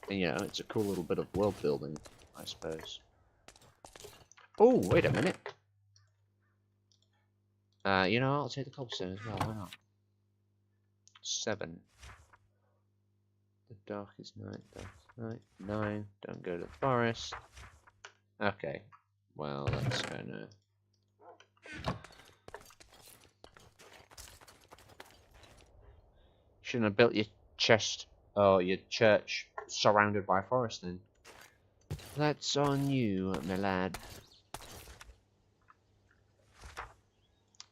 And, you know, it's a cool little bit of world building, I suppose. Oh, wait a minute. You know, I'll take the cobblestone as well, why not? 7. The darkest night, darkest night. 9, don't go to the forest. Okay, well, that's gonna... Shouldn't have built your chest, or your church, surrounded by forest then. That's on you, my lad.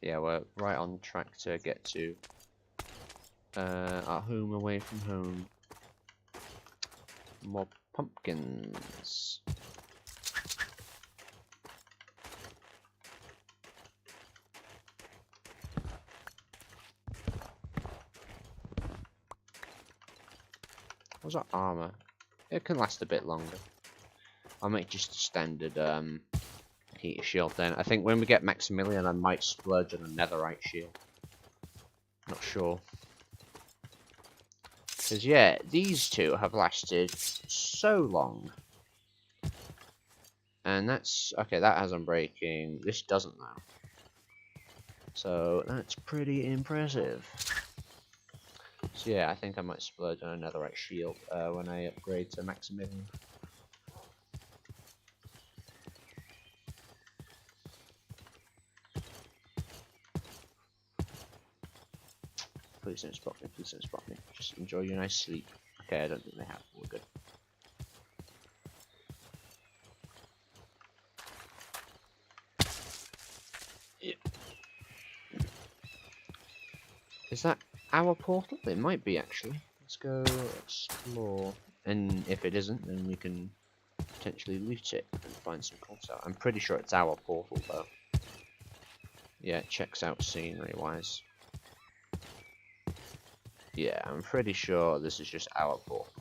Yeah, we're right on track to get to our home away from home. some more pumpkins. What's that armor? It can last a bit longer. I'll make just a standard heater shield then. I think when we get Maximilian, I might splurge on a netherite shield. Not sure. Because yeah, these two have lasted so long. And that's... okay, that has unbreaking. This doesn't now. So that's pretty impressive. So yeah, I think I might splurge on a netherite shield when I upgrade to Maximilian. Please don't spot me, please don't spot me. Just enjoy your nice sleep. Okay, I don't think they have. We're good. Yeah. Is that our portal? It might be actually. Let's go explore. And if it isn't, then we can potentially loot it and find some contact. I'm pretty sure it's our portal though. Yeah, it checks out scenery wise. Yeah, I'm pretty sure this is just our portal.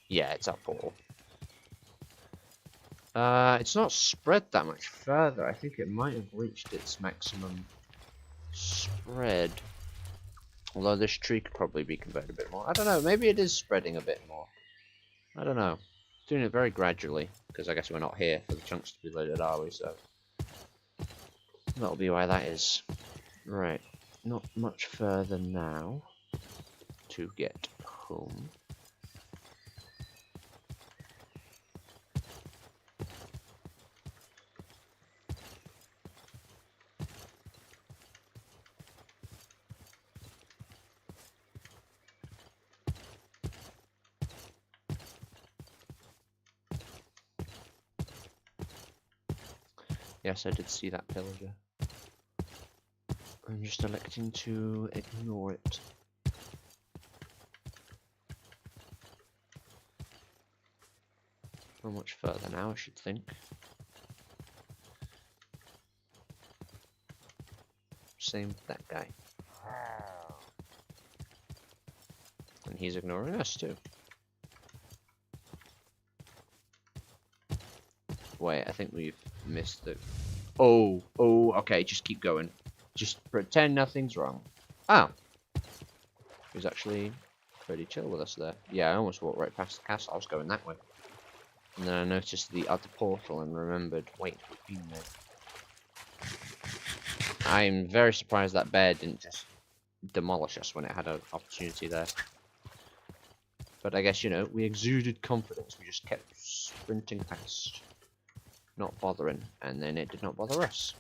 Yeah, it's our portal. It's not spread that much further. I think it might have reached its maximum spread. Although this tree could probably be converted a bit more. I don't know, maybe it is spreading a bit more. I don't know. It's doing it very gradually, because I guess we're not here for the chunks to be loaded, are we? So that'll be why that is. Right. Not much further now to get home. Yes, I did see that pillager. I'm just electing to ignore it. Not much further now, I should think. Same with that guy. And he's ignoring us too. Wait, I think we've missed the... oh, okay, just keep going. Just pretend nothing's wrong. Oh. He was actually pretty chill with us there. Yeah, I almost walked right past the castle. I was going that way. And then I noticed the other portal and remembered, wait, we've been there. I'm very surprised that bear didn't just demolish us when it had an opportunity there. But I guess, you know, we exuded confidence. We just kept sprinting past. Not bothering. And then it did not bother us.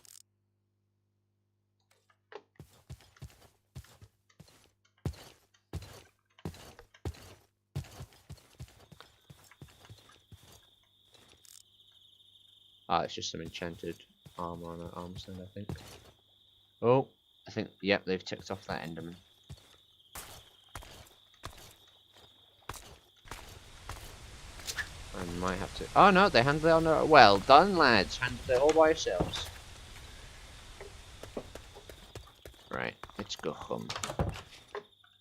Ah, it's just some enchanted armor on an arm stand, I think. Oh, I think, yep, they've ticked off that Enderman. I might have to... oh no, they handled it on their... well done, lads. Handled it all by yourselves. Right, let's go home.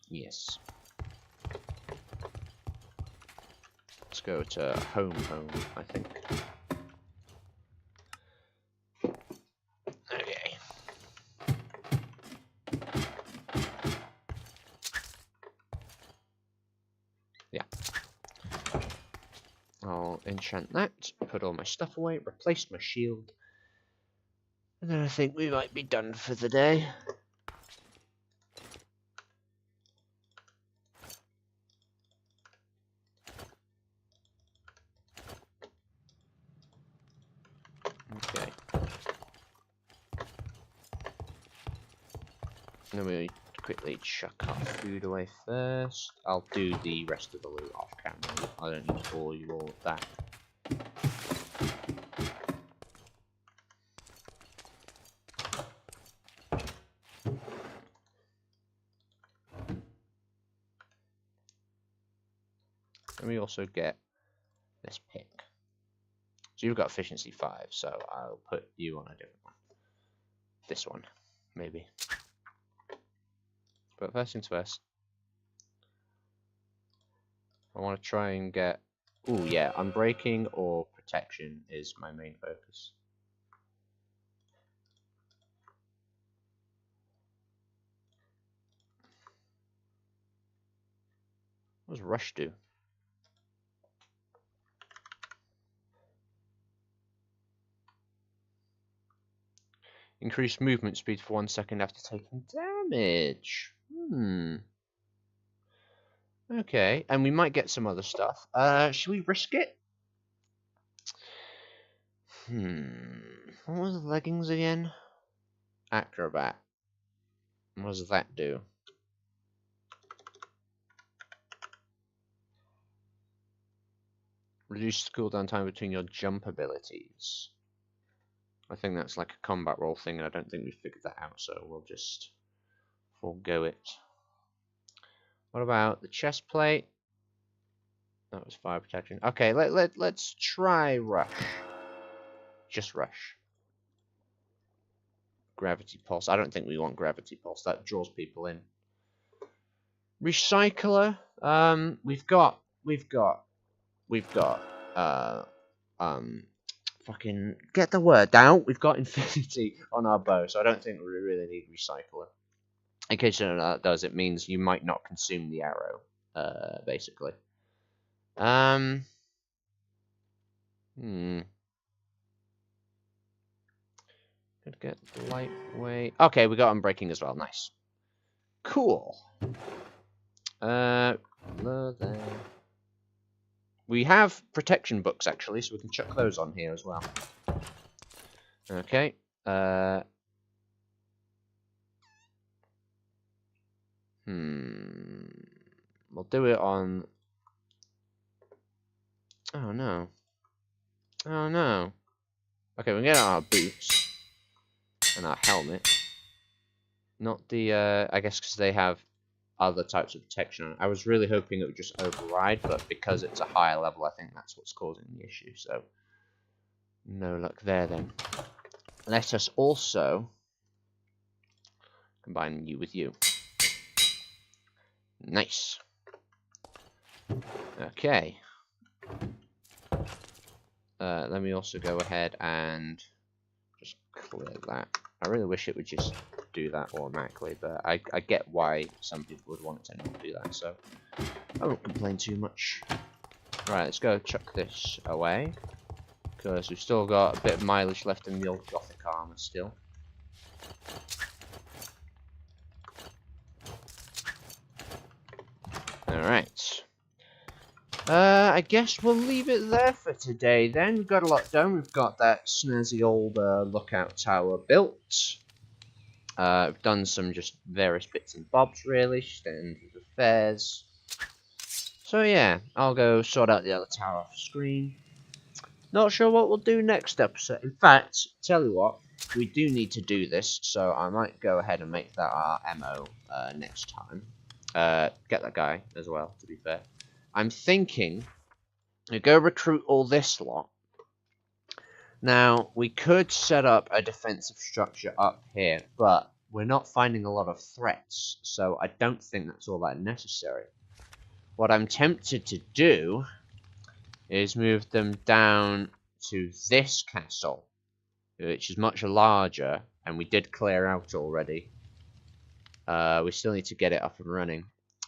Yes. Let's go to home, I think. Okay. Yeah. I'll enchant that, put all my stuff away, replace my shield. And then I think we might be done for the day. Okay. And then we quickly chuck our food away first. I'll do the rest of the loot off camera. I don't need to bore you all with that. Let me also get this pick. So you've got efficiency 5, so I'll put you on a different one. This one, maybe. But first things first. I want to try and get... Ooh, yeah, unbreaking or protection is my main focus. What does rush do? Increase movement speed for 1 second after taking damage. Okay, and we might get some other stuff. Should we risk it? What was the leggings again? Acrobat. What does that do? Reduce cooldown time between your jump abilities. I think that's like a combat roll thing, and I don't think we figured that out, so we'll just forego it. What about the chest plate? That was fire protection. Okay, let's try rush. Just rush. Gravity pulse. I don't think we want gravity pulse. That draws people in. Recycler. We've got. Fucking get the word out. We've got infinity on our bow, so I don't think we really need recycler. In case you don't know what that does, it means you might not consume the arrow. Basically. Could get lightweight. Okay, we got unbreaking as well. Nice. Cool. We have protection books actually, so we can chuck those on here as well. Okay. We'll do it on. Oh no. Oh no. Okay, we can get our boots and our helmet. Not the, I guess because they have other types of protection on it. I was really hoping it would just override, but because it's a higher level, I think that's what's causing the issue, so no luck there then. Let us also combine you with you. Nice. Okay. Let me also go ahead and just clear that. I really wish it would just do that automatically, but I get why some people would want it to not do that, so I won't complain too much. Right, let's go chuck this away, because we've still got a bit of mileage left in the old Gothic armor still. Alright. I guess we'll leave it there for today then. We've got a lot done. We've got that snazzy old lookout tower built. We've done some just various bits and bobs really, standard affairs. So yeah, I'll go sort out the other tower off screen. Not sure what we'll do next episode. In fact, tell you what, we do need to do this, so I might go ahead and make that our MO next time. Get that guy as well, to be fair. I'm thinking to go recruit all this lot. Now, we could set up a defensive structure up here, but we're not finding a lot of threats, so I don't think that's all that necessary. What I'm tempted to do is move them down to this castle, which is much larger, and we did clear out already. We still need to get it up and running.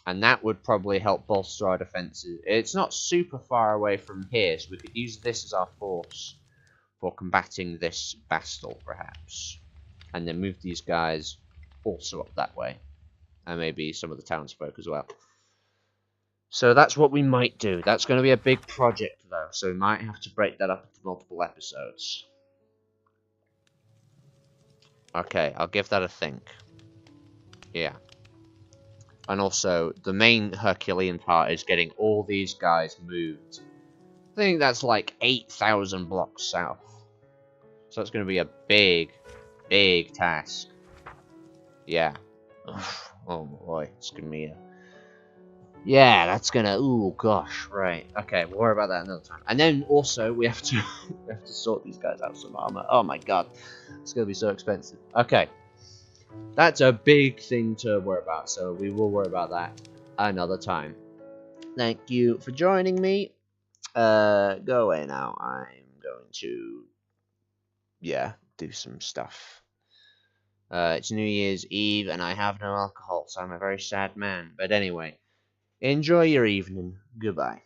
And that would probably help bolster our defenses. It's not super far away from here, so we could use this as our force for combating this Bastel, perhaps. And then move these guys also up that way. And maybe some of the townsfolk as well. So that's what we might do. That's going to be a big project, though, so we might have to break that up into multiple episodes. Okay, I'll give that a think. Yeah. And also, the main Herculean part is getting all these guys moved. I think that's like 8,000 blocks south. So it's going to be a big, big task. Yeah. Oh boy, it's going to be Yeah, that's gonna. Ooh, gosh, right. Okay, we'll worry about that another time. And then also we have to we have to sort these guys out some armor. Oh my god, it's gonna be so expensive. Okay, that's a big thing to worry about. So we will worry about that another time. Thank you for joining me. Go away now. I'm going to do some stuff. It's New Year's Eve and I have no alcohol, so I'm a very sad man. But anyway. Enjoy your evening. Goodbye.